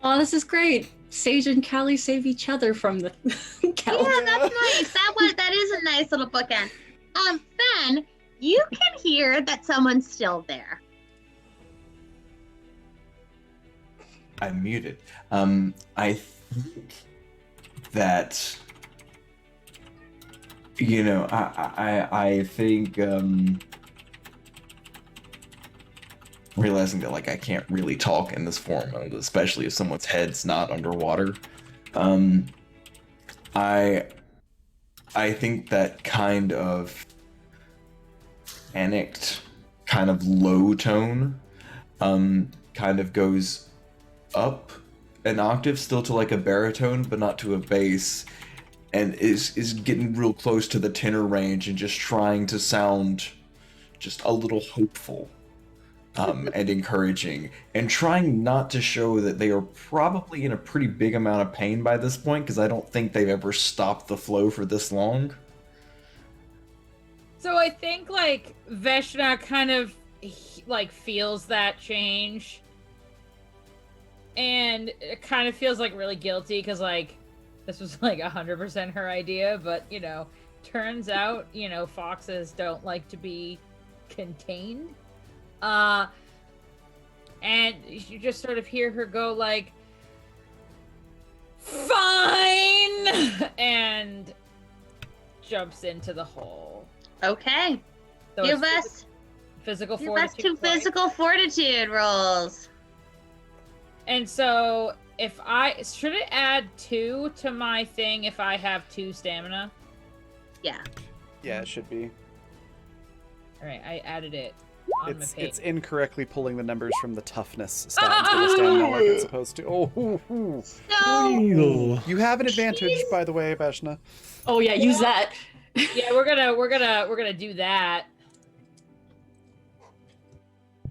Oh, this is great. Sage and Callie save each other from the Callie. Yeah, that's nice. That is a nice little bookend. Fen, you can hear that someone's still there. I'm muted. I think that I think realizing that like I can't really talk in this form, especially if someone's head's not underwater. I think that kind of panicked, kind of low tone, kind of goes up an octave, still to like a baritone, but not to a bass, and is getting real close to the tenor range and just trying to sound just a little hopeful. And encouraging, and trying not to show that they are probably in a pretty big amount of pain by this point, because I don't think they've ever stopped the flow for this long. So I think like Veshna kind of like feels that change, and it kind of feels like really guilty because like this was like 100% her idea, but you know, turns out foxes don't like to be contained. And you just sort of hear her go like, "Fine," and jumps into the hole. Okay. So Give it's us physical give us fortitude. 2 points. physical fortitude rolls. And so if should it add 2 to my thing if I have 2 stamina? Yeah. Yeah, it should be. All right, I added it on my page. It's incorrectly pulling the numbers from the toughness stat for the stamina like it's supposed to. Oh, So Ew. you have an advantage, by the way, Veshna. Oh yeah, use that. Yeah, we're gonna do that.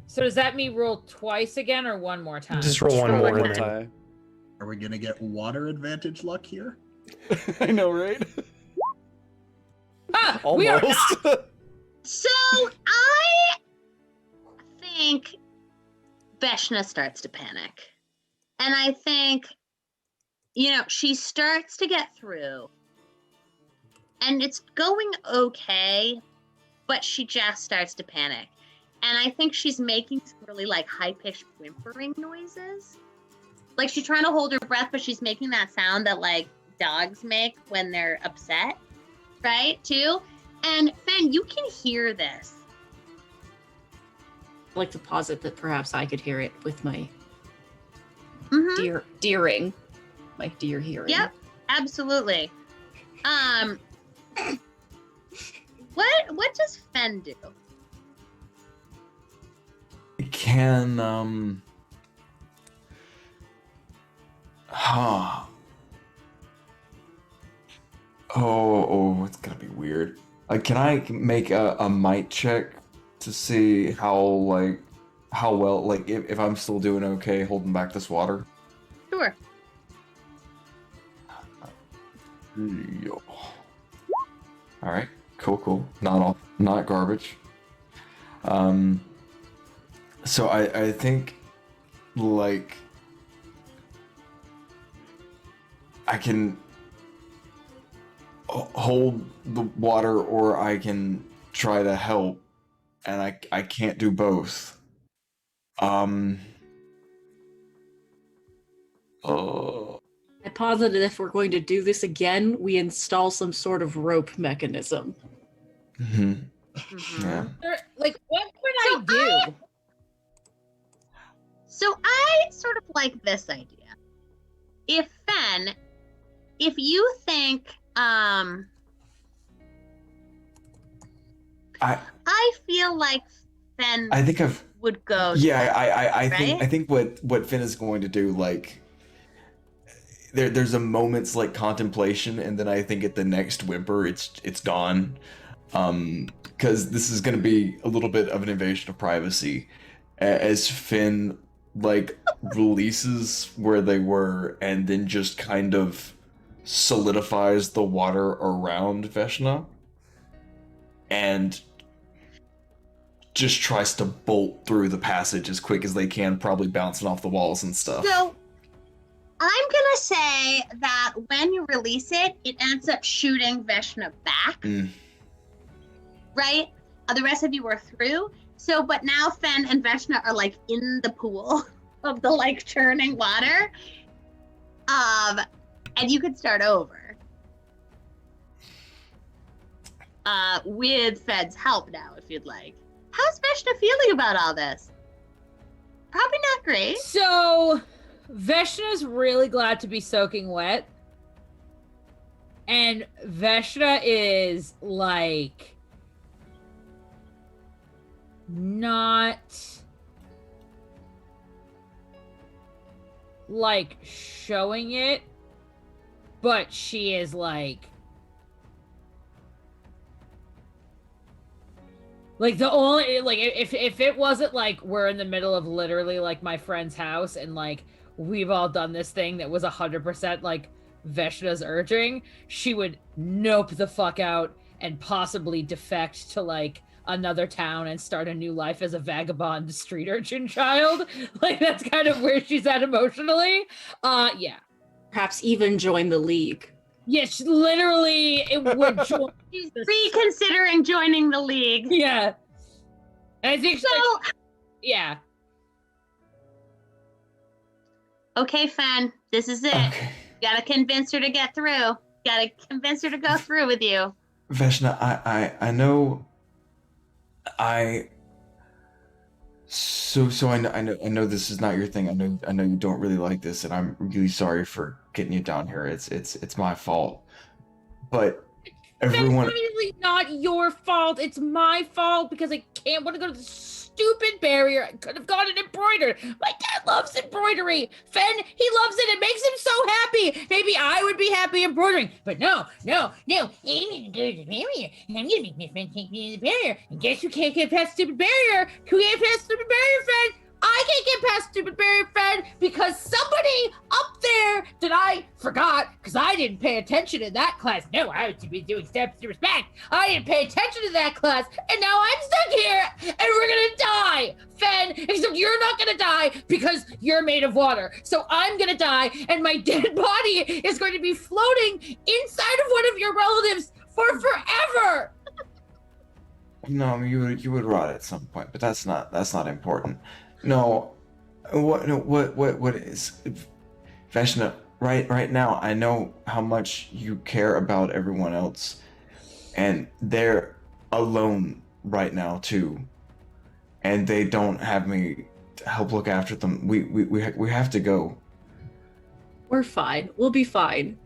So does that mean roll twice again or one more time? Just roll one Roll more. one more and then- time. Are we gonna get water advantage luck here? I know, right? Ah, we are Almost. not. So I think Veshna starts to panic. And I think, she starts to get through. And it's going okay, but she just starts to panic. And I think she's making some really like high-pitched whimpering noises. Like she's trying to hold her breath, but she's making that sound that like dogs make when they're upset, right? Too. And Fen, you can hear this. I'd like to posit that perhaps I could hear it with my Mm-hmm. deering, my deer hearing. Yep, absolutely. What does Fen do? It can it's gonna be weird. Can I make a might check to see how well, like, if I'm still doing okay holding back this water? Sure. Yo. All right, cool. Not garbage. So I think like I can hold the water, or I can try to help, and I can't do both. I posit that if we're going to do this again, we install some sort of rope mechanism. Mhm. Mhm. Yeah. Like, what would So I do? So I sort of like this idea. If Fen, if you think, I feel like Fen I think I've would go. Yeah, I think right? I think what Finn is going to do, like, there's a moment's like contemplation, and then I think at the next whimper it's gone, because this is going to be a little bit of an invasion of privacy, as Finn like releases where they were, and then just kind of solidifies the water around Veshna, and just tries to bolt through the passage as quick as they can, probably bouncing off the walls and stuff. So I'm gonna say that when you release it, it ends up shooting Veshna back. Mm. Right? The rest of you are through. So, but now Fen and Veshna are like in the pool of the like churning water. And you could start over. With Fen's help now, if you'd like. How's Veshna feeling about all this? Probably not great. So, Veshna's really glad to be soaking wet. And Veshna is like not like showing it, but she is like the only like if it wasn't like we're in the middle of literally like my friend's house and like we've all done this thing that was 100% like Veshna's urging, she would nope the fuck out and possibly defect to like another town and start a new life as a vagabond street urchin child. Like that's kind of where she's at emotionally. Yeah. Perhaps even join the league. Yes, literally it would join. She's reconsidering joining the league. Yeah. And I think So, yeah. okay, Fen, this is it. Okay. Gotta convince her to get through. Gotta convince her to go through with you. Veshna, I know. So I know this is not your thing. I know you don't really like this, and I'm really sorry for getting you down here. It's my fault. But everyone, That's really not your fault. It's my fault because I can't want to go to the stupid barrier. I could have gotten embroidered. My dad loves embroidery. Fen, he loves it. It makes him so happy. Maybe I would be happy embroidering. But no. I need to go to the barrier. I'm going to make my friend take me to the barrier. And guess who can't get past stupid barrier? Who can't past stupid barrier, Fen? I can't get past stupid barrier, Fen, because somebody up there that I forgot, because I didn't pay attention in that class. No, I was doing steps to respect. I didn't pay attention to that class, and now I'm stuck here, and we're gonna die, Fen, except you're not gonna die because you're made of water. So I'm gonna die, and my dead body is going to be floating inside of one of your relatives for forever. no, you would rot at some point, but that's not important. No, what is Veshna? Right now, I know how much you care about everyone else, and they're alone right now too, and they don't have me to help look after them. We have to go. We're fine. We'll be fine.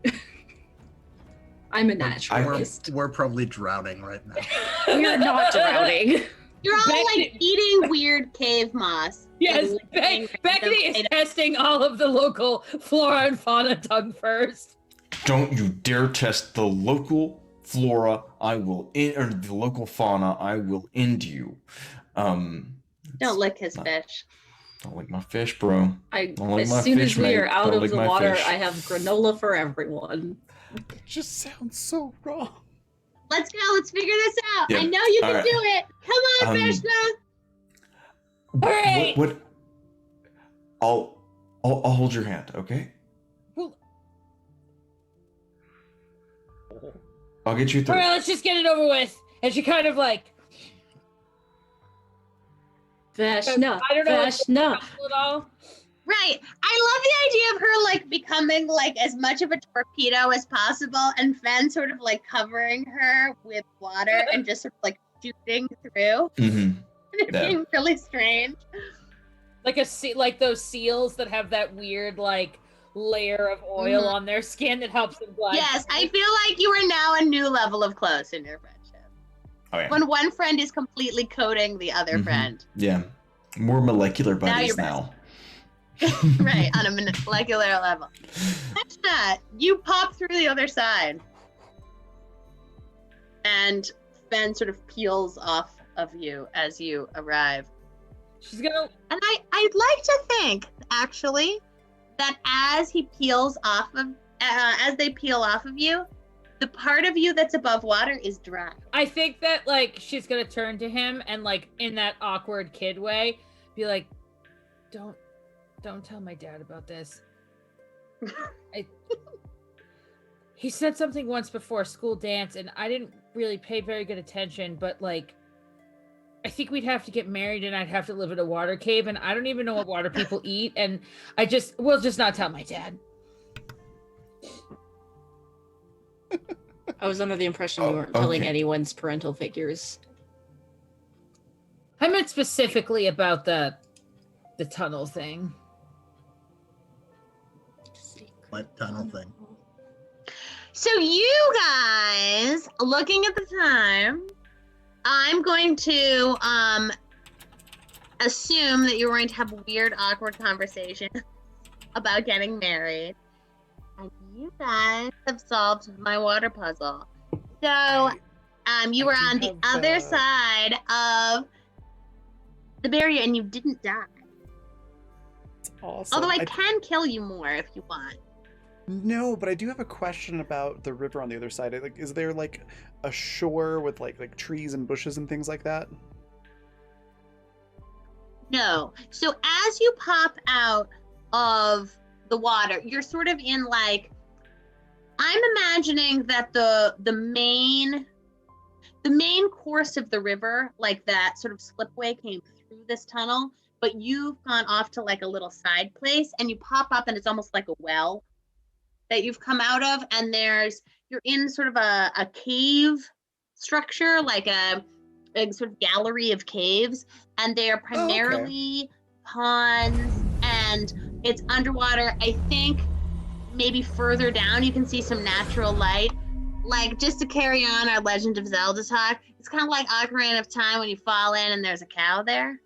I'm a naturalist. We're probably drowning right now. We're not drowning. You're all like eating weird cave moss. Yes, and Becky is testing all of the local flora and fauna tongue first. Don't you dare test the local flora. Or the local fauna. I will end you. Don't lick his fish. Don't lick my fish, bro. As soon as we are out of the water, I have granola for everyone. It just sounds so wrong. Let's go. Let's figure this out. Yeah. I know you can All right. do it. Come on, Veshna. All right. What? I'll hold your hand, okay? Well- I'll get you All through. right, let's just get it over with. And she kind of like, Veshna. I don't know if it's Veshna. helpful at all. Right. I love the idea of her like becoming like as much of a torpedo as possible and Fen sort of like covering her with water and just sort of like shooting through. Mm-hmm. It Yeah. being really strange. Like those seals that have that weird like layer of oil on their skin that helps them glide. Yes, I feel like you are now a new level of close in your friendship. Oh yeah. When one friend is completely coating the other Mhm. friend. Yeah. More molecular Now buddies you're now. Right, on a molecular level. Veshna, you pop through the other side. And Fen sort of peels off of you as you arrive. She's gonna. And I'd like to think, actually, that as he peels off of, as they peel off of you, the part of you that's above water is dry. I think that like she's gonna turn to him and like in that awkward kid way, be like, "Don't tell my dad about this." He said something once before a school dance, and I didn't really pay very good attention. But like, I think we'd have to get married, and I'd have to live in a water cave, and I don't even know what water people eat, and we'll just not tell my dad. I was under the impression we weren't telling okay. anyone's parental figures. I meant specifically about the the tunnel thing. What tunnel thing? So you guys, looking at the time, I'm going to assume that you're going to have a weird, awkward conversation about getting married. And you guys have solved my water puzzle. So you were on the other side of the barrier and you didn't die. It's awesome. Although I can kill you more if you want. No, but I do have a question about the river on the other side. Like, is there like a shore with like trees and bushes and things like that? No. So as you pop out of the water, you're sort of in like, I'm imagining that the main course of the river, like that sort of slipway came through this tunnel, but you've gone off to like a little side place and you pop up and it's almost like a well that you've come out of, and you're in sort of a cave structure, like a sort of gallery of caves, and they are primarily ponds, and it's underwater. I think maybe further down you can see some natural light. Like, just to carry on our Legend of Zelda talk, it's kind of like Ocarina of Time when you fall in and there's a cow there.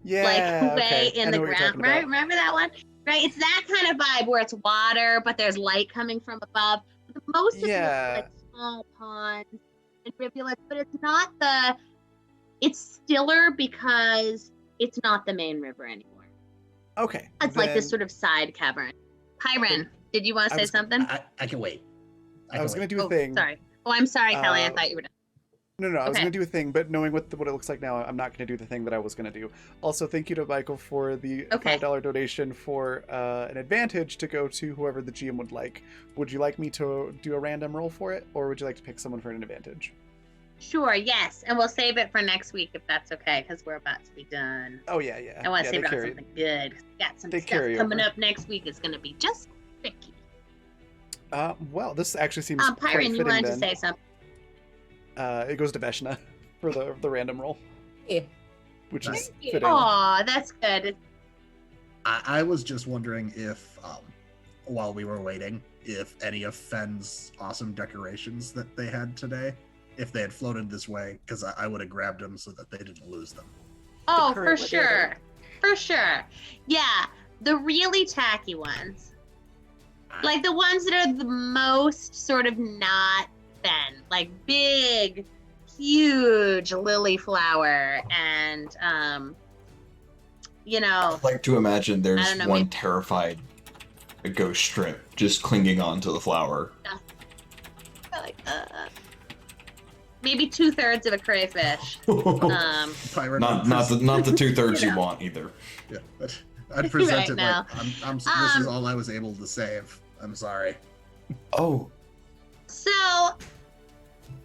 Yeah. Like way okay. in I the know what you're ground, talking right? about. Remember that one? Right? It's that kind of vibe where it's water, but there's light coming from above. But most of it is like small ponds and rivulets, but it's stiller because it's not the main river anymore. Okay. It's like this then sort of side cavern. Pyron, did you want to say something? I can wait. I was can gonna wait. do a thing. Sorry. Oh, I'm sorry, Kelly. I thought you were done. No, I was Okay. gonna do a thing, but knowing what it looks like now, I'm not gonna do the thing that I was gonna do. Also, thank you to Michael for the Okay. $5 donation for an advantage to go to whoever the GM would like. Would you like me to do a random roll for it, or would you like to pick someone for an advantage? Sure, yes. And we'll save it for next week if that's okay, because we're about to be done. Oh yeah. I want to yeah, save they it on carry- something good. We got some they stuff carry coming over. up next week. It's going to be just tricky. Well, this actually seems quite Pyron, you fitting wanted then. to say something? It goes to Veshna for the random roll, Yeah. which Nice. is fitting. Aw, that's good. I was just wondering if, while we were waiting, if any of Fenn's awesome decorations that they had today, if they had floated this way, because I would have grabbed them so that they didn't lose them. Oh, current for what they're sure. For sure. Yeah, the really tacky ones. Like the ones that are the most sort of not Fen. Like big, huge lily flower and, I'd like to imagine I there's don't know, one maybe- terrified ghost strip just clinging onto the flower. like, maybe 2/3 of a crayfish. Pirate not the 2/3 you want either. Yeah, but I'd present Right it now. like this is all I was able to save. I'm sorry. Oh, So,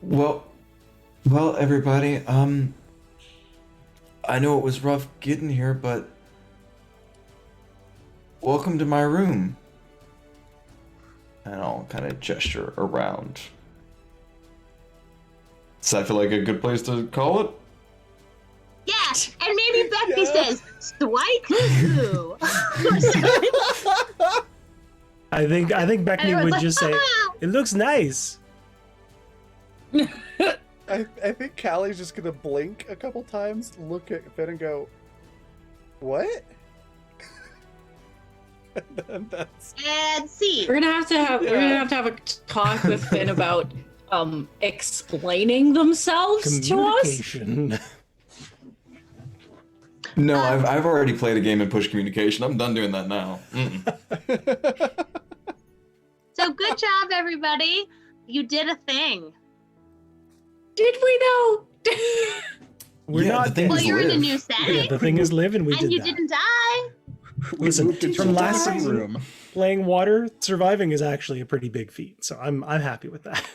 well, everybody, I know it was rough getting here, but welcome to my room. And I'll kind of gesture around. Does that feel like a good place to call it? yeah, and maybe Becky Yeah. says, "Strike two." I think Beckney Everyone's would like, just say, "Ah!" "It looks nice." I think Callie's just gonna blink a couple times, look at Finn and go, "What?" And then that's And see. We're gonna have to have a talk with Finn about explaining themselves to us. Communication. No, I've already played a game in push communication. I'm done doing that now. Mm-mm. So good job, everybody. You did a thing. Did we know? We're Yeah, not the thing Well, is you're in the live. new Yeah, setting, the thing is, live, and we and did you that. didn't die. Listen, moved into from a last different season, room. playing water, surviving is actually a pretty big feat. So I'm happy with that.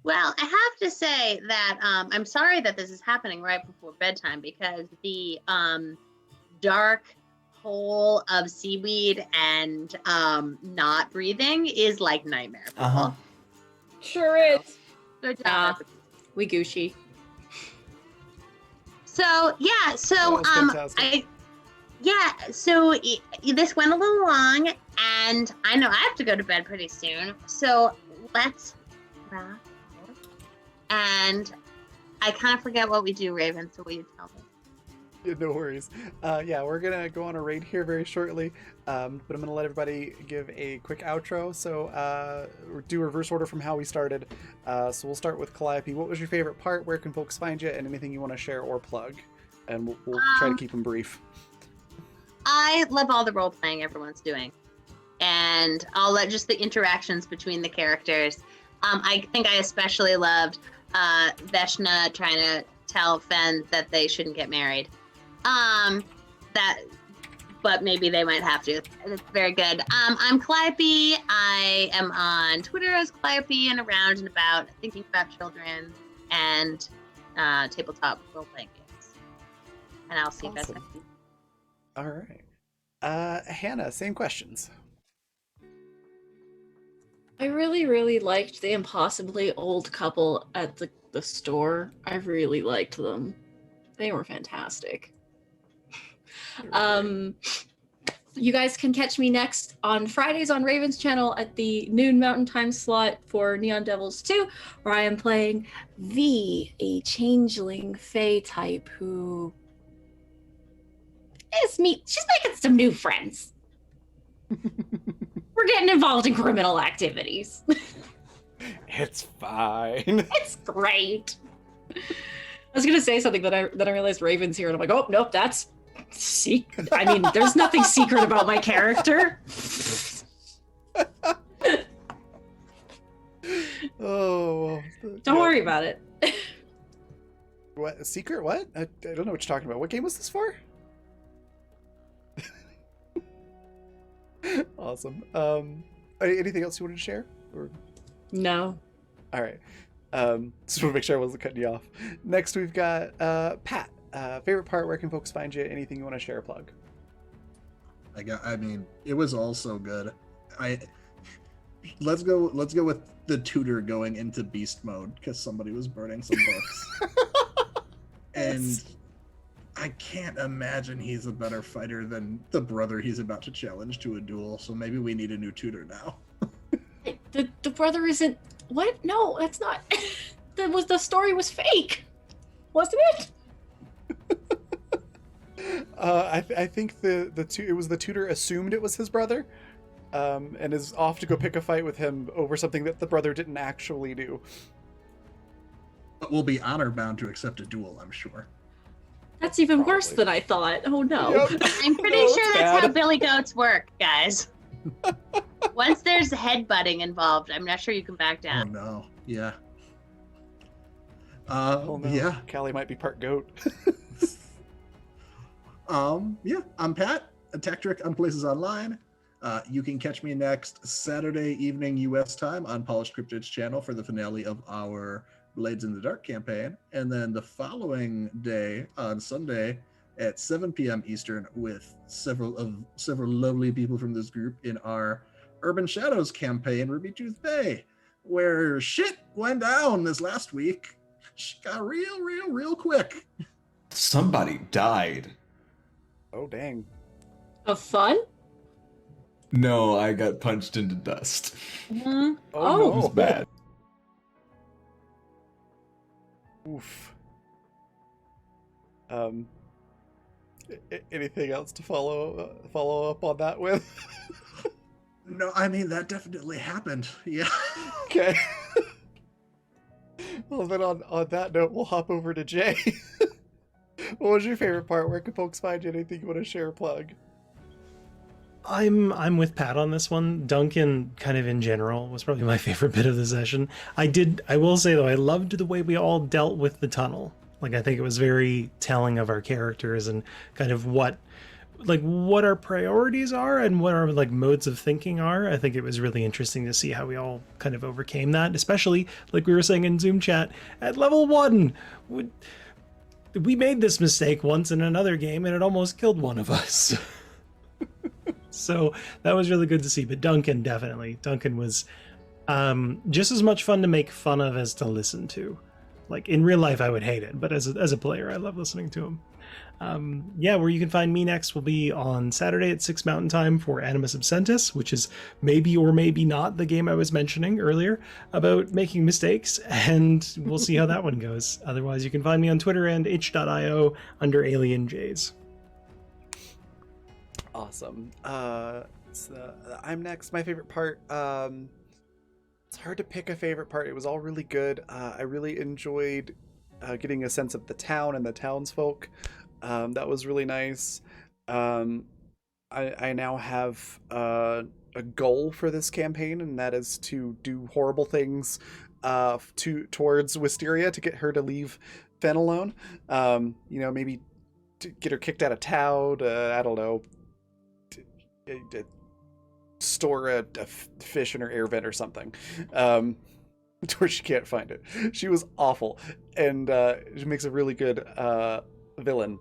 Well, I have to say that I'm sorry that this is happening right before bedtime because the dark hole of seaweed and not breathing is like nightmare. people. Uh-huh. Sure is. Good job. Ah. everybody. We Gucci. So yeah, so That was fantastic. Yeah, so this went a little long, and I know I have to go to bed pretty soon. So let's wrap. And I kind of forget what we do, Raven. So will you tell me? Yeah, no worries. Yeah, we're gonna go on a raid here very shortly, but I'm gonna let everybody give a quick outro. So do reverse order from how we started. So we'll start with Calliope. What was your favorite part? Where can folks find you? And anything you want to share or plug? And we'll try to keep them brief. I love all the role playing everyone's doing, and I'll let just the interactions between the characters. I think I especially loved Veshna trying to tell Fen that they shouldn't get married. But maybe they might have to. It's very good. I'm Calliope. I am on Twitter as Calliope and around and about thinking about children and tabletop role playing games. And I'll see you guys Awesome. next week. All right. Hannah, same questions. I really, really liked the impossibly old couple at the store. I really liked them. They were fantastic. You guys can catch me next on Fridays on Raven's channel at the noon Mountain Time slot for Neon Devils 2, where I am playing V, a changeling fae type who is me. She's making some new friends. We're getting involved in criminal activities. It's fine. It's great. I was gonna say something that I realized Raven's here, and I'm like, oh nope, that's secret. I mean, there's nothing secret about my character. Oh. Don't worry about it. What? A secret? What? I don't know what you're talking about. What game was this for? Awesome. Anything else you wanted to share? Or... No. All right. Just want to make sure I wasn't cutting you off. Next, we've got Pat. Favorite part? Where can folks find you? Anything you want to share? Plug. I mean, it was all so good. Let's go with the tutor going into beast mode because somebody was burning some books. And I can't imagine he's a better fighter than the brother he's about to challenge to a duel. So maybe we need a new tutor now. The brother isn't. What? No, that's not. The story was fake, wasn't it? I think it was the tutor assumed it was his brother, and is off to go pick a fight with him over something that the brother didn't actually do. But we'll be honor bound to accept a duel, I'm sure. That's even worse Probably. than I thought. Oh no. Yep. I'm pretty No, it's sure that's how bad. Billy Goats work, guys. Once there's headbutting involved, I'm not sure you can back Oh down. no. Yeah. Oh no. Yeah. Callie might be part goat. Yeah, I'm Pat, a tech trick on Places Online. You can catch me next Saturday evening US time on Polished Cryptid's channel for the finale of our Blades in the Dark campaign. And then the following day on Sunday at 7 p.m. Eastern with several lovely people from this group in our Urban Shadows campaign, Ruby Tooth Bay, where shit went down this last week. She got real quick. Somebody died. Oh dang. Of fun? No, I got punched into dust. Mm-hmm. Oh, It was no. bad. Oof. Anything else to follow up on that with? No, I mean, that definitely happened. Yeah. Okay. Well, then on that note, we'll hop over to Jay. What was your favorite part? Where can folks find you? Anything you want to share or plug? I'm with Pat on this one. Duncan, kind of in general, was probably my favorite bit of the session. I will say though, I loved the way we all dealt with the tunnel. Like, I think it was very telling of our characters and kind of what our priorities are and what our like modes of thinking are. I think it was really interesting to see how we all kind of overcame that, especially like we were saying in Zoom chat at level 1. We made this mistake once in another game and it almost killed one of us. So that was really good to see. But Duncan was just as much fun to make fun of as to listen to. Like in real life, I would hate it, but as a player, I love listening to him. Yeah, where you can find me next will be on Saturday at 6 Mountain Time for Animus Absentis, which is maybe or maybe not the game I was mentioning earlier about making mistakes, and we'll see how that one goes. Otherwise, you can find me on Twitter and itch.io under Alien Jays. Awesome. I'm next. My favorite part. It's hard to pick a favorite part. It was all really good. I really enjoyed getting a sense of the town and the townsfolk. That was really nice. I now have a goal for this campaign, and that is to do horrible things towards Wisteria to get her to leave Fen alone. Maybe to get her kicked out of town. I don't know. Store a fish in her air vent or something, to where she can't find it. She was awful, and she makes a really good villain,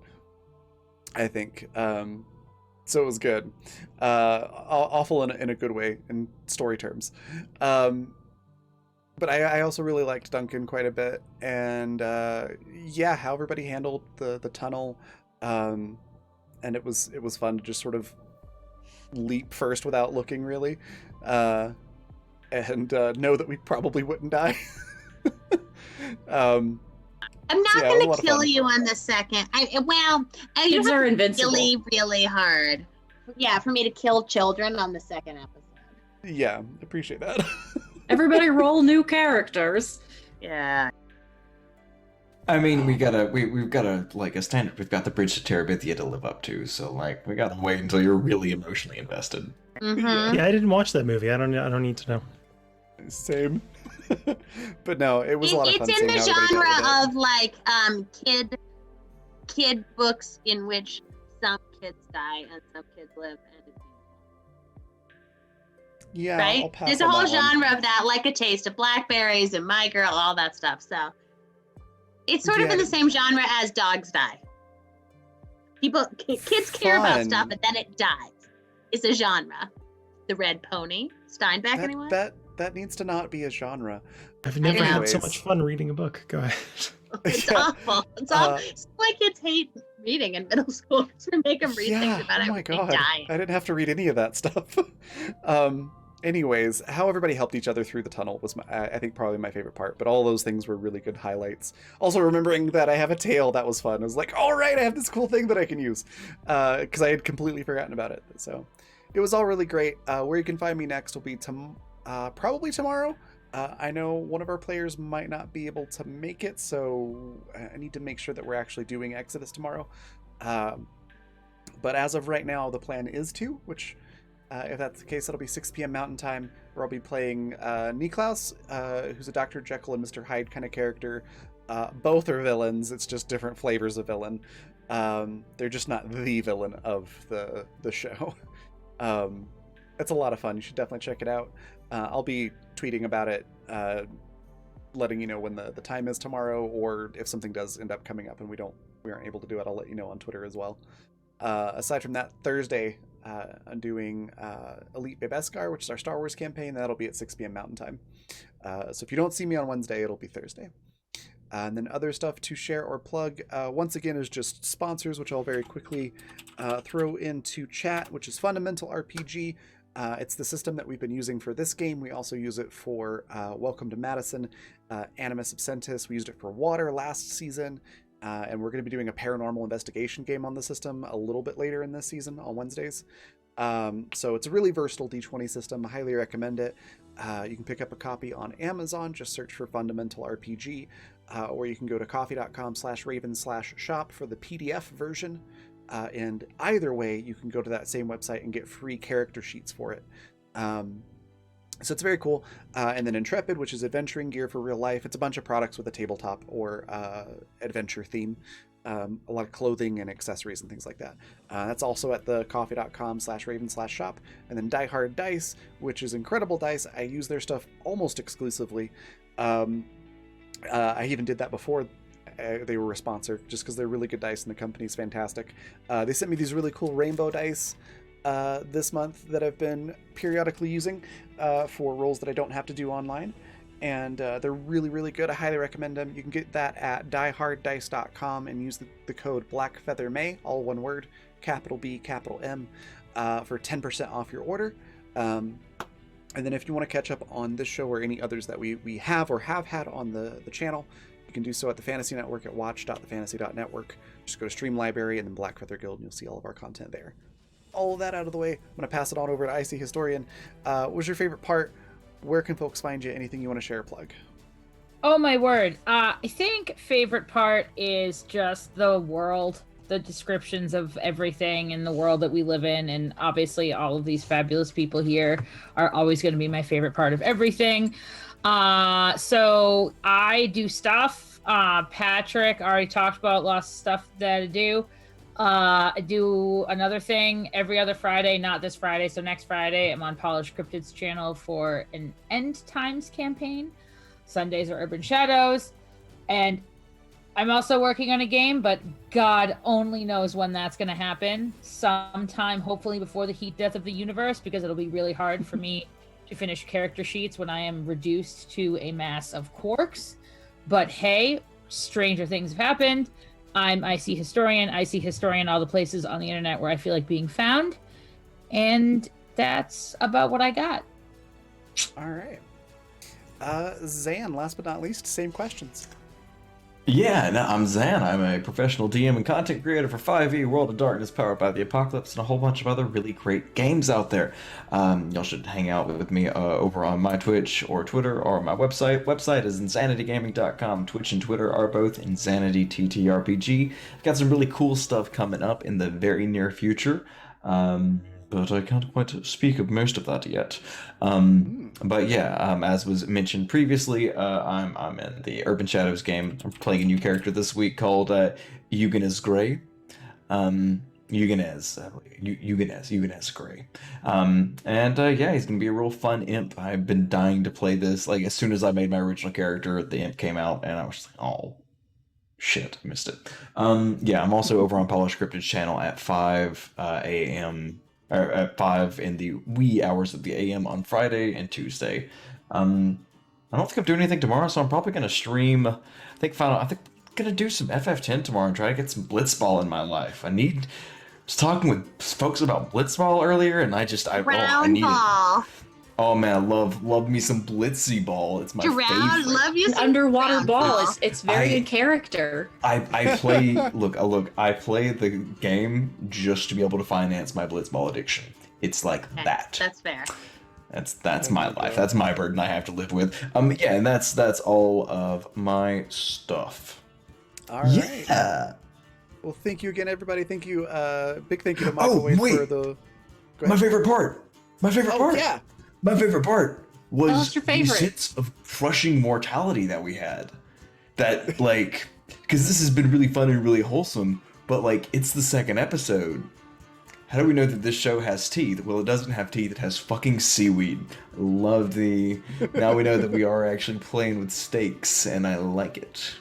I think. So it was good. Awful in a good way in story terms. But I also really liked Duncan quite a bit, and how everybody handled the tunnel, and it was fun to just sort of leap first without looking, really, and know that we probably wouldn't die. I'm not going to kill you on the second. Kids are invincible. Really, really hard. Yeah, for me to kill children on the second episode. Yeah, appreciate that. Everybody roll new characters. Yeah. I mean, we've got a standard. We've got the Bridge to Terabithia to live up to, so we gotta wait until you're really emotionally invested. Mm-hmm. Yeah, I didn't watch that movie. I don't need to know. Same. But no, it was a lot of fun. It's in the seeing how everybody genre of kid books in which some kids die and some kids live. Yeah, right? I'll pass There's a on whole that one. genre of that, like A Taste of Blackberries and My Girl, all that stuff. So it's sort of in the same genre as Dogs Die. Kids care about Fun. stuff, but then it dies. It's a genre. The Red Pony. Steinbeck, anyone? That needs to not be a genre. I've never had so Anyways. much fun reading a book. Go ahead. It's Yeah. awful. It's awful. It's why kids hate reading in middle school, because we make them read things about oh my everybody god, dying. I didn't have to read any of that stuff. Anyways, how everybody helped each other through the tunnel was, I think, probably my favorite part. But all those things were really good highlights. Also, remembering that I have a tail, that was fun. I was like, all right, I have this cool thing that I can use, because I had completely forgotten about it. So it was all really great. Where you can find me next will be probably tomorrow. I know one of our players might not be able to make it, so I need to make sure that we're actually doing Exodus tomorrow. But as of right now, the plan is to, which, if that's the case, it'll be 6 p.m. Mountain Time, where I'll be playing Niklaus, who's a Dr. Jekyll and Mr. Hyde kind of character. Both are villains, it's just different flavors of villain. They're just not the villain of the show. It's a lot of fun. You should definitely check it out. I'll be tweeting about it, letting you know when the time is tomorrow, or if something does end up coming up and we aren't able to do it, I'll let you know on Twitter as well. Aside from that, Thursday, I'm doing Elite Bebeskar, which is our Star Wars campaign. That'll be at 6 p.m. Mountain Time. So if you don't see me on Wednesday, it'll be Thursday. And then other stuff to share or plug, once again, is just sponsors, which I'll very quickly throw into chat, which is Fundamental RPG. It's the system that we've been using for this game. We also use it for Welcome to Madison, Animus Absentis. We used it for Water last season, and we're going to be doing a paranormal investigation game on the system a little bit later in this season on Wednesdays. So it's a really versatile D20 system. I highly recommend it. You can pick up a copy on Amazon. Just search for Fundamental RPG, or you can go to coffee.com/raven/shop for the PDF version. And either way, you can go to that same website and get free character sheets for it. So it's very cool. And then Intrepid, which is adventuring gear for real life. It's a bunch of products with a tabletop or adventure theme. A lot of clothing and accessories and things like that. That's also at the coffee.com/raven/shop. And then Die Hard Dice, which is incredible dice. I use their stuff almost exclusively. I even did that before they were a sponsor, just because they're really good dice and the company's fantastic. They sent me these really cool rainbow dice this month that I've been periodically using for rolls that I don't have to do online. and they're really, really good. I highly recommend them. You can get that at dieharddice.com and use the code BlackFeatherMay, all one word, capital B, capital M, for 10% off your order. And then if you want to catch up on this show or any others that we have or have had on the channel, you can do so at the Fantasy Network at watch.thefantasy.network. Just go to Stream Library and then Black Feather Guild, and you'll see all of our content there. All of that out of the way, I'm going to pass it on over to IC Historian. What was your favorite part? Where can folks find you? Anything you want to share or plug? Oh my word. I think favorite part is just the world, the descriptions of everything in the world that we live in, and obviously all of these fabulous people here are always going to be my favorite part of everything. So I do stuff. Patrick already talked about lots of stuff that I do. I do another thing every other Friday, not this Friday, so next Friday I'm on Polished Cryptid's channel for an End Times campaign. Sundays are Urban Shadows, and I'm also working on a game, but God only knows when that's going to happen. Sometime, hopefully before the heat death of the universe, because it'll be really hard for me to finish character sheets when I am reduced to a mass of quarks. But hey, stranger things have happened. I'm IC Historian, all the places on the internet where I feel like being found. And that's about what I got. All right. Zan, last but not least, same questions. Yeah, no, I'm Zan. I'm a professional DM and content creator for 5e, World of Darkness, Powered by the Apocalypse, and a whole bunch of other really great games out there. Y'all should hang out with me over on my Twitch or Twitter or my website. Website is insanitygaming.com. Twitch and Twitter are both InsanityTTRPG. I've got some really cool stuff coming up in the very near future. But I can't quite speak of most of that yet. But yeah, as was mentioned previously, I'm in the Urban Shadows game. I'm playing a new character this week called Eugenez Gray. Eugenez Gray. Yeah, he's gonna be a real fun imp. I've been dying to play this. Like, as soon as I made my original character, the imp came out, and I was just like, oh shit, I missed it. Yeah, I'm also over on Polished Cryptid's channel at 5 a.m. or at 5 in the wee hours of the AM on Friday and Tuesday. I don't think I'm doing anything tomorrow, so I'm probably gonna stream. I think I'm gonna do some FF10 tomorrow and try to get some Blitzball in my life. I was talking with folks about Blitzball earlier, and I need ball. it. Oh man, I love me some Blitzy Ball. It's my favorite. Love you some Underwater round ball. It's very in character. I play I play the game just to be able to finance my Blitzball addiction. It's like Okay, that. That's fair. That's my life. That's my burden I have to live with. Yeah, and that's all of my stuff. All right. Yeah. Well, thank you again, everybody. Thank you. Big thank you to Michael Wade wait. for the. Go My ahead. favorite part. My favorite Oh, part. yeah. My favorite part Tell us was your the favorite. sense of crushing mortality that we had. That, like, because this has been really fun and really wholesome, but, like, it's the second episode. How do we know that this show has teeth? Well, it doesn't have teeth, it has fucking seaweed. Love the... Now we know that we are actually playing with stakes, and I like it.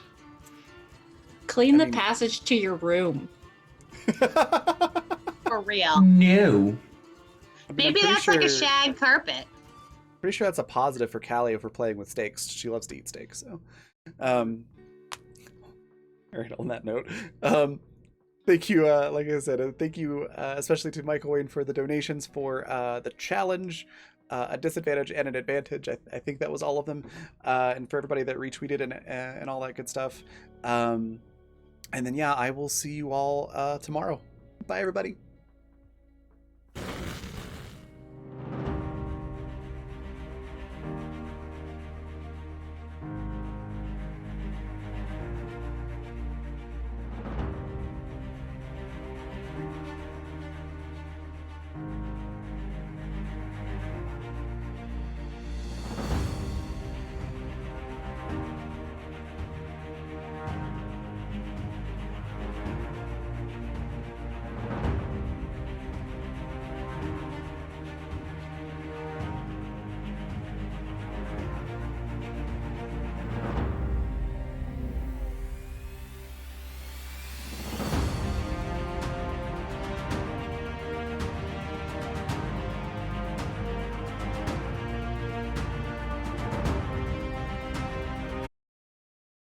Clean I the mean- passage to your room. For real. No. I mean, Maybe I'm that's pretty like a sure- shag carpet. Pretty sure that's a positive for Callie for playing with steaks. She loves to eat steaks, so. All right, on that note, thank you, like I said, thank you especially to Michael Wayne for the donations for the challenge, a disadvantage and an advantage. I think that was all of them, and for everybody that retweeted and all that good stuff. And then, yeah, I will see you all tomorrow. Bye, everybody.